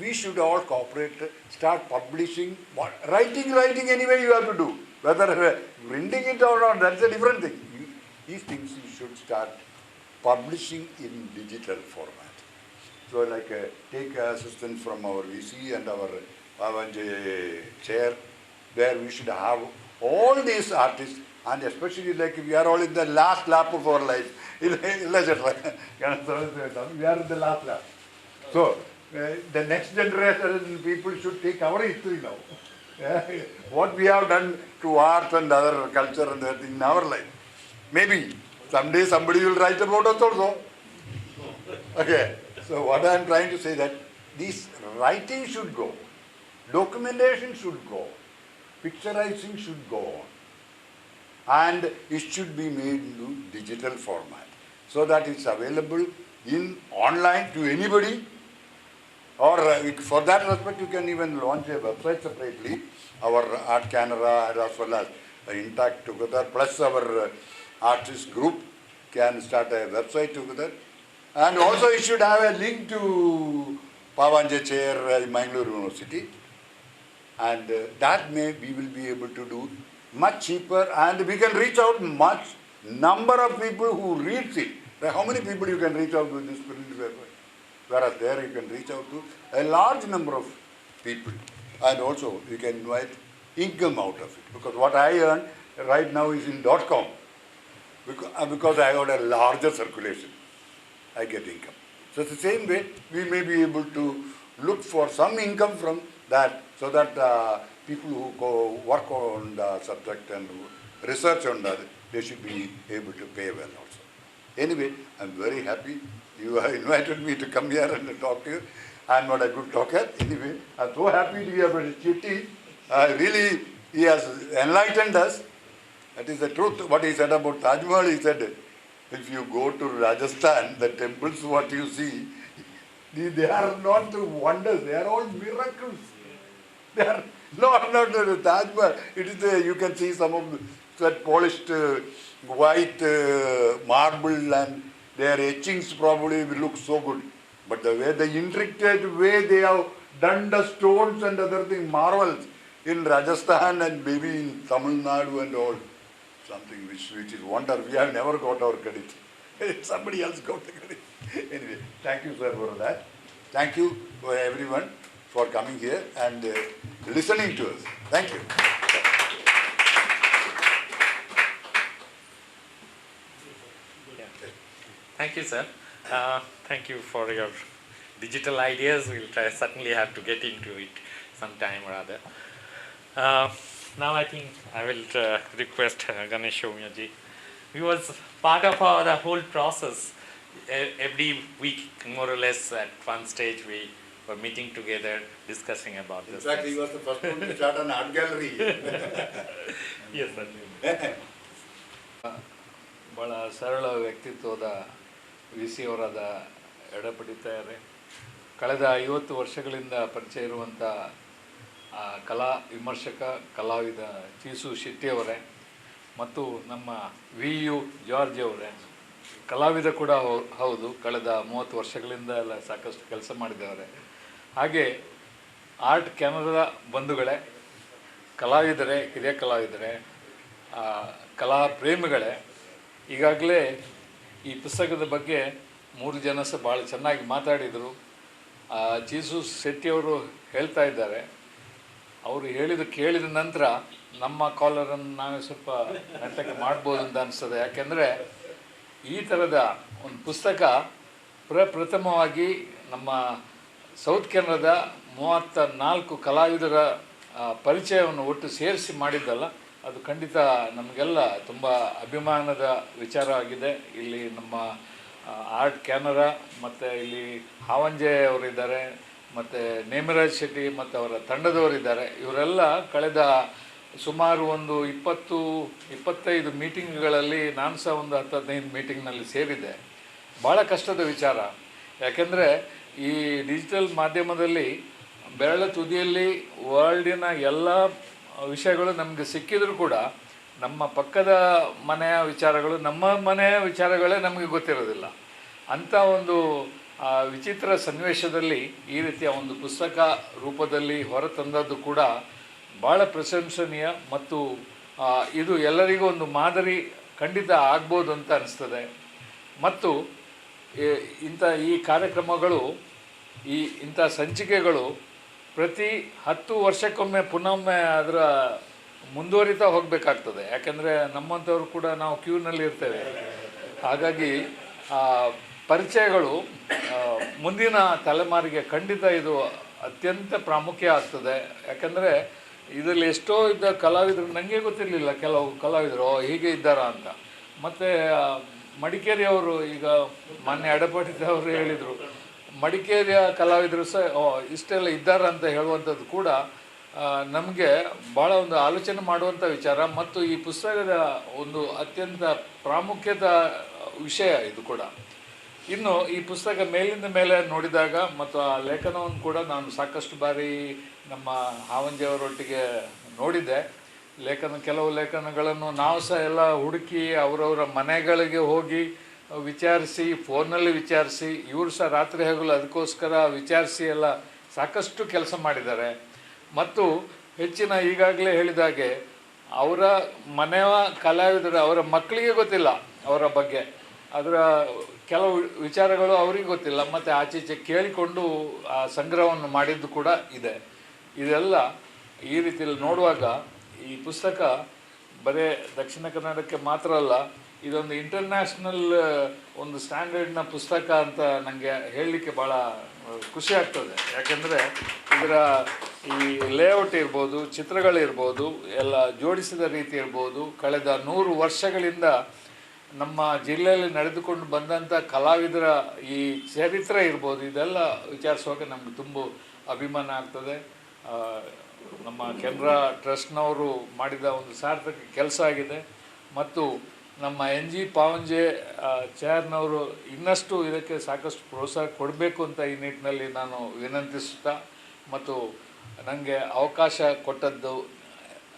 we should all cooperate, start publishing, writing anyway you have to do. Whether printing it or not, that's a different thing. These things you should start publishing in digital format. So like take assistance from our VC and our Pavanje chair, where we should have all these artists, and especially like we are all in the last lap of our life. We are in the last lap. So the next generation people should take our history now. What we have done to art and other culture and everything in our life. Maybe someday somebody will write about us also. Okay. So what I am trying to say that this writing should go, documentation should go, picturizing should go on. and it should be made into digital format so that it's available in online to anybody, or for that respect you can even launch a website separately, our Art Canara as well as INTACH together plus our artist group can start a website together, and also it should have a link to Pavanje chair in Mangalore University, and that may we will be able to do much cheaper, and we can reach out much number of people who reads it. How many people you can reach out to this printed paper? Whereas there you can reach out to a large number of people, and also you can invite income out of it, because what I earn right now is in .com, because I got a larger circulation, I get income. So the same way we may be able to look for some income from that, so that people who go work on the subject and research on that, they should be able to pay well also. Anyway, I'm very happy you have invited me to come here and talk to you. I'm not a good talker. Anyway, I'm so happy to hear about Chitti. Really, he has enlightened us. That is the truth. What he said about Taj Mahal, he said, if you go to Rajasthan, the temples what you see, they are not wonders, they are all miracles. They are not the Taj Mahal. It is you can see some of that polished white marble, and their etchings probably will look so good. But the intricate way they have done the stones and other things, marvels in Rajasthan and maybe in Tamil Nadu and all, something which is wonder. We have never got our credit. Somebody else got the credit. Anyway, thank you, sir, for that. Thank you for everyone for coming here and listening to us. Thank you. Thank you, sir. Thank you for your digital ideas. We'll certainly have to get into it sometime or other. Now I think I will request Ganesh Shomyaji. He was part of the whole process. Every week, more or less, at one stage, we were meeting together, discussing about this. In fact, he was the first one to start an art gallery. Yes, sir. ಭಾಳ ಸರಳ ವ್ಯಕ್ತಿತ್ವದ V C ಅವರಾದ ಎಡಪಡಿತಾರೆ. ಕಳೆದ 50 ವರ್ಷಗಳಿಂದ ಪರಿಚಯ ಇರುವಂಥ ಕಲಾ ವಿಮರ್ಶಕ ಕಲಾವಿದ ಚೀಸು ಶೆಟ್ಟಿಯವರೇ ಮತ್ತು ನಮ್ಮ ವಿ ಯು ಜಾರ್ಜ್ ಅವರೇ ಕಲಾವಿದ ಕೂಡ ಹೌದು. ಕಳೆದ 30 ವರ್ಷಗಳಿಂದ ಎಲ್ಲ ಸಾಕಷ್ಟು ಕೆಲಸ ಮಾಡಿದವರೆ. ಹಾಗೆ ಆರ್ಟ್ ಕ್ಯಾನರಾ ಬಂಧುಗಳೇ, ಕಲಾವಿದರೇ, ಹಿರಿಯ ಕಲಾವಿದರೇ, ಕಲಾ ಪ್ರೇಮಿಗಳೇ, ಈಗಾಗಲೇ ಈ ಪುಸ್ತಕದ ಬಗ್ಗೆ 3 ಜನ ಸಹ ಭಾಳ ಚೆನ್ನಾಗಿ ಮಾತಾಡಿದರು. ಚೀಸು ಶೆಟ್ಟಿಯವರು ಹೇಳ್ತಾ ಇದ್ದಾರೆ. ಅವರು ಕೇಳಿದ ನಂತರ ನಮ್ಮ ಕಾಲರನ್ನು ನಾವೇ ಸ್ವಲ್ಪ ನಾಟಕ ಮಾಡ್ಬೋದು ಅಂತ ಅನಿಸ್ತದೆ. ಯಾಕೆಂದರೆ ಈ ಥರದ ಒಂದು ಪುಸ್ತಕ ಪ್ರಪ್ರಥಮವಾಗಿ ನಮ್ಮ ಸೌತ್ ಕೆನಡಾದ 34 ಕಲಾವಿದರ ಪರಿಚಯವನ್ನು ಒಟ್ಟು ಸೇರಿಸಿ ಮಾಡಿದ್ದಲ್ಲ, ಅದು ಖಂಡಿತ ನಮಗೆಲ್ಲ ತುಂಬ ಅಭಿಮಾನದ ವಿಚಾರ ಆಗಿದೆ. ಇಲ್ಲಿ ನಮ್ಮ ಆರ್ಟ್ ಕ್ಯಾನರಾ ಮತ್ತು ಇಲ್ಲಿ ಹಾವಂಜೆ ಅವರಿದ್ದಾರೆ, ಮತ್ತು ನೇಮಿರಾಜ್ ಶೆಟ್ಟಿ ಮತ್ತು ಅವರ ತಂಡದವರಿದ್ದಾರೆ. ಇವರೆಲ್ಲ ಕಳೆದ ಸುಮಾರು ಒಂದು 20-25 ಮೀಟಿಂಗ್ಗಳಲ್ಲಿ ನಾನು ಸಹ ಒಂದು 10-15 ಮೀಟಿಂಗ್ನಲ್ಲಿ ಸೇರಿದ್ದೆ. ಭಾಳ ಕಷ್ಟದ ವಿಚಾರ. ಯಾಕೆಂದರೆ ಈ ಡಿಜಿಟಲ್ ಮಾಧ್ಯಮದಲ್ಲಿ ಬೆರಳ ತುದಿಯಲ್ಲಿ ವರ್ಲ್ಡಿನ ಎಲ್ಲ ವಿಷಯಗಳು ನಮಗೆ ಸಿಕ್ಕಿದರೂ ಕೂಡ ನಮ್ಮ ಪಕ್ಕದ ಮನೆಯ ವಿಚಾರಗಳು, ನಮ್ಮ ಮನೆಯ ವಿಚಾರಗಳೇ ನಮಗೆ ಗೊತ್ತಿರೋದಿಲ್ಲ. ಅಂಥ ಒಂದು ವಿಚಿತ್ರ ಸನ್ನಿವೇಶದಲ್ಲಿ ಈ ರೀತಿಯ ಒಂದು ಪುಸ್ತಕ ರೂಪದಲ್ಲಿ ಹೊರತಂದದ್ದು ಕೂಡ ಭಾಳ ಪ್ರಶಂಸನೀಯ ಮತ್ತು ಇದು ಎಲ್ಲರಿಗೂ ಒಂದು ಮಾದರಿ ಖಂಡಿತ ಆಗ್ಬೋದು ಅಂತ ಅನಿಸ್ತದೆ. ಮತ್ತು ಈ ಕಾರ್ಯಕ್ರಮಗಳು, ಇಂಥ ಸಂಚಿಕೆಗಳು ಪ್ರತಿ 10 ವರ್ಷಕ್ಕೊಮ್ಮೆ ಪುನೊಮ್ಮೆ ಅದರ ಮುಂದುವರಿತಾ ಹೋಗಬೇಕಾಗ್ತದೆ. ಯಾಕೆಂದರೆ ನಮ್ಮಂಥವ್ರು ಕೂಡ ನಾವು ಕ್ಯೂನಲ್ಲಿ ಇರ್ತೇವೆ. ಹಾಗಾಗಿ ಪರಿಚಯಗಳು ಮುಂದಿನ ತಲೆಮಾರಿಗೆ ಖಂಡಿತ ಇದು ಅತ್ಯಂತ ಪ್ರಾಮುಖ್ಯ ಆಗ್ತದೆ. ಯಾಕೆಂದರೆ ಇದರಲ್ಲಿ ಎಷ್ಟೋ ಇದ್ದ ಕಲಾವಿದರು ನನಗೆ ಗೊತ್ತಿರಲಿಲ್ಲ, ಕೆಲವು ಕಲಾವಿದರು ಹೀಗೆ ಇದ್ದಾರಾ ಅಂತ. ಮತ್ತು ಮಡಿಕೇರಿಯವರು, ಈಗ ಮೊನ್ನೆ ಎಡಪಡಿದವರು ಹೇಳಿದರು, ಮಡಿಕೇರಿಯ ಕಲಾವಿದರು ಸಹ ಇಷ್ಟೆಲ್ಲ ಇದ್ದಾರೆ ಅಂತ ಹೇಳುವಂಥದ್ದು ಕೂಡ ನಮಗೆ ಭಾಳ ಒಂದು ಆಲೋಚನೆ ಮಾಡುವಂಥ ವಿಚಾರ ಮತ್ತು ಈ ಪುಸ್ತಕದ ಒಂದು ಅತ್ಯಂತ ಪ್ರಾಮುಖ್ಯದ ವಿಷಯ ಇದು ಕೂಡ. ಇನ್ನು ಈ ಪುಸ್ತಕ ಮೇಲಿಂದ ಮೇಲೆ ನೋಡಿದಾಗ ಮತ್ತು ಆ ಲೇಖನವನ್ನು ಕೂಡ ನಾನು ಸಾಕಷ್ಟು ಬಾರಿ ನಮ್ಮ ಹಾವಂಜಿಯವರೊಟ್ಟಿಗೆ ನೋಡಿದ್ದೆ. ಕೆಲವು ಲೇಖನಗಳನ್ನು ನಾವು ಸಹ ಎಲ್ಲ ಹುಡುಕಿ ಅವರವರ ಮನೆಗಳಿಗೆ ಹೋಗಿ ವಿಚಾರಿಸಿ, ಫೋನಲ್ಲಿ ವಿಚಾರಿಸಿ, ಇವರು ಸಹ ರಾತ್ರಿ ಹಗಲು ಅದಕ್ಕೋಸ್ಕರ ವಿಚಾರಿಸಿ ಎಲ್ಲ ಸಾಕಷ್ಟು ಕೆಲಸ ಮಾಡಿದ್ದಾರೆ. ಮತ್ತು ಹೆಚ್ಚಿನ ಈಗಾಗಲೇ ಹೇಳಿದಾಗೆ ಅವರ ಮನೆಯ ಕಲಾವಿದರು ಅವರ ಮಕ್ಕಳಿಗೆ ಗೊತ್ತಿಲ್ಲ ಅವರ ಬಗ್ಗೆ, ಅದರ ಕೆಲವು ವಿಚಾರಗಳು ಅವರಿಗೆ ಗೊತ್ತಿಲ್ಲ, ಮತ್ತು ಆಚೀಚೆ ಕೇಳಿಕೊಂಡು ಆ ಸಂಗ್ರಹವನ್ನು ಮಾಡಿದ್ದು ಕೂಡ ಇದೆ. ಇದೆಲ್ಲ ಈ ರೀತಿಯಲ್ಲಿ ನೋಡುವಾಗ ಈ ಪುಸ್ತಕ ಬರೀ ದಕ್ಷಿಣ ಕನ್ನಡಕ್ಕೆ ಮಾತ್ರ ಅಲ್ಲ, ಇದೊಂದು ಇಂಟರ್ನ್ಯಾಷನಲ್ ಒಂದು ಸ್ಟ್ಯಾಂಡರ್ಡ್ನ ಪುಸ್ತಕ ಅಂತ ನನಗೆ ಹೇಳಲಿಕ್ಕೆ ಭಾಳ ಖುಷಿ ಆಗ್ತದೆ. ಯಾಕೆಂದರೆ ಇದರ ಈ ಲೇಔಟ್ ಇರ್ಬೋದು, ಚಿತ್ರಗಳಿರ್ಬೋದು, ಎಲ್ಲ ಜೋಡಿಸಿದ ರೀತಿ ಇರ್ಬೋದು, ಕಳೆದ 100 ವರ್ಷಗಳಿಂದ ನಮ್ಮ ಜಿಲ್ಲೆಯಲ್ಲಿ ನಡೆದುಕೊಂಡು ಬಂದಂಥ ಕಲಾವಿದರ ಈ ಚರಿತ್ರೆ ಇರ್ಬೋದು, ಇದೆಲ್ಲ ವಿಚಾರಿಸುವಾಗ ನಮಗೆ ತುಂಬ ಅಭಿಮಾನ ಆಗ್ತದೆ. ನಮ್ಮ ಕೆನರಾ ಟ್ರಸ್ಟ್ನವರು ಮಾಡಿದ ಒಂದು ಸಾರ್ಥಕ ಕೆಲಸ ಆಗಿದೆ. ಮತ್ತು ನಮ್ಮ NG ಪಾವಂಜೆ ಚೇರ್ನವರು ಇನ್ನಷ್ಟು ಇದಕ್ಕೆ ಸಾಕಷ್ಟು ಪ್ರೋತ್ಸಾಹ ಕೊಡಬೇಕು ಅಂತ ಈ ನಿಟ್ಟಿನಲ್ಲಿ ನಾನು ವಿನಂತಿಸುತ್ತಾ, ಮತ್ತು ನನಗೆ ಅವಕಾಶ ಕೊಟ್ಟದ್ದು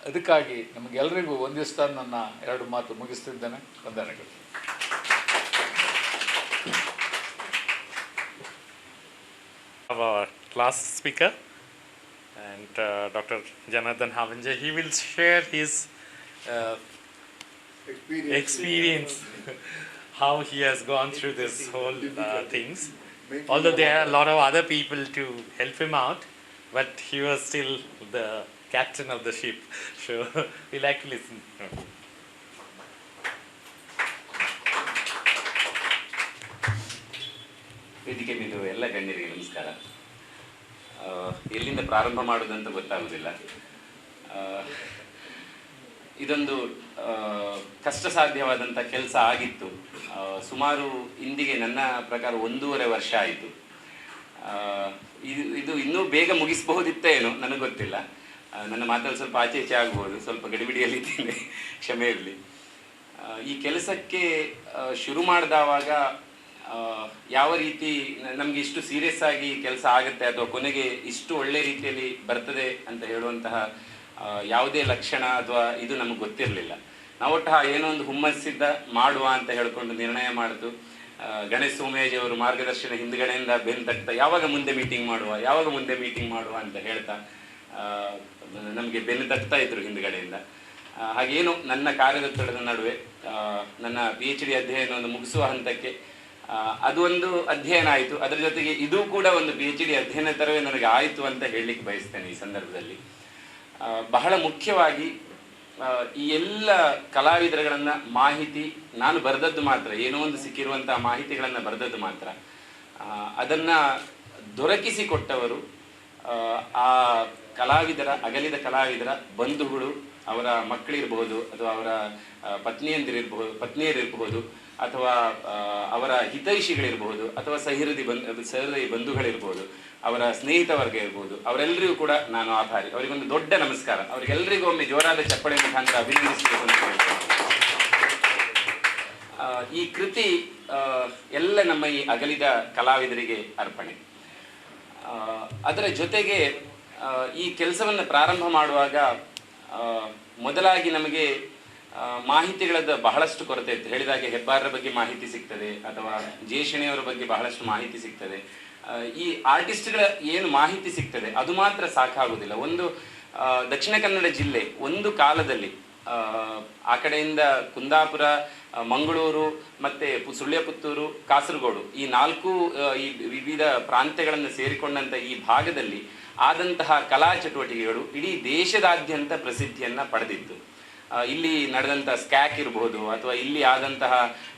ಅದಕ್ಕಾಗಿ ನಮಗೆಲ್ಲರಿಗೂ ವಂದಿಸ್ತಾ ನನ್ನ 2 ಮಾತು ಮುಗಿಸ್ತಿದ್ದೇನೆ. ವಂದನೆಗಳು. Our class speaker and Dr. Janardhan Pavanje, he will share his experience how he has gone through this whole things. Although there are a lot of other people to help him out, but he was still the captain of the ship. So we like to listen. ವೇದಿಕೆ ಮೇಲೆ ಎಲ್ಲ ಗಣ್ಯರಿಗೆ ನಮಸ್ಕಾರ. ಎಲ್ಲಿಂದ ಪ್ರಾರಂಭ ಮಾಡೋದಂತ ಗೊತ್ತಾಗೋದಿಲ್ಲ. ಇದೊಂದು ಕಷ್ಟ ಸಾಧ್ಯವಾದಂಥ ಕೆಲಸ ಆಗಿತ್ತು. ಸುಮಾರು ಇಂದಿಗೆ ನನ್ನ ಪ್ರಕಾರ 1.5 ವರ್ಷ ಆಯಿತು. ಇದು ಇನ್ನೂ ಬೇಗ ಮುಗಿಸಬಹುದಿತ್ತೇನೋ ನನಗೆ ಗೊತ್ತಿಲ್ಲ. ನನ್ನ ಮಾತಲ್ಲಿ ಸ್ವಲ್ಪ ಆಚೆ ಈಚೆ ಆಗ್ಬೋದು, ಸ್ವಲ್ಪ ಗಡಿಬಿಡಿಯಲ್ಲಿದ್ದೇನೆ, ಕ್ಷಮೆ ಇರಲಿ. ಈ ಕೆಲಸಕ್ಕೆ ಶುರು ಮಾಡಿದವಾಗ ಯಾವ ರೀತಿ ನಮಗೆ ಇಷ್ಟು ಸೀರಿಯಸ್ ಆಗಿ ಕೆಲಸ ಆಗುತ್ತೆ ಅಥವಾ ಕೊನೆಗೆ ಇಷ್ಟು ಒಳ್ಳೆ ರೀತಿಯಲ್ಲಿ ಬರ್ತದೆ ಅಂತ ಹೇಳುವಂತಹ ಯಾವುದೇ ಲಕ್ಷಣ ಅಥವಾ ಇದು ನಮಗೆ ಗೊತ್ತಿರಲಿಲ್ಲ. ನಾವು ಒಟ್ಟು ಏನೋ ಒಂದು ಹುಮ್ಮಸ್ಸಿದ್ದ ಮಾಡುವ ಅಂತ ಹೇಳ್ಕೊಂಡು ನಿರ್ಣಯ ಮಾಡಿತು. ಗಣೇಶ್ ಸೋಮೇಜ್ ಅವರು ಮಾರ್ಗದರ್ಶನ ಹಿಂದ್ಗಡೆಯಿಂದ ಬೆನ್ನು ತಟ್ತಾ ಯಾವಾಗ ಮುಂದೆ ಮೀಟಿಂಗ್ ಮಾಡುವ ಅಂತ ಹೇಳ್ತಾ ನಮಗೆ ಬೆನ್ನು ತಟ್ತಾ ಇದ್ರು ಹಿಂದ್ಗಡೆಯಿಂದ. ಹಾಗೇನು ನನ್ನ ಕಾರ್ಯದೊತ್ತಡದ ನಡುವೆ ನನ್ನ PhD ಅಧ್ಯಯನವನ್ನು ಮುಗಿಸುವ ಹಂತಕ್ಕೆ ಅದು ಒಂದು ಅಧ್ಯಯನ ಆಯಿತು. ಅದರ ಜೊತೆಗೆ ಇದು ಕೂಡ ಒಂದು PhD ಅಧ್ಯಯನ ಥರವೇ ನನಗೆ ಆಯಿತು ಅಂತ ಹೇಳಲಿಕ್ಕೆ ಬಯಸ್ತೇನೆ ಈ ಸಂದರ್ಭದಲ್ಲಿ. ಬಹಳ ಮುಖ್ಯವಾಗಿ ಈ ಎಲ್ಲ ಕಲಾವಿದರುಗಳನ್ನು ಮಾಹಿತಿ ನಾನು ಬರೆದದ್ದು ಮಾತ್ರ, ಏನೋ ಒಂದು ಸಿಕ್ಕಿರುವಂತಹ ಮಾಹಿತಿಗಳನ್ನು ಬರೆದದ್ದು ಮಾತ್ರ, ಅದನ್ನು ದೊರಕಿಸಿಕೊಟ್ಟವರು ಆ ಅಗಲಿದ ಕಲಾವಿದರ ಬಂಧುಗಳು, ಅವರ ಮಕ್ಕಳಿರ್ಬೋದು ಅಥವಾ ಅವರ ಪತ್ನಿಯರಿರ್ಬಹುದು ಅಥವಾ ಅವರ ಹಿತೈಷಿಗಳಿರ್ಬೋದು ಅಥವಾ ಸಹೃದಯಿ ಬಂಧುಗಳಿರ್ಬೋದು, ಅವರ ಸ್ನೇಹಿತ ವರ್ಗ ಇರ್ಬೋದು, ಅವರೆಲ್ಲರಿಗೂ ಕೂಡ ನಾನು ಆಭಾರಿ. ಅವರಿಗೊಂದು ದೊಡ್ಡ ನಮಸ್ಕಾರ. ಅವರಿಗೆಲ್ಲರಿಗೂ ಒಮ್ಮೆ ಜೋರಾದ ಚಪ್ಪಳೆ ಮುಖಾಂತರ ಅಭಿನಂದಿಸಬೇಕು ಅಂತ ಹೇಳ್ತೇನೆ. ಈ ಕೃತಿ ಎಲ್ಲ ನಮ್ಮ ಈ ಅಗಲಿದ ಕಲಾವಿದರಿಗೆ ಅರ್ಪಣೆ. ಅದರ ಜೊತೆಗೆ ಈ ಕೆಲಸವನ್ನು ಪ್ರಾರಂಭ ಮಾಡುವಾಗ ಮೊದಲಾಗಿ ನಮಗೆ ಮಾಹಿತಿಗಳದ್ದು ಬಹಳಷ್ಟು ಕೊರತೆ ಇತ್ತು. ಹೇಳಿದಾಗೆ ಹೆಬ್ಬಾರರ ಬಗ್ಗೆ ಮಾಹಿತಿ ಸಿಗ್ತದೆ ಅಥವಾ ಜೇಷಣಿಯವರ ಬಗ್ಗೆ ಬಹಳಷ್ಟು ಮಾಹಿತಿ ಸಿಗ್ತದೆ. ಈ ಆರ್ಟಿಸ್ಟ್ಗಳ ಏನು ಮಾಹಿತಿ ಸಿಗ್ತದೆ ಅದು ಮಾತ್ರ ಸಾಕಾಗುವುದಿಲ್ಲ. ಒಂದು ದಕ್ಷಿಣ ಕನ್ನಡ ಜಿಲ್ಲೆ ಒಂದು ಕಾಲದಲ್ಲಿ ಆ ಕಡೆಯಿಂದ ಕುಂದಾಪುರ, ಮಂಗಳೂರು ಮತ್ತು ಸುಳ್ಯಪುತ್ತೂರು, ಕಾಸರಗೋಡು ಈ 4 ಈ ವಿವಿಧ ಪ್ರಾಂತ್ಯಗಳನ್ನು ಸೇರಿಕೊಂಡಂಥ ಈ ಭಾಗದಲ್ಲಿ ಆದಂತಹ ಕಲಾ ಚಟುವಟಿಕೆಗಳು ಇಡೀ ದೇಶದಾದ್ಯಂತ ಪ್ರಸಿದ್ಧಿಯನ್ನು ಪಡೆದಿತ್ತು. ಇಲ್ಲಿ ನಡೆದಂಥ ಸ್ಕ್ಯಾಕ್ ಇರಬಹುದು ಅಥವಾ ಇಲ್ಲಿ ಆದಂತಹ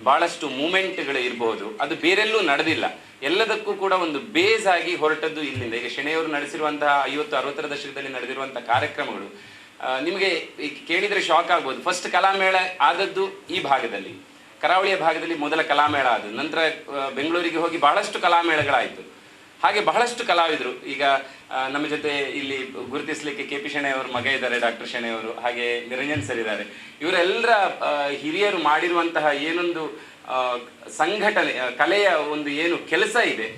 ಭಾಳಷ್ಟು ಮೂಮೆಂಟ್ಗಳು ಇರಬಹುದು, ಅದು ಬೇರೆಲ್ಲೂ ನಡೆದಿಲ್ಲ. ಎಲ್ಲದಕ್ಕೂ ಕೂಡ ಒಂದು ಬೇಸ್ ಆಗಿ ಹೊರಟದ್ದು ಇಲ್ಲಿಂದ. ಈಗ ಶೆಣೆಯವರು ನಡೆಸಿರುವಂತಹ 50-60ರ ದಶಕದಲ್ಲಿ ನಡೆದಿರುವಂಥ ಕಾರ್ಯಕ್ರಮಗಳು ನಿಮಗೆ ಕೇಳಿದರೆ ಶಾಕ್ ಆಗ್ಬೋದು. ಫಸ್ಟ್ ಕಲಾಮೇಳ ಆದದ್ದು ಈ ಭಾಗದಲ್ಲಿ, ಕರಾವಳಿಯ ಭಾಗದಲ್ಲಿ ಮೊದಲ ಕಲಾಮೇಳ ಆದದ್ದು. ನಂತರ ಬೆಂಗಳೂರಿಗೆ ಹೋಗಿ ಭಾಳಷ್ಟು ಕಲಾಮೇಳಗಳಾಯಿತು. ಹಾಗೆ ಬಹಳಷ್ಟು ಕಲಾವಿದರು ಈಗ ನಮ್ಮ ಜೊತೆ ಇಲ್ಲಿ ಗುರುತಿಸಲಿಕ್ಕೆ ಕೆ ಪಿ ಶೆಣೆಯವರು ಮಗ ಇದ್ದಾರೆ, ಡಾಕ್ಟರ್ ಶೆಣೆಯವರು, ಹಾಗೆ ನಿರಂಜನ್ ಸರ್ ಇದ್ದಾರೆ. ಇವರೆಲ್ಲರ ಹಿರಿಯರು ಮಾಡಿರುವಂತಹ ಏನೊಂದು ಸಂಘಟನೆ, ಕಲೆಯ ಒಂದು ಏನು ಕೆಲಸ ಇದೆ,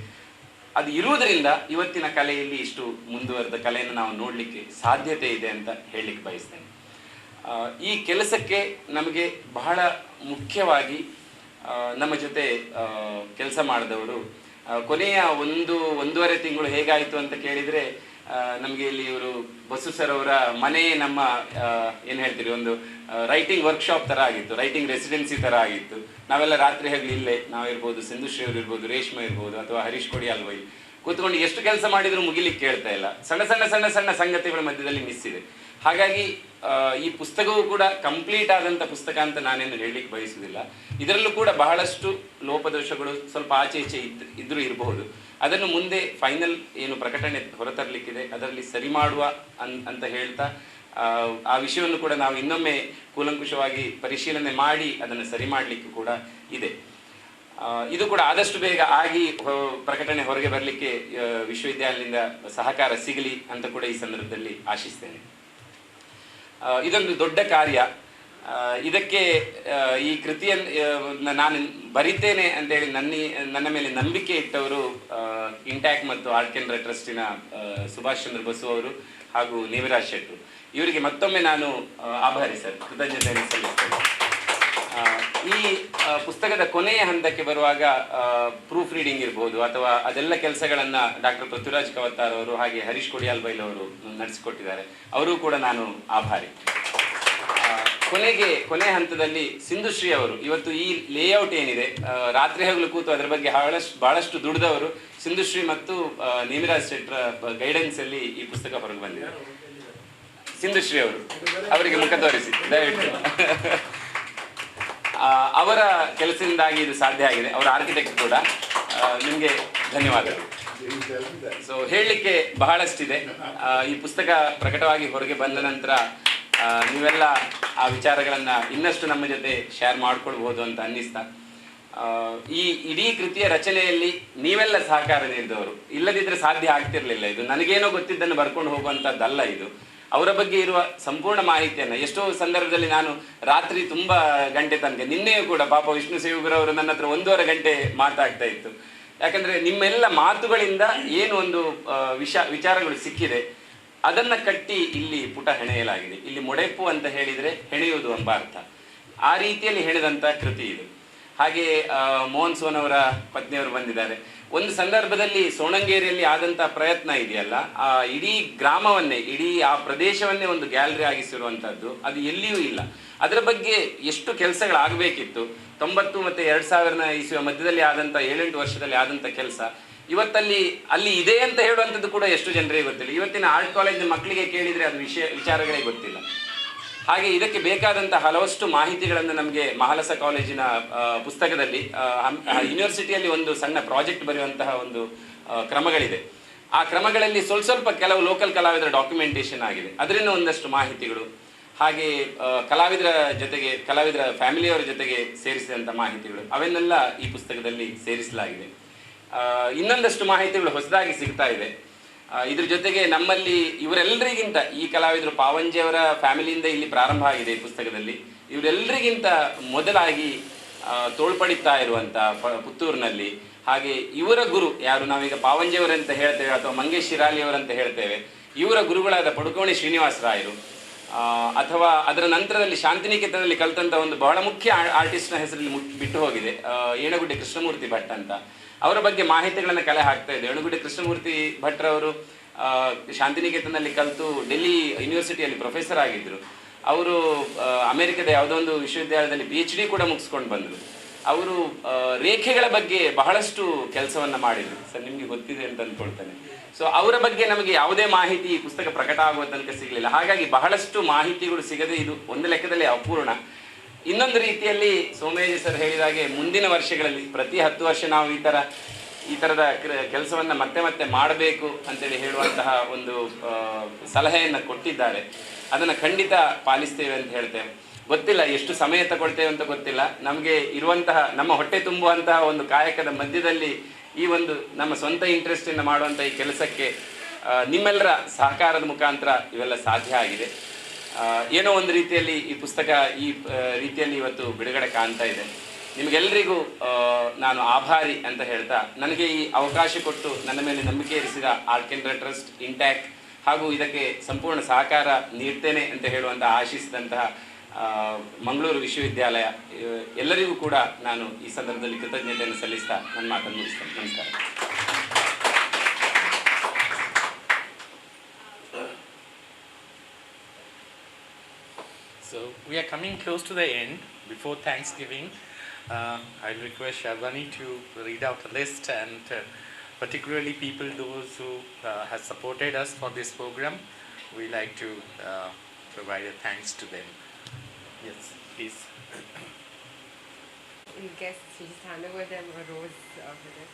ಅದು ಇರುವುದರಿಂದ ಇವತ್ತಿನ ಕಲೆಯಲ್ಲಿ ಇಷ್ಟು ಮುಂದುವರೆದ ಕಲೆಯನ್ನು ನಾವು ನೋಡಲಿಕ್ಕೆ ಸಾಧ್ಯತೆ ಇದೆ ಅಂತ ಹೇಳಲಿಕ್ಕೆ ಬಯಸ್ತೇನೆ. ಈ ಕೆಲಸಕ್ಕೆ ನಮಗೆ ಬಹಳ ಮುಖ್ಯವಾಗಿ ನಮ್ಮ ಜೊತೆ ಕೆಲಸ ಮಾಡಿದವರು ಕೊನೆಯ ಒಂದೂವರೆ ತಿಂಗಳು ಹೇಗಾಯಿತು ಅಂತ ಕೇಳಿದರೆ, ನಮಗೆ ಇಲ್ಲಿ ಇವರು ಬಸು ಸರ್ ಅವರ ಮನೆ ನಮ್ಮ ಏನು ಹೇಳ್ತೀರಿ ಒಂದು ರೈಟಿಂಗ್ ವರ್ಕ್ಶಾಪ್ ಥರ ಆಗಿತ್ತು, ರೈಟಿಂಗ್ ರೆಸಿಡೆನ್ಸಿ ಥರ ಆಗಿತ್ತು. ನಾವೆಲ್ಲ ರಾತ್ರಿ ಹಗಲು ಇಲ್ಲೇ ನಾವಿರ್ಬೋದು, ಸಿಂಧುಶ್ರೀ ಅವರು ಇರ್ಬೋದು, ರೇಷ್ಮೆ ಇರ್ಬೋದು, ಅಥವಾ ಹರೀಶ್ ಕೊಡಿಯಾಲ್ವೈ ಕೂತ್ಕೊಂಡು ಎಷ್ಟು ಕೆಲಸ ಮಾಡಿದ್ರು ಮುಗಿಲಿಕ್ಕೆ ಕೇಳ್ತಾ ಇಲ್ಲ. ಸಣ್ಣ ಸಣ್ಣ ಸಣ್ಣ ಸಣ್ಣ ಸಂಗತಿಗಳ ಮಧ್ಯದಲ್ಲಿ ಮಿಸ್ ಇದೆ. ಹಾಗಾಗಿ ಈ ಪುಸ್ತಕವೂ ಕೂಡ ಕಂಪ್ಲೀಟ್ ಆದಂಥ ಪುಸ್ತಕ ಅಂತ ನಾನೇನು ಹೇಳಲಿಕ್ಕೆ ಬಯಸುವುದಿಲ್ಲ. ಇದರಲ್ಲೂ ಕೂಡ ಬಹಳಷ್ಟು ಲೋಪದೋಷಗಳು ಸ್ವಲ್ಪ ಆಚೆ ಈಚೆ ಇದ್ರೂ ಇರಬಹುದು. ಅದನ್ನು ಮುಂದೆ ಫೈನಲ್ ಏನು ಪ್ರಕಟಣೆ ಹೊರತರಲಿಕ್ಕಿದೆ ಅದರಲ್ಲಿ ಸರಿ ಮಾಡುವ ಅಂತ ಹೇಳ್ತಾ ಆ ವಿಷಯವನ್ನು ಕೂಡ ನಾವು ಇನ್ನೊಮ್ಮೆ ಕೂಲಂಕುಷವಾಗಿ ಪರಿಶೀಲನೆ ಮಾಡಿ ಅದನ್ನು ಸರಿ ಮಾಡಲಿಕ್ಕೂ ಕೂಡ ಇದೆ. ಇದು ಕೂಡ ಆದಷ್ಟು ಬೇಗ ಆಗಿ ಪ್ರಕಟಣೆ ಹೊರಗೆ ಬರಲಿಕ್ಕೆ ವಿಶ್ವವಿದ್ಯಾಲಯದಿಂದ ಸಹಕಾರ ಸಿಗಲಿ ಅಂತ ಕೂಡ ಈ ಸಂದರ್ಭದಲ್ಲಿ ಆಶಿಸ್ತೇನೆ. ಇದೊಂದು ದೊಡ್ಡ ಕಾರ್ಯ. ಇದಕ್ಕೆ ಈ ಕೃತಿಯನ್ನು ನಾನು ಬರಿತೇನೆ ಅಂತೇಳಿ ನನ್ನ ಮೇಲೆ ನಂಬಿಕೆ ಇಟ್ಟವರು ಇಂಟ್ಯಾಕ್ ಮತ್ತು ಆರ್ಟ್ ಕೇಂದ್ರ ಟ್ರಸ್ಟಿನ ಸುಭಾಷ್ ಚಂದ್ರ ಬಸು ಅವರು ಹಾಗೂ ನೇಮಿರಾಜ್ ಶೆಟ್ರು. ಇವರಿಗೆ ಮತ್ತೊಮ್ಮೆ ನಾನು ಆಭಾರಿ ಸರ್, ಕೃತಜ್ಞತೆಯನ್ನು ಸಲ್ಲಿಸ್ತೇನೆ. ಈ ಪುಸ್ತಕದ ಕೊನೆಯ ಹಂತಕ್ಕೆ ಬರುವಾಗ ಪ್ರೂಫ್ ರೀಡಿಂಗ್ ಇರ್ಬೋದು ಅಥವಾ ಅದೆಲ್ಲ ಕೆಲಸಗಳನ್ನು ಡಾಕ್ಟರ್ ಪೃಥ್ವಿರಾಜ್ ಕವತ್ತಾರ್ ಅವರು ಹಾಗೆ ಹರೀಶ್ ಕೊಡಿಯಾಲ್ಬೈಲ್ ಅವರು ನಡೆಸಿಕೊಟ್ಟಿದ್ದಾರೆ. ಅವರೂ ಕೂಡ ನಾನು ಆಭಾರಿ. ಕೊನೆಯ ಹಂತದಲ್ಲಿ ಸಿಂಧುಶ್ರೀ ಅವರು ಇವತ್ತು ಈ ಲೇಔಟ್ ಏನಿದೆ, ರಾತ್ರಿ ಹಗಲು ಕೂತು ಅದರ ಬಗ್ಗೆ ಬಹಳಷ್ಟು ದುಡಿದವರು ಸಿಂಧುಶ್ರೀ ಮತ್ತು ನೇಮಿರಾಜ್ ಶೆಟ್ರ ಗೈಡೆನ್ಸ್ ಅಲ್ಲಿ ಈ ಪುಸ್ತಕ ಹೊರಗೆ ಬಂದಿದೆ. ಸಿಂಧುಶ್ರೀ ಅವರು, ಅವರಿಗೆ ಮುಖ ತೋರಿಸಿ ದಯವಿಟ್ಟು. ಅವರ ಕೆಲಸದಿಂದಾಗಿ ಇದು ಸಾಧ್ಯ ಆಗಿದೆ. ಅವರ ಆರ್ಕಿಟೆಕ್ಟ್ ಕೂಡ. ನಿಮಗೆ ಧನ್ಯವಾದಗಳು. ಸೊ ಹೇಳಲಿಕ್ಕೆ ಬಹಳಷ್ಟಿದೆ. ಈ ಪುಸ್ತಕ ಪ್ರಕಟವಾಗಿ ಹೊರಗೆ ಬಂದ ನಂತರ ನೀವೆಲ್ಲ ಆ ವಿಚಾರಗಳನ್ನು ಇನ್ನಷ್ಟು ನಮ್ಮ ಜೊತೆ ಶೇರ್ ಮಾಡ್ಕೊಳ್ಬಹುದು ಅಂತ ಅನ್ನಿಸ್ತಾ, ಈ ಇಡೀ ಕೃತಿಯ ರಚನೆಯಲ್ಲಿ ನೀವೆಲ್ಲ ಸಹಕಾರ ನೀಡಿದವರು. ಇಲ್ಲದಿದ್ದರೆ ಸಾಧ್ಯ ಆಗ್ತಿರ್ಲಿಲ್ಲ. ಇದು ನನಗೇನೋ ಗೊತ್ತಿದ್ದನ್ನು ಬರ್ಕೊಂಡು ಹೋಗುವಂಥದ್ದಲ್ಲ. ಇದು ಅವರ ಬಗ್ಗೆ ಇರುವ ಸಂಪೂರ್ಣ ಮಾಹಿತಿಯನ್ನು ಎಷ್ಟೋ ಸಂದರ್ಭದಲ್ಲಿ ನಾನು ರಾತ್ರಿ ತುಂಬ ಗಂಟೆ ತನಕ, ನಿನ್ನೆಯೂ ಕೂಡ ಪಾಪ ವಿಷ್ಣು ಶೇವಗೂರ್ ಅವರು ನನ್ನ ಹತ್ರ 1.5 ಗಂಟೆ ಮಾತಾಡ್ತಾ ಇತ್ತು. ಯಾಕಂದರೆ ನಿಮ್ಮೆಲ್ಲ ಮಾತುಗಳಿಂದ ಏನು ಒಂದು ವಿಚಾರಗಳು ಸಿಕ್ಕಿದೆ ಅದನ್ನು ಕಟ್ಟಿ ಇಲ್ಲಿ ಪುಟ ಹೆಣೆಯಲಾಗಿದೆ. ಇಲ್ಲಿ ಮೊಡೆಪು ಅಂತ ಹೇಳಿದರೆ ಹೆಣೆಯುವುದು ಎಂಬ ಅರ್ಥ. ಆ ರೀತಿಯಲ್ಲಿ ಹೆಣೆದಂಥ ಕೃತಿ ಇದು. ಹಾಗೆ ಮೋಹನ್ ಸೋನ್ ಅವರ ಪತ್ನಿಯವರು ಬಂದಿದ್ದಾರೆ. ಒಂದು ಸಂದರ್ಭದಲ್ಲಿ ಸೋಣಂಗೇರಿಯಲ್ಲಿ ಆದಂಥ ಪ್ರಯತ್ನ ಇದೆಯಲ್ಲ, ಆ ಇಡೀ ಗ್ರಾಮವನ್ನೇ, ಇಡೀ ಆ ಪ್ರದೇಶವನ್ನೇ ಒಂದು ಗ್ಯಾಲರಿ ಆಗಿಸಿರುವಂಥದ್ದು ಅದು ಎಲ್ಲಿಯೂ ಇಲ್ಲ. ಅದರ ಬಗ್ಗೆ ಎಷ್ಟು ಕೆಲಸಗಳಾಗಬೇಕಿತ್ತು. 90 ಮತ್ತು 2000 ಇಸುವ ಮಧ್ಯದಲ್ಲಿ ಆದಂಥ 7-8 ವರ್ಷದಲ್ಲಿ ಆದಂಥ ಕೆಲಸ ಇವತ್ತಲ್ಲಿ ಅಲ್ಲಿ ಇದೆ ಅಂತ ಹೇಳುವಂಥದ್ದು ಕೂಡ ಎಷ್ಟು ಜನರಿಗೆ ಗೊತ್ತಿಲ್ಲ. ಇವತ್ತಿನ ಆರ್ಟ್ ಕಾಲೇಜಿನ ಮಕ್ಕಳಿಗೆ ಕೇಳಿದರೆ ಅದು ವಿಚಾರಗಳೇ ಗೊತ್ತಿಲ್ಲ. ಹಾಗೆ ಇದಕ್ಕೆ ಬೇಕಾದಂಥ ಹಲವಷ್ಟು ಮಾಹಿತಿಗಳನ್ನು ನಮಗೆ ಮಹಾಲಸ ಕಾಲೇಜಿನ ಪುಸ್ತಕದಲ್ಲಿ ಯೂನಿವರ್ಸಿಟಿಯಲ್ಲಿ ಒಂದು ಸಣ್ಣ ಪ್ರಾಜೆಕ್ಟ್ ಬರೆಯುವಂತಹ ಒಂದು ಕ್ರಮಗಳಿದೆ. ಆ ಕ್ರಮಗಳಲ್ಲಿ ಸ್ವಲ್ಪ ಕೆಲವು ಲೋಕಲ್ ಕಲಾವಿದರ ಡಾಕ್ಯುಮೆಂಟೇಷನ್ ಆಗಿದೆ. ಅದರಿಂದ ಒಂದಷ್ಟು ಮಾಹಿತಿಗಳು, ಹಾಗೆ ಕಲಾವಿದರ ಫ್ಯಾಮಿಲಿಯವರ ಜೊತೆಗೆ ಸೇರಿಸಿದಂಥ ಮಾಹಿತಿಗಳು ಅವನ್ನೆಲ್ಲ ಈ ಪುಸ್ತಕದಲ್ಲಿ ಸೇರಿಸಲಾಗಿದೆ. ಇನ್ನೊಂದಷ್ಟು ಮಾಹಿತಿಗಳು ಹೊಸದಾಗಿ ಸಿಗ್ತಾ ಇದೆ. ಇದ್ರ ಜೊತೆಗೆ ನಮ್ಮಲ್ಲಿ ಇವರೆಲ್ಲರಿಗಿಂತ ಈ ಕಲಾವಿದರು ಪಾವಂಜೆಯವರ ಫ್ಯಾಮಿಲಿಯಿಂದ ಇಲ್ಲಿ ಪ್ರಾರಂಭ ಆಗಿದೆ ಈ ಪುಸ್ತಕದಲ್ಲಿ. ಇವರೆಲ್ಲರಿಗಿಂತ ಮೊದಲಾಗಿ ತೋಳ್ಪಡಿತಾ ಇರುವಂಥ ಪುತ್ತೂರಿನಲ್ಲಿ, ಹಾಗೆ ಇವರ ಗುರು ಯಾರು ನಾವೀಗ ಪಾವಂಜೆಯವರಂತ ಹೇಳ್ತೇವೆ ಅಥವಾ ಮಂಗೇಶ್ ಶಿರಾಲಿ ಅವರಂತ ಹೇಳ್ತೇವೆ, ಇವರ ಗುರುಗಳಾದ ಪಡುಕೋಣಿ ಶ್ರೀನಿವಾಸ ರಾಯರು, ಅಥವಾ ಅದರ ನಂತರದಲ್ಲಿ ಶಾಂತಿನಿಕೇತನದಲ್ಲಿ ಕಲಿತಂಥ ಒಂದು ಬಹಳ ಮುಖ್ಯ ಆರ್ಟಿಸ್ಟ್ನ ಹೆಸರಲ್ಲಿ ಬಿಟ್ಟು ಹೋಗಿದೆ, ಏಣಗುಡ್ಡೆ ಕೃಷ್ಣಮೂರ್ತಿ ಭಟ್ ಅಂತ. ಅವರ ಬಗ್ಗೆ ಮಾಹಿತಿಗಳನ್ನು ಕಲೆ ಹಾಕ್ತಾ ಇದೆ. ಏಣಗುಡ್ಡೆ ಕೃಷ್ಣಮೂರ್ತಿ ಭಟ್ರವರು ಶಾಂತಿನಿಕೇತನಲ್ಲಿ ಕಲಿತು ಡೆಲ್ಲಿ ಯೂನಿವರ್ಸಿಟಿಯಲ್ಲಿ ಪ್ರೊಫೆಸರ್ ಆಗಿದ್ದರು. ಅವರು ಅಮೆರಿಕದ ಯಾವುದೋ ಒಂದು ವಿಶ್ವವಿದ್ಯಾಲಯದಲ್ಲಿ PhD ಕೂಡ ಮುಗಿಸ್ಕೊಂಡು ಬಂದರು. ಅವರು ರೇಖೆಗಳ ಬಗ್ಗೆ ಬಹಳಷ್ಟು ಕೆಲಸವನ್ನು ಮಾಡಿದರು. ಸರ್ ನಿಮಗೆ ಗೊತ್ತಿದೆ ಅಂತ ಅಂದ್ಕೊಳ್ತೇನೆ. ಸೊ ಅವರ ಬಗ್ಗೆ ನಮಗೆ ಯಾವುದೇ ಮಾಹಿತಿ ಈ ಪುಸ್ತಕ ಪ್ರಕಟ ಆಗುವ ತನಕ ಸಿಗಲಿಲ್ಲ. ಹಾಗಾಗಿ ಬಹಳಷ್ಟು ಮಾಹಿತಿಗಳು ಸಿಗದೆ ಇದು ಒಂದು ಲೆಕ್ಕದಲ್ಲಿ ಅಪೂರ್ಣ. ಇನ್ನೊಂದು ರೀತಿಯಲ್ಲಿ ಸೋಮೇಶ್ ಸರ್ ಹೇಳಿದಾಗೆ ಮುಂದಿನ ವರ್ಷಗಳಲ್ಲಿ ಪ್ರತಿ 10 ವರ್ಷ ನಾವು ಈ ಥರದ ಕೆಲಸವನ್ನು ಮತ್ತೆ ಮಾಡಬೇಕು ಅಂತೇಳಿ ಹೇಳುವಂತಹ ಒಂದು ಸಲಹೆಯನ್ನು ಕೊಟ್ಟಿದ್ದಾರೆ. ಅದನ್ನು ಖಂಡಿತ ಪಾಲಿಸ್ತೇವೆ ಅಂತ ಹೇಳ್ತೇವೆ. ಗೊತ್ತಿಲ್ಲ ಎಷ್ಟು ಸಮಯ ತಗೊಳ್ತೇವೆ ಅಂತ ಗೊತ್ತಿಲ್ಲ. ನಮಗೆ ಇರುವಂತಹ ನಮ್ಮ ಹೊಟ್ಟೆ ತುಂಬುವಂತಹ ಒಂದು ಕಾಯಕದ ಮಧ್ಯದಲ್ಲಿ ಈ ಒಂದು ನಮ್ಮ ಸ್ವಂತ ಇಂಟ್ರೆಸ್ಟಿಂದ ಮಾಡುವಂಥ ಈ ಕೆಲಸಕ್ಕೆ ನಿಮ್ಮೆಲ್ಲರ ಸಹಕಾರದ ಮುಖಾಂತರ ಇವೆಲ್ಲ ಸಾಧ್ಯ ಆಗಿದೆ. ಏನೋ ಒಂದು ರೀತಿಯಲ್ಲಿ ಈ ಪುಸ್ತಕ ಈ ರೀತಿಯಲ್ಲಿ ಇವತ್ತು ಬಿಡುಗಡೆ ಕಾಣ್ತಾ ಇದೆ. ನಿಮಗೆಲ್ಲರಿಗೂ ನಾನು ಆಭಾರಿ ಅಂತ ಹೇಳ್ತಾ, ನನಗೆ ಈ ಅವಕಾಶ ಕೊಟ್ಟು ನನ್ನ ಮೇಲೆ ನಂಬಿಕೆ ಇರಿಸಿದ ಕನ್ನಡ ಟ್ರಸ್ಟ್, ಇಂಟ್ಯಾಕ್ ಹಾಗೂ ಇದಕ್ಕೆ ಸಂಪೂರ್ಣ ಸಹಕಾರ ನೀಡ್ತೇನೆ ಅಂತ ಹೇಳುವಂಥ ಆಶಿಸಿದಂತಹ ಮಂಗಳೂರು ವಿಶ್ವವಿದ್ಯಾಲಯ ಎಲ್ಲರಿಗೂ ಕೂಡ ನಾನು ಈ ಸಂದರ್ಭದಲ್ಲಿ ಕೃತಜ್ಞತೆಯನ್ನು ಸಲ್ಲಿಸ್ತಾ ನನ್ನ ಮಾತನ್ನು ಮುಗಿಸ್ತೇನೆ. ನಮಸ್ಕಾರ. So we are coming close to the end. Before Thanksgiving, I'll request Sharvani to read out a list, and particularly people, those who have supported us for this program, we like to provide a thanks to them. Yes, please. You guess, just hand over them a rose of it.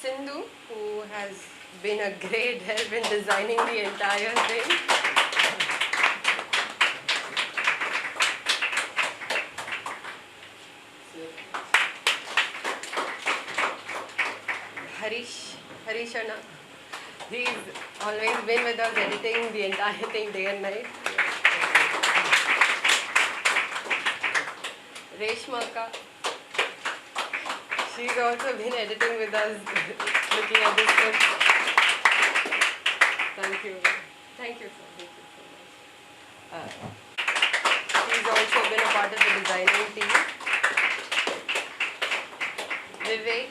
Sindhu, who has been a great help in designing the entire thing. Harishana, he's always been with us editing the entire thing day and night. Reshmaka, she's also been editing with us, looking at this book. Thank you. Thank you so much. She's also been a part of the designing team. Vivek.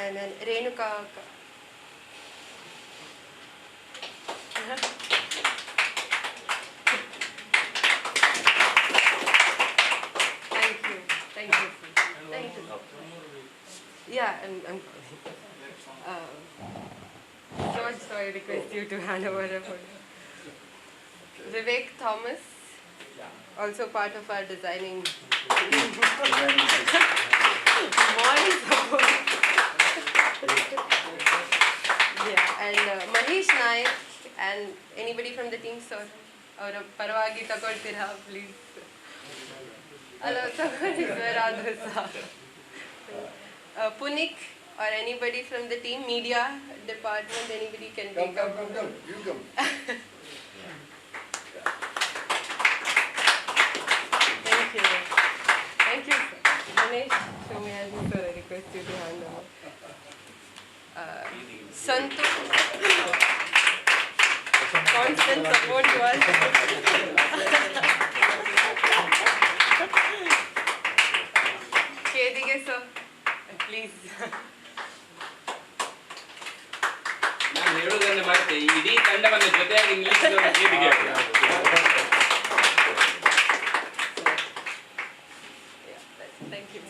And then Renuka. Thank you. Yeah, I'm George, so I request you to hand over the photo. Vivek Thomas, also part of our designing morning support. Yeah, and Mahesh Naik, and anybody from the team, sir, or Paravagi Takortira, please. Hello, sir, Punik, or anybody from the team, media department, anybody can take up. Come, you come. Thank you, sir. Ganesh, show me as sir, I request you to hand over. Santu, constant support to us. Kedige sir, please. ನಾನು ಹೇಳೋದನ್ನು ಮತ್ತೆ ಇಡೀ ತಂಡವನ್ನು ಜೊತೆಯಾಗಿ ನಿಲ್ಲಿಸಿದವರು ಕೇದಿಗೆ. Thank you.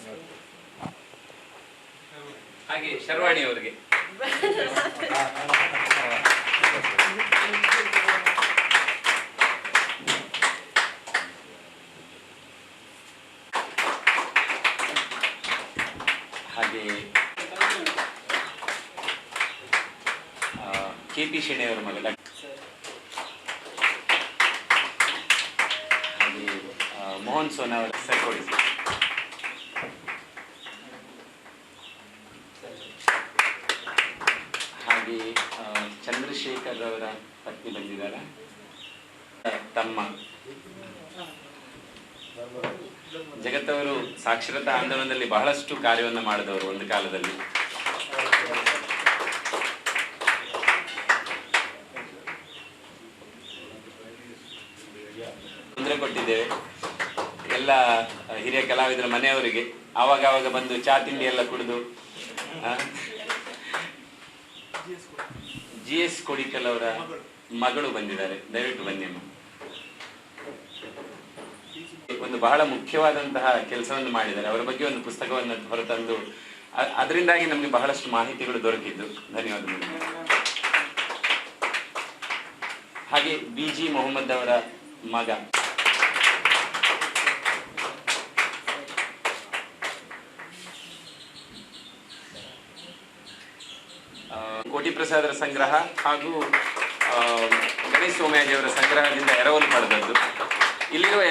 ಹಾಗೆ ಶರ್ವಾಣಿ ಅವರಿಗೆ. ಹಾಗೆ KP ಶೆಣೆಯವರ ಮಗ ಹಾಗೆ ಮೋಹನ್ ಸೋನಾ ಅವರ ಸೈಕೋಡಿಸಿ. ಹಾಗೆ ಚಂದ್ರಶೇಖರ್ ಅವರ ಪತ್ನಿ ಬಂದಿದ್ದಾರೆ, ತಮ್ಮ ಜಗತ್ತವರು ಸಾಕ್ಷರತಾ ಆಂದೋಲನದಲ್ಲಿ ಬಹಳಷ್ಟು ಕಾರ್ಯವನ್ನು ಮಾಡಿದವರು ಒಂದು ಕಾಲದಲ್ಲಿ. ತೊಂದರೆ ಕೊಟ್ಟಿದ್ದೇವೆ ಎಲ್ಲ ಹಿರಿಯ ಕಲಾವಿದರ ಮನೆಯವರಿಗೆ. ಆವಾಗ ಬಂದು ಚಾ ತಿಂಡಿ ಎಲ್ಲ ಕುಡಿದು GS ಕೊಡಿಕಲ್ ಅವರ ಮಗಳು ಬಂದಿದ್ದಾರೆ, ದಯವಿಟ್ಟು ಬನ್ನಿ ಅಮ್ಮ. ಒಂದು ಬಹಳ ಮುಖ್ಯವಾದಂತಹ ಕೆಲಸವನ್ನು ಮಾಡಿದ್ದಾರೆ. ಅವರ ಬಗ್ಗೆ ಒಂದು ಪುಸ್ತಕವನ್ನು ಹೊರತಂದು ಅದರಿಂದಾಗಿ ನಮಗೆ ಬಹಳಷ್ಟು ಮಾಹಿತಿಗಳು ದೊರಕಿದ್ದು. ಧನ್ಯವಾದಗಳು. ಹಾಗೆ BG ಮೊಹಮ್ಮದ್ ಅವರ ಮಗ ಕೋಟಿ ಪ್ರಸಾದರ ಸಂಗ್ರಹ ಹಾಗೂ ಗಣೇಶ್ ಸೋಮಯಾಜಿಯವರ ಸಂಗ್ರಹದಿಂದ ಎರವಲು ಪಡೆದದ್ದು. ಇಲ್ಲಿರುವ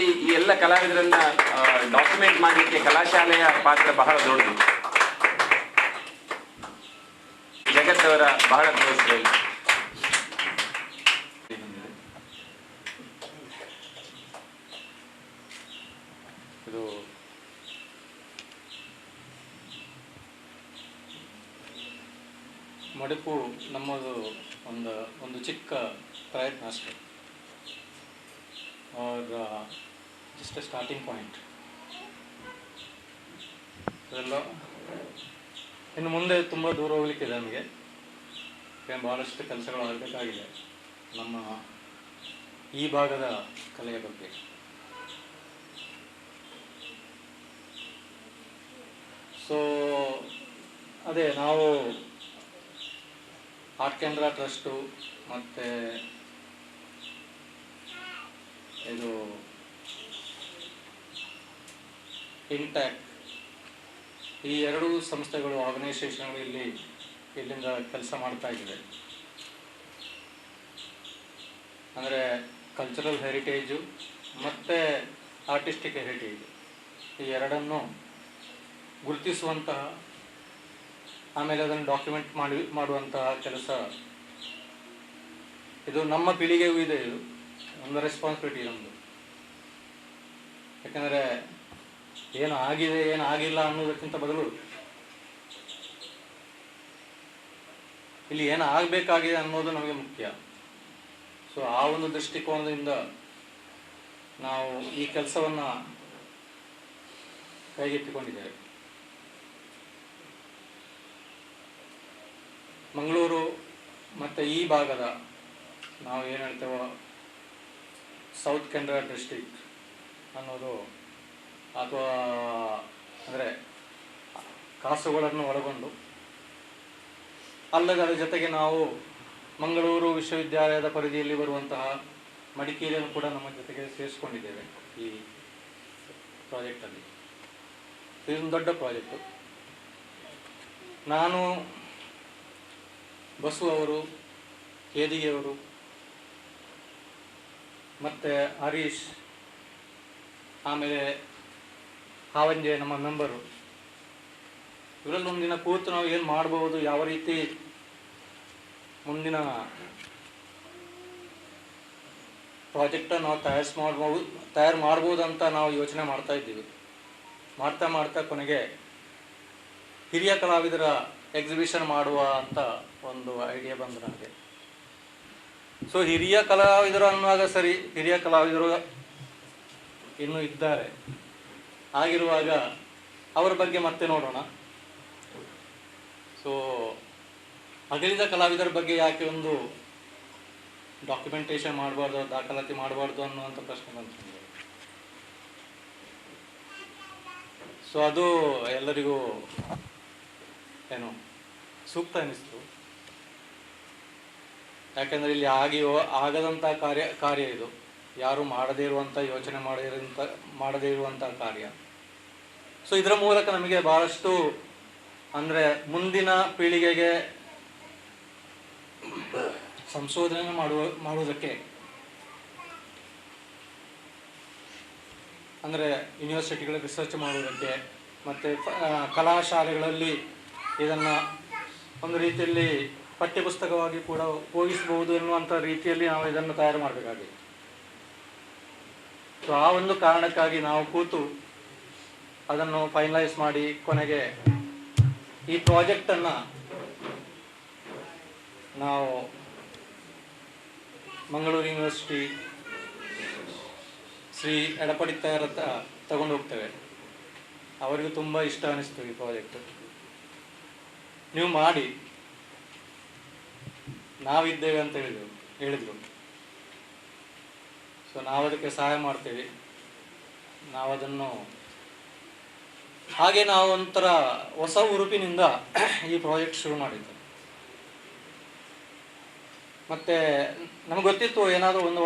ಈ ಎಲ್ಲ ಕಲಾವಿದರನ್ನ ಡಾಕ್ಯುಮೆಂಟ್ ಮಾಡಲಿಕ್ಕೆ ಕಲಾಶಾಲೆಯ ಪಾತ್ರ ಬಹಳ ದೊಡ್ಡದು. ಜಗತ್ತವರ ಬಹಳ ಕ್ಲೋಸ್ ಫ್ರೆಂಡ್. ಇದು ಮೊಡೆಪು ನಮ್ಮದು ಒಂದು ಚಿಕ್ಕ ಪ್ರಯತ್ನ ಅಷ್ಟೇ, are just a starting point. ಅದೆಲ್ಲ ಇನ್ನು ಮುಂದೆ ತುಂಬ ದೂರ ಹೋಗ್ಲಿಕ್ಕಿದೆ ನಮಗೆ. ಭಾಳಷ್ಟು ಕೆಲಸಗಳು ಆಗಬೇಕಾಗಿದೆ ನಮ್ಮ ಈ ಭಾಗದ ಕಲೆಯ ಬಗ್ಗೆ. ಸೊ ಅದೇ ನಾವು ಆರ್ಟ್ ಕೆನರಾ ಟ್ರಸ್ಟು ಮತ್ತು ಇದು ಇಂಟ್ಯಾಕ್, ಈ ಎರಡೂ ಸಂಸ್ಥೆಗಳು, ಆರ್ಗನೈಸೇಷನ್ಗಳು ಇಲ್ಲಿಂದ ಕೆಲಸ ಮಾಡ್ತಾ ಇದ್ದಾರೆ. ಅಂದರೆ ಕಲ್ಚರಲ್ ಹೆರಿಟೇಜು ಮತ್ತು ಆರ್ಟಿಸ್ಟಿಕ್ ಹೆರಿಟೇಜು ಈ ಎರಡನ್ನು ಗುರುತಿಸುವಂತಹ, ಆಮೇಲೆ ಅದನ್ನು ಡಾಕ್ಯುಮೆಂಟ್ ಮಾಡುವಂತಹ ಕೆಲಸ ಇದು ನಮ್ಮ ಪೀಳಿಗೆಗೂ ಇದೆ. ಇದು ಒಂದು ರೆಸ್ಪಾನ್ಸಿಬಿಲಿಟಿ ನಮ್ಮದು. ಯಾಕಂದರೆ ಏನು ಆಗಿದೆ ಏನು ಆಗಿಲ್ಲ ಅನ್ನೋದಕ್ಕಿಂತ ಬದಲು ಇಲ್ಲಿ ಏನು ಆಗಬೇಕಾಗಿದೆ ಅನ್ನೋದು ನಮಗೆ ಮುಖ್ಯ. ಸೊ ಆ ಒಂದು ದೃಷ್ಟಿಕೋನದಿಂದ ನಾವು ಈ ಕೆಲಸವನ್ನು ಕೈಗೆತ್ತಿಕೊಂಡಿದ್ದೇವೆ. ಮಂಗಳೂರು ಮತ್ತು ಈ ಭಾಗದ ನಾವು ಏನು ಹೇಳ್ತೇವೋ ಸೌತ್ ಕೆನರಾ ಡಿಸ್ಟ್ರಿಕ್ಟ್ ಅನ್ನೋದು, ಅಥವಾ ಅಂದರೆ ಕಾಸುಗಳನ್ನು ಒಳಗೊಂಡು, ಅಲ್ಲದೆ ಅದರ ಜೊತೆಗೆ ನಾವು ಮಂಗಳೂರು ವಿಶ್ವವಿದ್ಯಾಲಯದ ಪರಿಧಿಯಲ್ಲಿ ಬರುವಂತಹ ಮಡಿಕೇರಿಯನ್ನು ಕೂಡ ನಮ್ಮ ಜೊತೆಗೆ ಸೇರಿಸ್ಕೊಂಡಿದ್ದೇವೆ ಈ ಪ್ರಾಜೆಕ್ಟಲ್ಲಿ. ಇದೊಂದು ದೊಡ್ಡ ಪ್ರಾಜೆಕ್ಟು. ನಾನು, ಬಸು ಅವರು, ಕೇದಿಗೆಯವರು ಮತ್ತು ಹರೀಶ್, ಆಮೇಲೆ ಪಾವಂಜೆ ನಮ್ಮ ಮೆಂಬರು, ಇವರಲ್ಲಿ ಒಂದಿನ ಕೂತು ನಾವು ಏನು ಮಾಡ್ಬೋದು, ಯಾವ ರೀತಿ ಮುಂದಿನ ಪ್ರಾಜೆಕ್ಟನ್ನು ನಾವು ತಯಾರು ಮಾಡ್ಬೋದು ಅಂತ ನಾವು ಯೋಚನೆ ಮಾಡ್ತಾ ಇದ್ದೀವಿ. ಮಾಡ್ತಾ ಕೊನೆಗೆ ಹಿರಿಯ ಕಲಾವಿದರ ಎಕ್ಸಿಬಿಷನ್ ಮಾಡುವ ಅಂತ ಒಂದು ಐಡಿಯಾ ಬಂದು ನನಗೆ. ಸೊ ಹಿರಿಯ ಕಲಾವಿದರು ಅನ್ನುವಾಗ ಸರಿ, ಹಿರಿಯ ಕಲಾವಿದರು ಇನ್ನೂ ಇದ್ದಾರೆ. ಆಗಿರುವಾಗ ಅವರ ಬಗ್ಗೆ ಮತ್ತೆ ನೋಡೋಣ. ಸೊ ಅಗಲಿದ ಕಲಾವಿದರ ಬಗ್ಗೆ ಯಾಕೆ ಒಂದು ಡಾಕ್ಯುಮೆಂಟೇಷನ್ ಮಾಡಬಾರ್ದು, ದಾಖಲಾತಿ ಮಾಡಬಾರ್ದು ಅನ್ನುವಂಥ ಪ್ರಶ್ನೆ ಬಂತು. ಸೊ ಅದು ಎಲ್ಲರಿಗೂ ಏನು ಸೂಕ್ತ ಅನ್ನಿಸ್ತು. ಯಾಕೆಂದರೆ ಇಲ್ಲಿ ಆಗದಂಥ ಕಾರ್ಯ ಇದು, ಯಾರು ಮಾಡದೇ ಇರುವಂಥ, ಯೋಚನೆ ಮಾಡದೇ ಇರುವಂಥ ಕಾರ್ಯ. ಸೊ ಇದರ ಮೂಲಕ ನಮಗೆ ಭಾಳಷ್ಟು, ಅಂದರೆ ಮುಂದಿನ ಪೀಳಿಗೆಗೆ ಸಂಶೋಧನೆ ಮಾಡುವುದಕ್ಕೆ, ಅಂದರೆ ಯೂನಿವರ್ಸಿಟಿಗಳ ರಿಸರ್ಚ್ ಮಾಡುವುದಕ್ಕೆ ಮತ್ತು ಕಲಾಶಾಲೆಗಳಲ್ಲಿ ಇದನ್ನು ಒಂದು ರೀತಿಯಲ್ಲಿ ಪಠ್ಯಪುಸ್ತಕವಾಗಿ ಕೂಡ ಉಪಯೋಗಿಸಬಹುದು ಎನ್ನುವಂಥ ರೀತಿಯಲ್ಲಿ ನಾವು ಇದನ್ನು ತಯಾರು ಮಾಡಬೇಕಾಗಿದೆ. ಸೊ ಆ ಒಂದು ಕಾರಣಕ್ಕಾಗಿ ನಾವು ಕೂತು ಅದನ್ನು ಫೈನಲೈಸ್ ಮಾಡಿ ಕೊನೆಗೆ ಈ ಪ್ರಾಜೆಕ್ಟನ್ನು ನಾವು ಮಂಗಳೂರು ಯೂನಿವರ್ಸಿಟಿ ಶ್ರೀ ಎಡಪಡಿ ತಗೊಂಡು ಹೋಗ್ತೇವೆ. ಅವರಿಗೂ ತುಂಬ ಇಷ್ಟ ಅನ್ನಿಸ್ತು ಈ ಪ್ರಾಜೆಕ್ಟ್. ನೀವು ಮಾಡಿ, ನಾವಿದ್ದೇವೆ ಅಂತ ಹೇಳಿದರು. ಸೊ ನಾವು ಅದಕ್ಕೆ ಸಹಾಯ ಮಾಡ್ತೇವೆ. ನಾವದನ್ನು ಹಾಗೆ ನಾವು ಒಂಥರ ಹೊಸ ಉರುಪಿನಿಂದ ಈ ಪ್ರಾಜೆಕ್ಟ್ ಶುರು ಮಾಡಿದ್ದು. ಮತ್ತು ನಮ್ಗೆ ಗೊತ್ತಿತ್ತು ಏನಾದರೂ ಒಂದು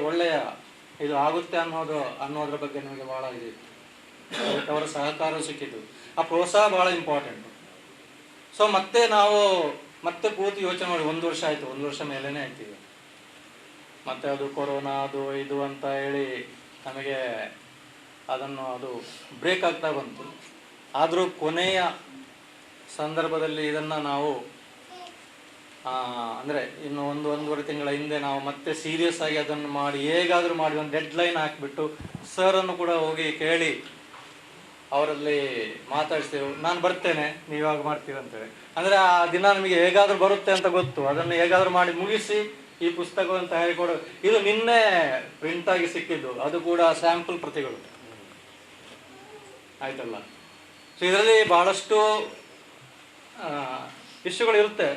ಒಳ್ಳೆಯ ಇದು ಆಗುತ್ತೆ ಅನ್ನೋದ್ರ ಬಗ್ಗೆ ನಮಗೆ ಭಾಳ ಇದಿತ್ತು. ಅದಕ್ಕೆ ಅವರ ಸಹಕಾರ ಸಿಕ್ಕಿದ್ದು, ಆ ಪ್ರೋತ್ಸಾಹ ಭಾಳ ಇಂಪಾರ್ಟೆಂಟು. ಸೊ ಮತ್ತೆ ನಾವು ಕೂತು ಯೋಚನೆ ಮಾಡಿ, 1 ವರ್ಷ ಆಯಿತು, 1 ವರ್ಷ ಮೇಲೇ ಆಯ್ತು ಈಗ. ಮತ್ತು ಅದು ಕೊರೋನಾ ಅದು ಇದು ಅಂತ ಹೇಳಿ ನಮಗೆ ಅದು ಬ್ರೇಕ್ ಆಗ್ತಾ ಬಂತು. ಆದರೂ ಕೊನೆಯ ಸಂದರ್ಭದಲ್ಲಿ ಇದನ್ನು ನಾವು ಅಂದರೆ ಇನ್ನು ಒಂದೂವರೆ ತಿಂಗಳ ಹಿಂದೆ ನಾವು ಮತ್ತೆ ಸೀರಿಯಸ್ ಆಗಿ ಅದನ್ನು ಮಾಡಿ ಹೇಗಾದರೂ ಮಾಡಿ ಒಂದು ಡೆಡ್ಲೈನ್ ಹಾಕಿಬಿಟ್ಟು ಸರನ್ನು ಕೂಡ ಹೋಗಿ ಕೇಳಿ ಅವರಲ್ಲಿ ಮಾತಾಡಿಸ್ತೇವೆ. ನಾನು ಬರ್ತೇನೆ, ನೀವಾಗ ಮಾಡ್ತೀವಿ ಅಂತೇಳಿ. ಅಂದರೆ ಆ ದಿನ ನಮಗೆ ಹೇಗಾದರೂ ಬರುತ್ತೆ ಅಂತ ಗೊತ್ತು. ಅದನ್ನು ಹೇಗಾದರೂ ಮಾಡಿ ಮುಗಿಸಿ ಈ ಪುಸ್ತಕವನ್ನು ತಯಾರಿ ಕೊಡೋ. ಇದು ನಿನ್ನೆ ಪ್ರಿಂಟಾಗಿ ಸಿಕ್ಕಿದ್ದು, ಅದು ಕೂಡ ಸ್ಯಾಂಪಲ್ ಪ್ರತಿಗಳು ಆಯ್ತಲ್ಲ. ಸೊ ಇದರಲ್ಲಿ ಬಹಳಷ್ಟು ಇಶ್ಯೂಗಳು ಇರುತ್ತೆ.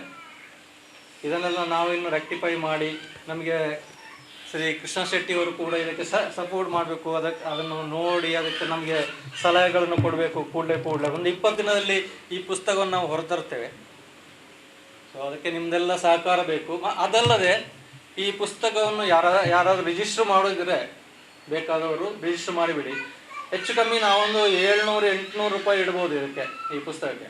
ಇದನ್ನೆಲ್ಲ ನಾವು ಇನ್ನು ರೆಕ್ಟಿಫೈ ಮಾಡಿ ನಮಗೆ ಶ್ರೀ ಕೃಷ್ಣ ಶೆಟ್ಟಿ ಅವರು ಕೂಡ ಇದಕ್ಕೆ ಸಪೋರ್ಟ್ ಮಾಡಬೇಕು. ಅದನ್ನು ನೋಡಿ ಅದಕ್ಕೆ ನಮಗೆ ಸಲಹೆಗಳನ್ನು ಕೊಡಬೇಕು. ಕೂಡಲೇ ಒಂದು 20 ದಿನದಲ್ಲಿ ಈ ಪುಸ್ತಕವನ್ನು ನಾವು ಹೊರತರ್ತೇವೆ. ಸೊ ಅದಕ್ಕೆ ನಿಮ್ಮದೆಲ್ಲ ಸಹಕಾರ ಬೇಕು. ಅದಲ್ಲದೆ ಈ ಪುಸ್ತಕವನ್ನು ಯಾರಾದರೂ ರಿಜಿಸ್ಟರ್ ಮಾಡೋದಿದ್ರೆ ಬೇಕಾದವರು ರಿಜಿಸ್ಟರ್ ಮಾಡಿಬಿಡಿ. ಹೆಚ್ಚು ಕಮ್ಮಿ ನಾವೊಂದು 700-800 ರೂಪಾಯಿ ಇಡ್ಬೋದು ಇದಕ್ಕೆ, ಈ ಪುಸ್ತಕಕ್ಕೆ.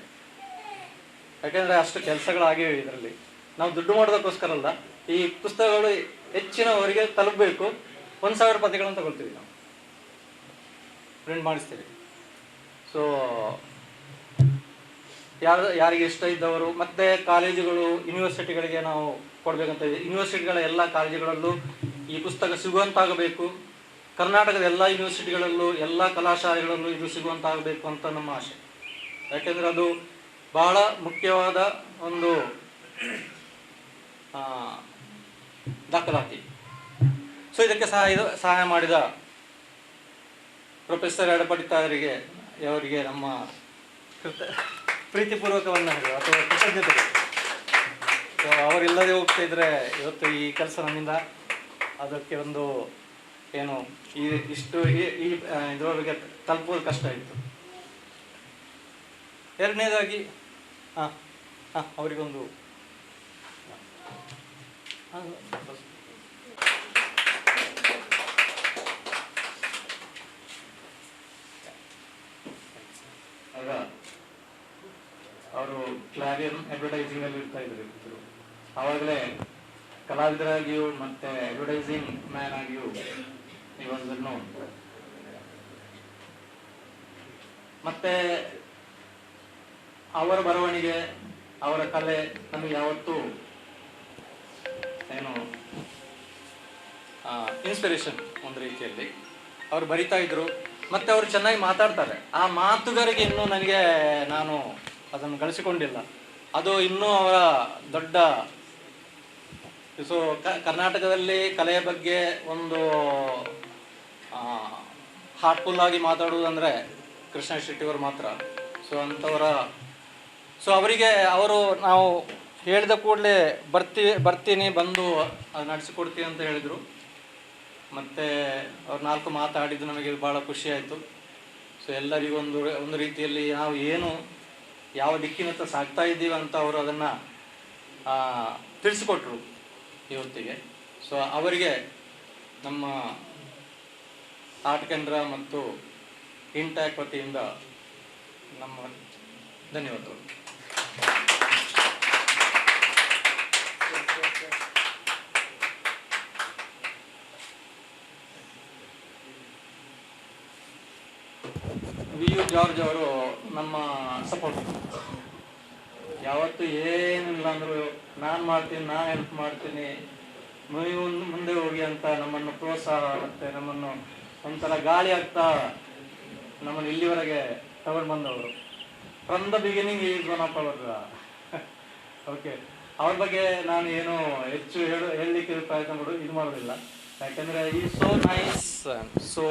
ಯಾಕೆಂದರೆ ಅಷ್ಟು ಕೆಲಸಗಳಾಗಿವೆ ಇದರಲ್ಲಿ. ನಾವು ದುಡ್ಡು ಮಾಡೋದಕ್ಕೋಸ್ಕರ ಅಲ್ಲ, ಈ ಪುಸ್ತಕಗಳು ಹೆಚ್ಚಿನವರಿಗೆ ತಲುಪಬೇಕು. 1000 ಪ್ರತಿಗಳನ್ನು ತಗೊಳ್ತೀವಿ, ನಾವು ಪ್ರಿಂಟ್ ಮಾಡಿಸ್ತೀವಿ. ಸೊ ಯಾರಿಗೆ ಇಷ್ಟ ಇದ್ದವರು, ಮತ್ತು ಕಾಲೇಜುಗಳು, ಯೂನಿವರ್ಸಿಟಿಗಳಿಗೆ ನಾವು ಕೊಡಬೇಕಂತ ಇದೆ. ಯೂನಿವರ್ಸಿಟಿಗಳ ಎಲ್ಲ ಕಾಲೇಜುಗಳಲ್ಲೂ ಈ ಪುಸ್ತಕ ಸಿಗುವಂತಾಗಬೇಕು. ಕರ್ನಾಟಕದ ಎಲ್ಲ ಯೂನಿವರ್ಸಿಟಿಗಳಲ್ಲೂ, ಎಲ್ಲ ಕಲಾಶಾಲೆಗಳಲ್ಲೂ ಇದು ಸಿಗುವಂತಾಗಬೇಕು ಅಂತ ನಮ್ಮ ಆಶೆ. ಯಾಕೆಂದರೆ ಅದು ಬಹಳ ಮುಖ್ಯವಾದ ಒಂದು ದಾಖಲಾತಿ. ಸೊ ಇದಕ್ಕೆ ಸಹಾಯ ಮಾಡಿದ ಪ್ರೊಫೆಸರ್ ಎಡಪಡಿತಾರಿಗೆ ಅವರಿಗೆ ನಮ್ಮ ಪ್ರೀತಿಪೂರ್ವಕವನ್ನು ಅಥವಾ ಕೃತಜ್ಞತೆಗಳು. ಸೊ ಅವರಿಲ್ಲದೆ ಹೋಗ್ತಾ ಇದ್ರೆ ಇವತ್ತು ಈ ಕೆಲಸ ನಮ್ಮಿಂದ ಅದಕ್ಕೆ ಒಂದು ಏನು ಇದರೊಳಗೆ ತಲುಪೋದು ಕಷ್ಟ ಇತ್ತು. ಎರಡನೇದಾಗಿ ಅವರಿಗೊಂದು ಆಗ ಅವರು ಕ್ಲಾರಿಯನ್ ಅಡ್ವರ್ಟೈಸಿಂಗ್ ಅಲ್ಲಿ ಇರ್ತಾ ಇದ್ರು. ಆವಾಗಲೇ ಕಲಾವಿದರಾಗಿಯೂ ಮತ್ತೆ ಅಡ್ವರ್ಟೈಸಿಂಗ್ ಮ್ಯಾನ್ ಆಗಿಯೂ ಇವರನ್ನು ಮತ್ತೆ ಅವರ ಬರವಣಿಗೆ, ಅವರ ಕಲೆ ನಮಗೆ ಯಾವತ್ತೂ ಏನು ಇನ್ಸ್ಪಿರೇಷನ್. ಒಂದು ರೀತಿಯಲ್ಲಿ ಅವರು ಬರಿತಾ ಇದ್ರು, ಮತ್ತೆ ಅವರು ಚೆನ್ನಾಗಿ ಮಾತಾಡ್ತಾರೆ. ಆ ಮಾತುಗಾರಿಕೆ ಇನ್ನೂ ನಾನು ಅದನ್ನು ಗಳಿಸಿಕೊಂಡಿಲ್ಲ. ಅದು ಇನ್ನೂ ಅವರ ದೊಡ್ಡ. ಸೊ ಕರ್ನಾಟಕದಲ್ಲಿ ಕಲೆಯ ಬಗ್ಗೆ ಒಂದು ಹಾರ್ಟ್ಫುಲ್ ಆಗಿ ಮಾತಾಡುವುದಂದರೆ ಕೃಷ್ಣ ಶೆಟ್ಟಿಯವರು ಮಾತ್ರ. ಸೊ ಅಂಥವರ ಅವರು ನಾವು ಹೇಳಿದ ಕೂಡಲೇ ಬರ್ತೀನಿ ಬಂದು ಅದು ನಡೆಸಿಕೊಡ್ತೀನಿ ಅಂತ ಹೇಳಿದರು. ಮತ್ತು ಅವ್ರು 4 ಮಾತಾಡಿದ್ದು ನಮಗೆ ಭಾಳ ಖುಷಿಯಾಯಿತು. ಸೊ ಎಲ್ಲರಿಗೂ ಒಂದು ರೀತಿಯಲ್ಲಿ ನಾವು ಯಾವ ದಿಕ್ಕಿನತ್ತ ಸಾಗ್ತಾ ಇದ್ದೀವಿ ಅಂತ ಅವರು ಅದನ್ನು ತಿಳಿಸಿಕೊಟ್ರು ಇವತ್ತಿಗೆ. ಸೊ ಅವರಿಗೆ ನಮ್ಮ ಆರ್ಟ್ ಕೇಂದ್ರ ಮತ್ತು ಇಂಟ್ಯಾಕ್ ವತಿಯಿಂದ ನಮ್ಮ ಧನ್ಯವಾದಗಳು. ವಿ.ಯು. ಜಾರ್ಜ್ ಅವರು ನಮ್ಮ ಸಪೋರ್ಟ್. ಯಾವತ್ತೂ ಏನಿಲ್ಲ ಅಂದರೂ ನಾನು ಮಾಡ್ತೀನಿ, ನಾನು ಹೆಲ್ಪ್ ಮಾಡ್ತೀನಿ, ನೀವು ಮುಂದೆ ಹೋಗಿ ಅಂತ ನಮ್ಮನ್ನು ಪ್ರೋತ್ಸಾಹ ಮತ್ತು ನಮ್ಮನ್ನು ಒಂಥರ ಗಾಳಿ ಆಗ್ತಾ ನಮ್ಮನ್ನು ಇಲ್ಲಿವರೆಗೆ ತಗೊಂಡು ಬಂದವರು. From the beginning is one of hour. Okay, ಅವ್ರ ಬಗ್ಗೆ ನಾನು ಏನು ಹೆಚ್ಚು ಹೇಳಲಿಕ್ಕೆ ಪ್ರಯತ್ನ ಇದು ಮಾಡೋದಿಲ್ಲ. ಯಾಕೆಂದರೆ ಈ ಸೋ ನೈಸ್, ಸೋ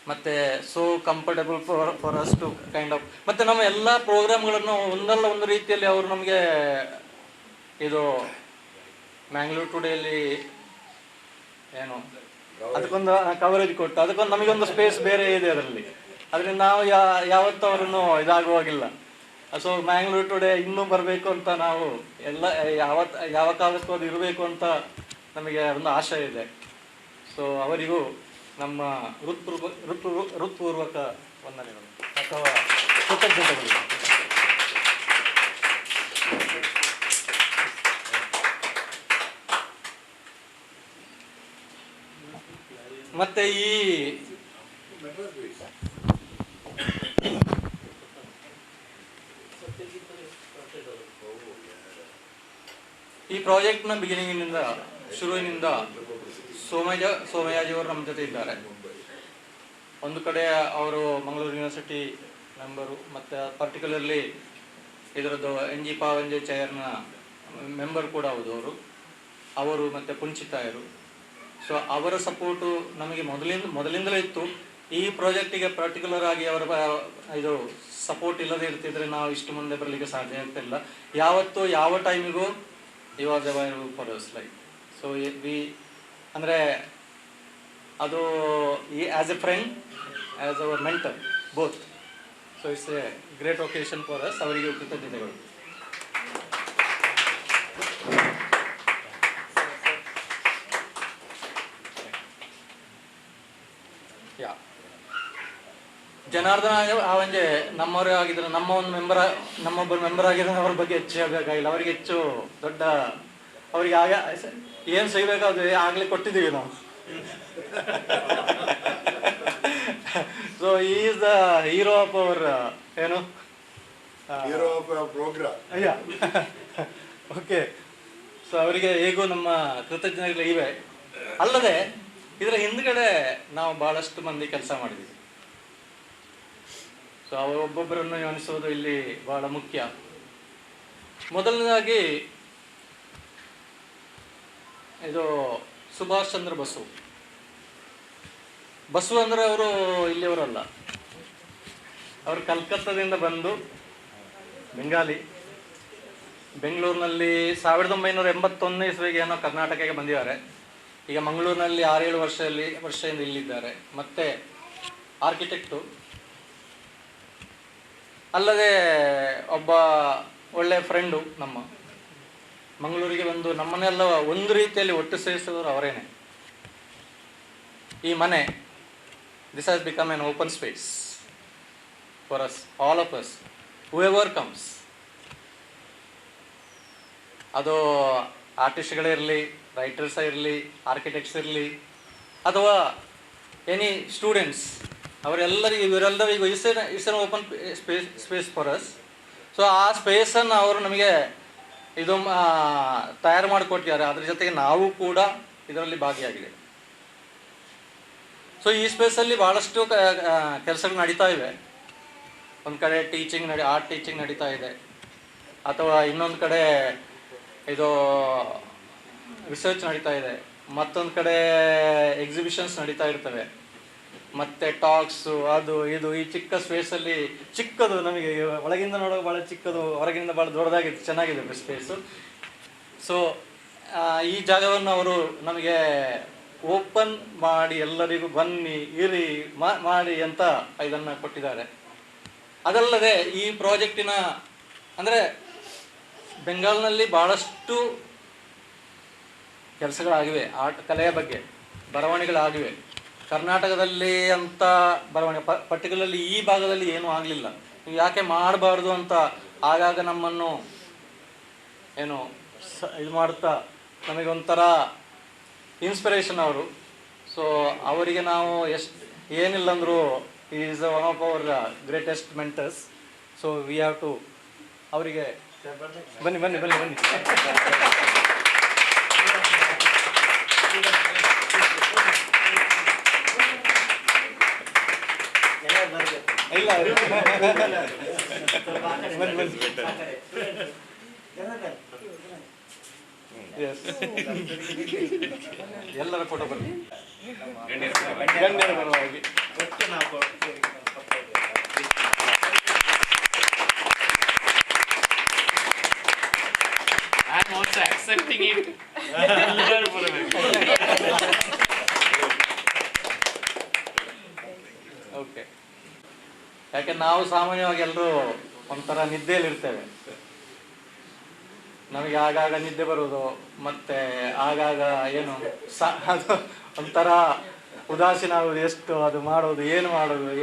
ಮತ್ತು so comfortable for us to kind of. ಮತ್ತು ನಮ್ಮ ಎಲ್ಲ ಪ್ರೋಗ್ರಾಮ್ಗಳನ್ನು ಒಂದಲ್ಲ ಒಂದು ರೀತಿಯಲ್ಲಿ ಅವರು ನಮಗೆ ಇದು ಮ್ಯಾಂಗ್ಳೂರ್ ಟುಡೇಲಿ ಏನು ಅದಕ್ಕೊಂದು ಕವರೇಜ್ ಕೊಟ್ಟು ಅದಕ್ಕೊಂದು ನಮಗೊಂದು ಸ್ಪೇಸ್ ಬೇರೆ ಇದೆ ಅದರಲ್ಲಿ. ಅದರಿಂದ ನಾವು ಯಾವತ್ತೂ ಅವರನ್ನು ಇದಾಗುವಾಗಿಲ್ಲ. ಸೊ ಮ್ಯಾಂಗ್ಳೂರ್ ಟುಡೇ ಇನ್ನೂ ಬರಬೇಕು ಅಂತ ನಾವು ಯಾವ ಕಾಲಕ್ಕೂ ಅದು ಇರಬೇಕು ಅಂತ ನಮಗೆ ಒಂದು ಆಶೆ ಇದೆ. ಸೊ ಅವರಿಗೂ ನಮ್ಮ ಹೃತ್ಪೂರ್ವಕ ವಂದನೆಗಳು ಅಥವಾ ಕೃತಜ್ಞತೆಗಳು. ಮತ್ತು ಈ ಪ್ರಾಜೆಕ್ಟ್ನ ಬಿಗಿನಿಂಗಿನಿಂದ ಶುರುವಿನಿಂದ ಸೋಮಯಾಜಿಯವರು ನಮ್ಮ ಜೊತೆ ಇದ್ದಾರೆ. ಒಂದು ಕಡೆ ಅವರು ಮಂಗಳೂರು ಯೂನಿವರ್ಸಿಟಿ ಮೆಂಬರು, ಮತ್ತು ಪರ್ಟಿಕ್ಯುಲರ್ಲಿ ಇದರದ್ದು NG ಪಾವಂಜೆ ಚೇರ್ನ ಮೆಂಬರ್ ಕೂಡ ಹೌದು ಅವರು ಮತ್ತು ಪುಂಚಿತಾಯರು. ಸೊ ಅವರ ಸಪೋರ್ಟು ನಮಗೆ ಮೊದಲಿಂದಲೇ ಇತ್ತು. ಈ ಪ್ರಾಜೆಕ್ಟಿಗೆ ಪರ್ಟಿಕ್ಯುಲರ್ ಆಗಿ ಅವರ ಇದು ಸಪೋರ್ಟ್ ಇಲ್ಲದೆ ಇರ್ತಿದ್ರೆ ನಾವು ಇಷ್ಟು ಮುಂದೆ ಬರಲಿಕ್ಕೆ ಸಾಧ್ಯ ಆಗ್ತಿಲ್ಲ. ಯಾವತ್ತೂ ಯಾವ ಟೈಮಿಗೂ he was available for us, like so we ಅಂದರೆ ಅದು as a friend, as our mentor, both. So it's a great occasion for us. ಅವರಿಗೆ ಕೃತಜ್ಞತೆಗಳು. ಜನಾರ್ದನ ಆವಂಜೆ ನಮ್ಮವರೇ ಆಗಿದ್ರೆ, ನಮ್ಮೊಬ್ಬರು ಮೆಂಬರ್ ಆಗಿದ್ರೆ ಅವ್ರ ಬಗ್ಗೆ ಹೆಚ್ಚು ಹೇಳಬೇಕಾಗಿಲ್ಲ. ಅವರಿಗೆ ಹೆಚ್ಚು ದೊಡ್ಡ ಅವರಿಗೆ ಏನು ಸಿಗಬೇಕಾದ್ರೆ ಆಗಲೇ ಕೊಟ್ಟಿದ್ದೀವಿ ನಾವು. So is the hero of our hero of program. Okay. So ಅವರಿಗೆ ಹೇಗೂ ನಮ್ಮ ಕೃತಜ್ಞತೆಗಳು ಇವೆ. ಅಲ್ಲದೆ ಇದರ ಹಿಂದ್ಗಡೆ ನಾವು ಭಾಳಷ್ಟು ಮಂದಿ ಕೆಲಸ ಮಾಡಿದ್ದೀವಿ. ಸೊ ಒಬ್ಬೊಬ್ಬರನ್ನು ಅನಿಸೋದು ಇಲ್ಲಿ ಬಹಳ ಮುಖ್ಯ. ಮೊದಲನೇದಾಗಿ ಇದು ಸುಭಾಷ್ ಚಂದ್ರ ಬಸು ಅಂದರೆ ಅವರು ಇಲ್ಲಿಯವರಲ್ಲ, ಅವರು ಕಲ್ಕತ್ತಾದಿಂದ ಬಂದು ಬೆಂಗಾಲಿ, ಬೆಂಗಳೂರಿನಲ್ಲಿ 1981 ಇಸ್ವಿಗೆ ಏನೋ ಕರ್ನಾಟಕಕ್ಕೆ ಬಂದಿದ್ದಾರೆ. ಈಗ ಮಂಗಳೂರಿನಲ್ಲಿ 6-7 ವರ್ಷದಿಂದ ಇಲ್ಲಿದ್ದಾರೆ. ಮತ್ತು ಆರ್ಕಿಟೆಕ್ಟು, ಅಲ್ಲದೆ ಒಬ್ಬ ಒಳ್ಳೆಯ ಫ್ರೆಂಡು. ನಮ್ಮ ಮಂಗಳೂರಿಗೆ ಬಂದು ನಮ್ಮನ್ನೆಲ್ಲ ಒಂದು ರೀತಿಯಲ್ಲಿ ಒಟ್ಟು ಸೇರಿಸಿದವರು ಅವರೇನೆ. ಈ ಮನೆ, this has become an open space for us, all of us, whoever comes. ಅದು ಆರ್ಟಿಸ್ಟ್ಗಳೇ ರೈಟರ್ಸ್ ಇರಲಿ, ಆರ್ಕಿಟೆಕ್ಟ್ಸ್ ಇರಲಿ, ಅಥವಾ ಎನಿ ಸ್ಟೂಡೆಂಟ್ಸ್, ಇವರೆಲ್ಲರಿಗೂ it's an open space for us. So ಆ ಸ್ಪೇಸನ್ನು ಅವರು ನಮಗೆ ಇದು ತಯಾರು ಮಾಡಿಕೊಟ್ಟಿದ್ದಾರೆ. ಅದ್ರ ಜೊತೆಗೆ ನಾವು ಕೂಡ ಇದರಲ್ಲಿ ಭಾಗಿಯಾಗಿದೆ. ಸೊ ಈ ಸ್ಪೇಸಲ್ಲಿ ಭಾಳಷ್ಟು ಕೆಲಸಗಳು ನಡೀತಾ ಇವೆ. ಒಂದು ಕಡೆ ಆರ್ಟ್ ಟೀಚಿಂಗ್ ನಡೀತಾ ಇದೆ, ಅಥವಾ ಇನ್ನೊಂದು ಕಡೆ ಇದು ರಿಸರ್ಚ್ ನಡೀತಾ ಇದೆ, ಮತ್ತೊಂದು ಕಡೆ ಎಕ್ಸಿಬಿಷನ್ಸ್ ನಡೀತಾ ಇರ್ತವೆ, ಮತ್ತು ಟಾಕ್ಸು, ಅದು ಇದು. ಈ ಚಿಕ್ಕ ಸ್ಪೇಸಲ್ಲಿ ಚಿಕ್ಕದು, ನಮಗೆ ಒಳಗಿಂದ ನೋಡೋಕೆ ಭಾಳ ಚಿಕ್ಕದು, ಹೊರಗಿಂದ ಭಾಳ ದೊಡ್ಡದಾಗಿದೆ, ಚೆನ್ನಾಗಿದೆ ಸ್ಪೇಸು. ಸೊ ಈ ಜಾಗವನ್ನು ಅವರು ನಮಗೆ ಓಪನ್ ಮಾಡಿ ಎಲ್ಲರಿಗೂ ಬನ್ನಿ ಇರಿ ಮಾಡಿ ಅಂತ ಇದನ್ನು ಕೊಟ್ಟಿದ್ದಾರೆ. ಅದಲ್ಲದೆ ಈ ಪ್ರಾಜೆಕ್ಟಿನ ಅಂದರೆ ಬೆಂಗಾಲ್ನಲ್ಲಿ ಭಾಳಷ್ಟು ಕೆಲಸಗಳಾಗಿವೆ ಕಲೆಯ ಬಗ್ಗೆ, ಬರವಣಿಗೆಗಳಾಗಿವೆ. ಕರ್ನಾಟಕದಲ್ಲಿ ಅಂತ ಬರವಣಿಗೆ ಪರ್ಟಿಕ್ಯುಲರ್ಲಿ ಈ ಭಾಗದಲ್ಲಿ ಏನೂ ಆಗಲಿಲ್ಲ. ನೀವು ಯಾಕೆ ಮಾಡಬಾರ್ದು ಅಂತ ಆಗಾಗ ನಮ್ಮನ್ನು ಇದು ಮಾಡುತ್ತಾ ನಮಗೆ ಒಂಥರ ಇನ್ಸ್ಪಿರೇಷನ್ ಅವರು. ಸೊ ಅವರಿಗೆ ನಾವು ಏನಿಲ್ಲ ಅಂದರೂ is one of our greatest mentors. So we have to ಅವರಿಗೆ ಬನ್ನಿ ಬನ್ನಿ ಬನ್ನಿ ಬನ್ನಿ ಇಲ್ಲ ಬನ್ನಿ ಬನ್ನಿ. ಎಲ್ಲರ ಫೋಟೋ ಬನ್ನಿ, ಗಣ್ಯರ ಪರವಾಗಿ. I am also accepting it. Okay. ಯಾಕೆ ನಾವು ಸಾಮಾನ್ಯವಾಗಿ ಎಲ್ಲರೂ ಒಂಥರ ನಿದ್ದೆಯಲ್ಲಿರ್ತೇವೆ. ನಮಗೆ ಆಗಾಗ ನಿದ್ದೆ ಬರೋದು, ಮತ್ತು ಆಗಾಗ ಅದು ಒಂಥರ ಉದಾಸೀನ ಆಗೋದು. ಎಷ್ಟು ಅದು ಮಾಡೋದು,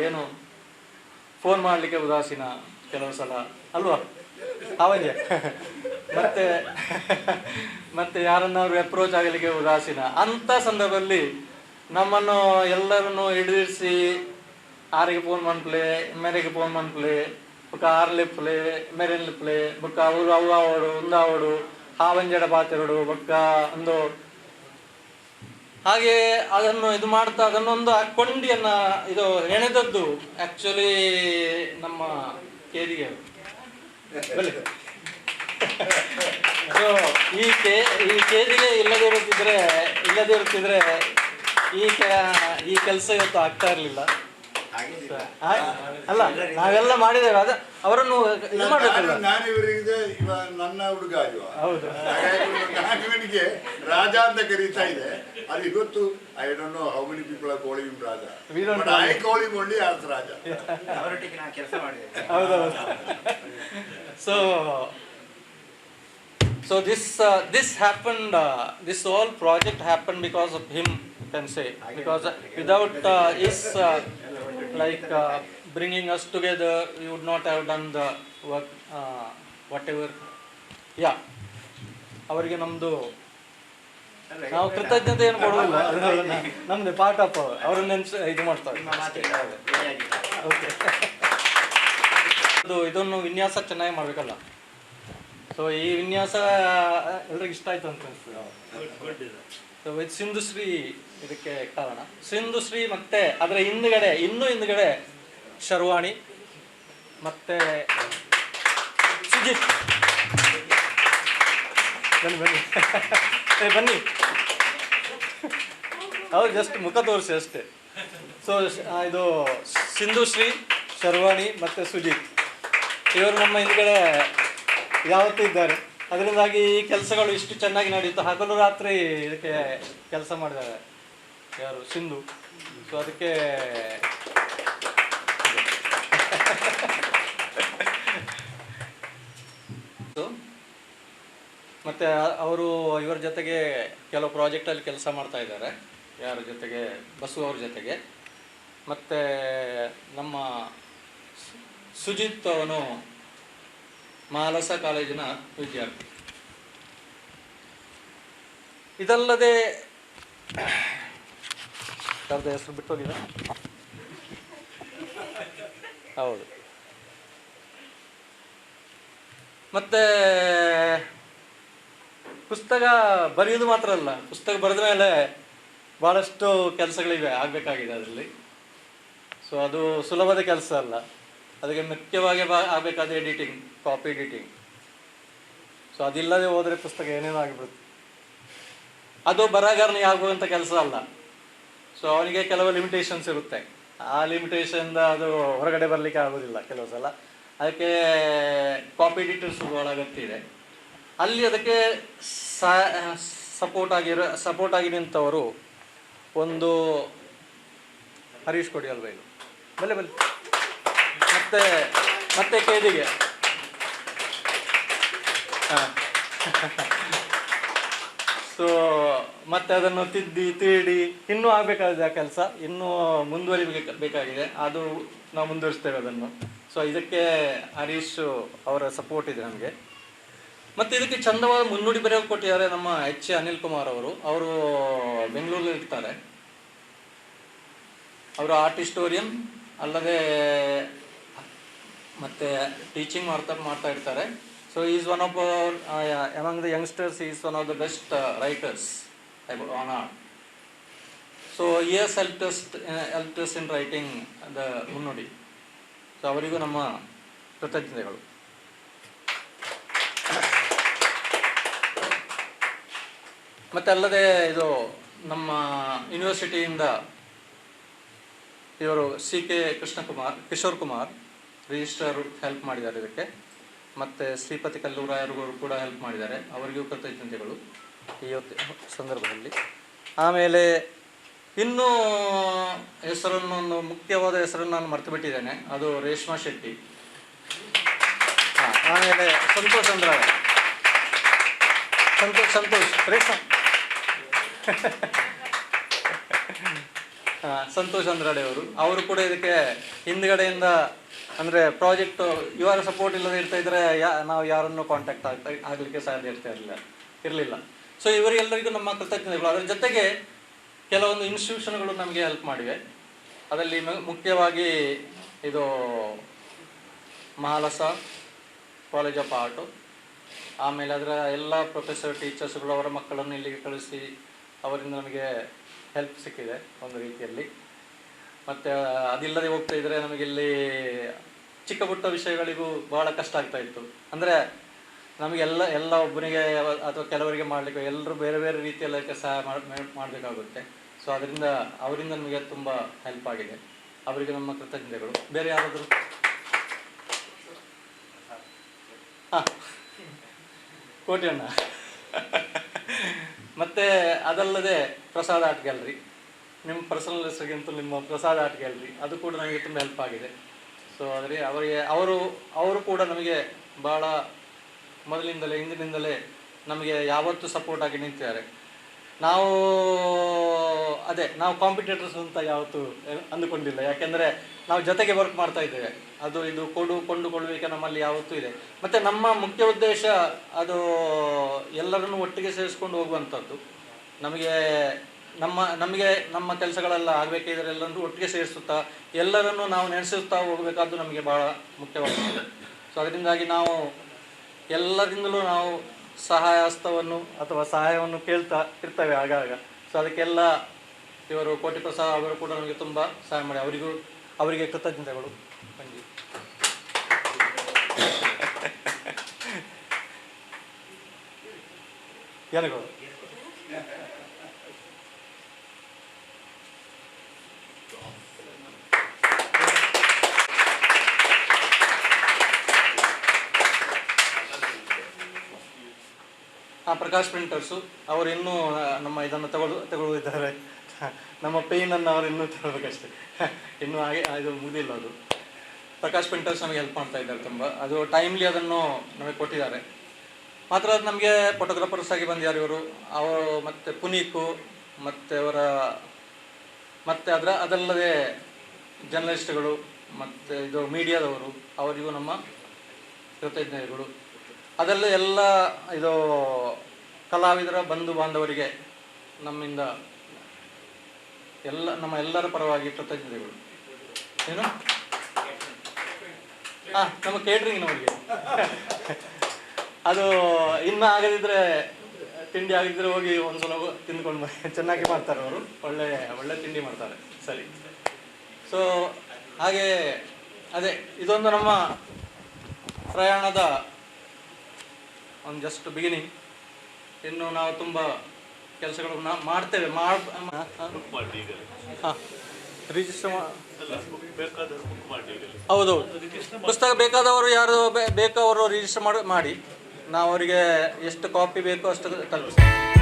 ಏನು ಫೋನ್ ಮಾಡಲಿಕ್ಕೆ ಉದಾಸೀನ ಕೆಲವು ಸಲ ಅಲ್ವಾ ಅವನಿಗೆ. ಮತ್ತೆ ಯಾರನ್ನಾದ್ರು ಅಪ್ರೋಚ್ ಆಗಲಿಕ್ಕೆ ಉದಾಸೀನ. ಅಂಥ ಸಂದರ್ಭದಲ್ಲಿ ನಮ್ಮನ್ನು ಎಲ್ಲರನ್ನು ಹಿಡಿದಿರಿಸಿ ಆರಿಗೆ ಫೋನ್ ಮನ್ಪ್ಲೆ ಮೇರೆಗೆ ಫೋನ್ ಮನ್ಪ್ಲೆ ಬೊಕ್ಕ ಆರ್ಲಿಪ್ಲೆ ಮೆರೆನ್ಲಿಪ್ಲೆ ಬೊಕ್ಕ ಅವರು ಅವು ಅವಡು ಉಂದಾವಡು ಹಾವಂಜಡ ಪಾತೆರಡು ಬೊಕ್ಕ ಒಂದು ಹಾಗೆ ಅದನ್ನು ಇದು ಮಾಡ್ತಾ ಅದನ್ನೊಂದು ಆ ಕೊಂಡಿಯನ್ನ ಇದು ಹೆಣೆದದ್ದು ಆಕ್ಚುಲಿ ನಮ್ಮ ಕೇದಿಗೆ. ಸೊ ಈ ಕೇದಿಗೆ ಇಲ್ಲದೆ ಇರುತ್ತಿದ್ರೆ ಈ ಕೆಲಸ ಇವತ್ತು ಆಗ್ತಾ ಇರಲಿಲ್ಲ. ಅಲ್ಲ, ನಾವೆಲ್ಲ ಮಾಡಿದ್ದೇವೆ. ಅದ ಅವರನ್ನು ಇದು ಮಾಡಬೇಕಲ್ಲ. ನಾನು ಇವರಿಗೆ ನನ್ನ ಹುಡುಗ ಅಲ್ವಾ, ಹೌದು, ನಾನು ಇವನಿಗೆ ರಾಜ ಅಂತ ಕರೀತಾ ಇದೆ. ಅದು ಇವತ್ತು I don't know how many people are calling him Raja, but I call him only as Raja. ಅವರೊಟ್ಟಿಗೆ ನಾನು ಕೆಲಸ ಮಾಡಿದೆ. ಹೌದೌದು. So this happened. This whole project happened because of him, you can say. Because without his bringing us together, we would not have done the work. Whatever. Yeah. ಅವರಿಗೆ ನಮ್ದು ನಾವು ಕೃತಜ್ಞತೆ ಏನು ಕೊಡೋದಿಲ್ಲ, ನಮ್ದು ಪಾರ್ಟ್ ಆಫ್ ಅವ್ರನ್ನ ಇದು ಮಾಡ್ತಾರೆ. ಓಕೆ, ಇದನ್ನು ವಿನ್ಯಾಸ ಚೆನ್ನಾಗಿ ಮಾಡ್ಬೇಕಲ್ಲ. ಸೊ ಈ ವಿನ್ಯಾಸ ಎಲ್ರಿಗೂ ಇಷ್ಟ ಆಯ್ತು ಅಂತ ಅನಿಸ್ತದೆ. ಸೊ ಇದು ಸಿಂಧುಶ್ರೀ ಇದಕ್ಕೆ ಕಾರಣ. ಸಿಂಧುಶ್ರೀ ಮತ್ತೆ ಅದರ ಹಿಂದುಗಡೆ ಶರ್ವಾಣಿ ಮತ್ತೆ ಸುಜಿತ್. ಬನ್ನಿ ಅವ್ರು ಜಸ್ಟ್ ಮುಖ ತೋರಿಸಿ ಅಷ್ಟೇ. ಸೊ ಇದು ಸಿಂಧುಶ್ರೀ, ಶರ್ವಾಣಿ ಮತ್ತು ಸುಜಿತ್ ಇವರು ನಮ್ಮ ಹಿಂದ್ಗಡೆ ಯಾವತ್ತೂ ಇದ್ದಾರೆ. ಅದರಿಂದಾಗಿ ಈ ಕೆಲಸಗಳು ಇಷ್ಟು ಚೆನ್ನಾಗಿ ನಡೆಯುತ್ತೆ. ಹಗಲು ರಾತ್ರಿ ಇದಕ್ಕೆ ಕೆಲಸ ಮಾಡಿದ್ದಾರೆ ಯಾರು, ಸಿಂಧು. ಸೊ ಅದಕ್ಕೆ ಮತ್ತು ಅವರು ಇವರ ಜೊತೆಗೆ ಕೆಲವು ಪ್ರಾಜೆಕ್ಟಲ್ಲಿ ಕೆಲಸ ಮಾಡ್ತಾ ಇದ್ದಾರೆ. ಯಾರ ಜೊತೆಗೆ? ಬಸು ಅವ್ರ ಜೊತೆಗೆ. ಮತ್ತು ನಮ್ಮ ಸುಜಿತ್ ಅವನು ಮಹಾಲಸ ಕಾಲೇಜಿನ ವಿದ್ಯಾರ್ಥಿ. ಇದಲ್ಲದೆ ಅವ್ರದ್ದು ಹೆಸರು ಬಿಟ್ಟೋಗಿದೆ. ಹೌದು. ಮತ್ತೆ ಪುಸ್ತಕ ಬರೆಯೋದು ಮಾತ್ರ ಅಲ್ಲ, ಪುಸ್ತಕ ಬರೆದ ಮೇಲೆ ಭಾಳಷ್ಟು ಕೆಲಸಗಳಿವೆ ಆಗಬೇಕಾಗಿದೆ ಅದರಲ್ಲಿ. ಸೊ ಅದು ಸುಲಭದ ಕೆಲಸ ಅಲ್ಲ. ಅದಕ್ಕೆ ಮುಖ್ಯವಾಗಿ ಆಗಬೇಕಾದ ಎಡಿಟಿಂಗ್, ಕಾಪಿ ಎಡಿಟಿಂಗ್. ಸೊ ಅದಿಲ್ಲದೆ ಹೋದರೆ ಪುಸ್ತಕ ಏನೇನೋ ಆಗಿಬಿಡುತ್ತೆ. ಅದು ಬರಹಗಾರನಿಗೆ ಆಗುವಂಥ ಕೆಲಸ ಅಲ್ಲ. ಸೊ ಅವನಿಗೆ ಕೆಲವು ಲಿಮಿಟೇಷನ್ಸ್ ಇರುತ್ತೆ. ಆ ಲಿಮಿಟೇಷನ್ದ ಅದು ಹೊರಗಡೆ ಬರಲಿಕ್ಕೆ ಆಗೋದಿಲ್ಲ ಕೆಲವು ಸಲ. ಅದಕ್ಕೆ ಕಾಪಿ ಎಡಿಟರ್ಸ್ ಭಾಳ ಅಗತ್ಯ ಇದೆ. ಅಲ್ಲಿ ಅದಕ್ಕೆ ಸಪೋರ್ಟ್ ಆಗಿ ನಿಂತವರು ಒಂದು ಹರೀಶ್ ಕೊಡಿಯಲ್ಬೈಲು, ಬಲ್ಲೆ ಮತ್ತೆ ಕೇದಿಗೆ. ಸೊ ಮತ್ತೆ ಅದನ್ನು ತೀಡಿ ಇನ್ನೂ ಆಗಬೇಕಾಗಿದೆ ಆ ಕೆಲಸ, ಇನ್ನೂ ಮುಂದುವರಿಬೇಕಾಗಿದೆ. ಅದು ನಾವು ಮುಂದುವರಿಸ್ತೇವೆ ಅದನ್ನು. ಸೊ ಇದಕ್ಕೆ ಹರೀಶ್ ಅವರ ಸಪೋರ್ಟ್ ಇದೆ ನಮಗೆ. ಮತ್ತು ಇದಕ್ಕೆ ಚಂದವಾದ ಮುನ್ನುಡಿ ಬರೆಯೋಕೆ ಕೊಟ್ಟಿದ್ದಾರೆ ನಮ್ಮ ಎಚ್ ಅನಿಲ್ ಕುಮಾರ್ ಅವರು. ಅವರು ಬೆಂಗಳೂರಲ್ಲಿ ಇರ್ತಾರೆ. ಅವರು ಆರ್ಟ್ ಹಿಸ್ಟೋರಿಯನ್ ಅಲ್ಲದೆ ಮತ್ತು ಟೀಚಿಂಗ್ ಮಾಡ್ತಾ ಇರ್ತಾರೆ. So is one of among the youngsters, is one of the best writers on art. So years helps in writing the ಮುನ್ನುಡಿ. ಸೊ ಅವರಿಗೂ ನಮ್ಮ ಕೃತಜ್ಞತೆಗಳು. ಮತ್ತು ಅಲ್ಲದೆ ಇದು ನಮ್ಮ ಯೂನಿವರ್ಸಿಟಿಯಿಂದ ಇವರು CK Kishore Kumar registrar help ಮಾಡಿದ್ದಾರೆ ಇದಕ್ಕೆ. ಮತ್ತು ಶ್ರೀಪತಿ ಕಲ್ಲೂರಾಯರು ಕೂಡ ಹೆಲ್ಪ್ ಮಾಡಿದ್ದಾರೆ. ಅವರಿಗೂ ಕೃತಜ್ಞತೆಗಳು ಈ ಸಂದರ್ಭದಲ್ಲಿ. ಆಮೇಲೆ ಇನ್ನೂ ಒಂದು ಮುಖ್ಯವಾದ ಹೆಸರನ್ನು ನಾನು ಮರೆತು ಬಿಟ್ಟಿದ್ದೇನೆ, ಅದು ರೇಷ್ಮಾ ಶೆಟ್ಟಿ. ಆಮೇಲೆ ಸಂತೋಷ್ ರೇಷ್ಮಾ ಸಂತೋಷ್ ಅಂದ್ರಾಡೆ ಅವರು ಕೂಡ ಇದಕ್ಕೆ ಹಿಂದ್ಗಡೆಯಿಂದ, ಅಂದರೆ ಪ್ರಾಜೆಕ್ಟ್ ಇವರ ಸಪೋರ್ಟ್ ಇಲ್ಲದೆ ಇರ್ತಾ ಇದ್ರೆ ನಾವು ಯಾರನ್ನು ಕಾಂಟ್ಯಾಕ್ಟ್ ಆಗಲಿಕ್ಕೆ ಸಾಧ್ಯ ಇರಲಿಲ್ಲ. ಸೊ ಇವರಿಗೆಲ್ಲರಿಗೂ ನಮ್ಮ ಕೃತಜ್ಞತೆಗಳು. ಅದರ ಜೊತೆಗೆ ಕೆಲವೊಂದು ಇನ್ಸ್ಟಿಟ್ಯೂಷನ್ಗಳು ನಮಗೆ ಹೆಲ್ಪ್ ಮಾಡಿವೆ. ಅದರಲ್ಲಿ ಮುಖ್ಯವಾಗಿ ಇದು ಮಹಾಲಸ ಕಾಲೇಜ್ ಆಫ್ ಆರ್ಟು, ಆಮೇಲೆ ಅದರ ಎಲ್ಲ ಪ್ರೊಫೆಸರ್ ಟೀಚರ್ಸ್ಗಳು ಅವರ ಮಕ್ಕಳನ್ನು ಇಲ್ಲಿಗೆ ಕಳಿಸಿ ಅವರಿಂದ ನಮಗೆ ಹೆಲ್ಪ್ ಸಿಕ್ಕಿದೆ ಒಂದು ರೀತಿಯಲ್ಲಿ. ಮತ್ತು ಅದಿಲ್ಲದೆ ಹೋಗ್ತಾ ಇದ್ದರೆ ನಮಗಿಲ್ಲಿ ಚಿಕ್ಕ ಪುಟ್ಟ ವಿಷಯಗಳಿಗೂ ಭಾಳ ಕಷ್ಟ ಆಗ್ತಾ ಇತ್ತು. ಅಂದರೆ ನಮಗೆಲ್ಲ ಒಬ್ಬನಿಗೆ ಅಥವಾ ಕೆಲವರಿಗೆ ಮಾಡಲಿಕ್ಕೆ ಎಲ್ಲರೂ ಬೇರೆ ಬೇರೆ ರೀತಿಯಲ್ಲಿ ಸಹಾಯ ಮಾಡಬೇಕಾಗುತ್ತೆ. ಸೊ ಅವರಿಂದ ನಮಗೆ ತುಂಬ ಹೆಲ್ಪ್ ಆಗಿದೆ. ಅವರಿಗೆ ನಮ್ಮ ಕೃತಜ್ಞತೆಗಳು. ಬೇರೆ ಯಾರಾದರೂ? ಹಾಂ, ಕೋಟಿಯಣ್ಣ. ಮತ್ತು ಅದಲ್ಲದೆ ಪ್ರಸಾದ್ ಆರ್ಟ್ ಗ್ಯಾಲರಿ, ನಿಮ್ಮ ಪರ್ಸನಲ್ ಹೆಸರಿಗಿಂತ ನಿಮ್ಮ ಪ್ರಸಾದ್ ಆರ್ಟ್ ಗ್ಯಾಲರಿ, ಅದು ಕೂಡ ನಮಗೆ ತುಂಬ ಹೆಲ್ಪ್ ಆಗಿದೆ. ಸೊ ಆದರೆ ಅವರು ಕೂಡ ನಮಗೆ ಭಾಳ ಹಿಂದಿನಿಂದಲೇ ನಮಗೆ ಯಾವತ್ತೂ ಸಪೋರ್ಟ್ ಆಗಿ ನಿಂತಿದ್ದಾರೆ. ನಾವು ಕಾಂಪಿಟೇಟರ್ಸ್ ಅಂತ ಯಾವತ್ತೂ ಅಂದುಕೊಂಡಿಲ್ಲ. ಯಾಕೆಂದರೆ ನಾವು ಜೊತೆಗೆ ವರ್ಕ್ ಮಾಡ್ತಾ ಇದ್ದೇವೆ. ಅದು ಇದು ಕೊಂಡುಕೊಳ್ಳುವಿಕೆ ನಮ್ಮಲ್ಲಿ ಯಾವತ್ತೂ ಇದೆ. ಮತ್ತು ನಮ್ಮ ಮುಖ್ಯ ಉದ್ದೇಶ ಅದು ಎಲ್ಲರನ್ನೂ ಒಟ್ಟಿಗೆ ಸೇರಿಸ್ಕೊಂಡು ಹೋಗುವಂಥದ್ದು. ನಮಗೆ ನಮ್ಮ ಕೆಲಸಗಳೆಲ್ಲ ಆಗಬೇಕಿದ್ರೆ ಎಲ್ಲರೂ ಒಟ್ಟಿಗೆ ಸೇರಿಸುತ್ತಾ ಎಲ್ಲರನ್ನೂ ನಾವು ನೆನೆಸುತ್ತಾ ಹೋಗಬೇಕಾದ್ದು ನಮಗೆ ಭಾಳ ಮುಖ್ಯವಾಗ್ತದೆ. ಸೊ ಅದರಿಂದಾಗಿ ನಾವು ಎಲ್ಲರಿಂದಲೂ ನಾವು ಸಹಾಯವನ್ನು ಕೇಳ್ತಾ ಇರ್ತೇವೆ ಆಗಾಗ. ಸೊ ಅದಕ್ಕೆಲ್ಲ ಇವರು ಕೋಟಿ ಪ್ರಸಾದ್ ಅವರು ಕೂಡ ನಮಗೆ ತುಂಬ ಸಹಾಯ ಮಾಡಿ, ಅವರಿಗೆ ಕೃತಜ್ಞತೆಗಳು. ಯಾರಿಗೂ ಪ್ರಕಾಶ್ ಪ್ರಿಂಟರ್ಸು ಅವರು ಇನ್ನೂ ನಮ್ಮ ಇದನ್ನು ತಗೊಳ್ಳಿದ್ದಾರೆ. ನಮ್ಮ ಪೇನನ್ನು ಅವರು ಇನ್ನೂ ತಗೊಳ್ಬೇಕಷ್ಟೇ, ಇನ್ನೂ ಇದು ಮುಗಿದಿಲ್ಲ. ಅದು ಪ್ರಕಾಶ್ ಪ್ರಿಂಟರ್ಸ್ ನಮಗೆ ಹೆಲ್ಪ್ ಮಾಡ್ತಾ ಇದ್ದಾರೆ ತುಂಬ. ಅದು ಟೈಮ್ಲಿ ಅದನ್ನು ನಮಗೆ ಕೊಟ್ಟಿದ್ದಾರೆ. ಮಾತ್ರ ಅದು ನಮಗೆ ಫೋಟೋಗ್ರಾಫರ್ಸ್ ಆಗಿ ಬಂದಿದ್ದಾರೆ ಇವರು. ಅವರು ಮತ್ತು ಪುನೀಕು ಮತ್ತು ಅದಲ್ಲದೆ ಜರ್ನಲಿಸ್ಟ್ಗಳು ಮತ್ತು ಇದು ಮೀಡಿಯಾದವರು, ಅವರಿಗೂ ನಮ್ಮ ಕೃತಜ್ಞತೆಗಳು. ಅದೆಲ್ಲ ಎಲ್ಲ ಇದು ಕಲಾವಿದರ ಬಂಧು ಬಾಂಧವರಿಗೆ ನಮ್ಮಿಂದ ನಮ್ಮ ಎಲ್ಲರ ಪರವಾಗಿ ಕೃತಜ್ಞತೆಗಳು. ಏನು ನಮ್ಮ ಕೇಟ್ರಿಂಗ್ನವರಿಗೆ ಅದು ಇನ್ನೂ ಆಗದಿದ್ದರೆ ತಿಂಡಿ ಆಗದಿದ್ದರೆ ಹೋಗಿ ಒಂದ್ಸಲ ತಿಂದ್ಕೊಂಡು ಚೆನ್ನಾಗಿ ಮಾಡ್ತಾರೆ ಅವರು. ಒಳ್ಳೆ ತಿಂಡಿ ಮಾಡ್ತಾರೆ. ಸರಿ. ಸೊ ಹಾಗೆ ಇದೊಂದು ನಮ್ಮ ಪ್ರಯಾಣದ ಒಂದು ಜಸ್ಟ್ ಬಿಗಿನಿಂಗ್. ಇನ್ನು ನಾವು ತುಂಬ ಕೆಲಸಗಳನ್ನು ಮಾಡ್ತೇವೆ. ರಿಜಿಸ್ಟರ್ ಹೌದು, ಪುಸ್ತಕ ಬೇಕಾದವರು ಯಾರು ಬೇಕೋ ಅವರು ರಿಜಿಸ್ಟರ್ ಮಾಡಿ ನಾವು ಅವರಿಗೆ ಎಷ್ಟು ಕಾಪಿ ಬೇಕೋ ಅಷ್ಟು ತಲುಪಿಸ್ತೀವಿ.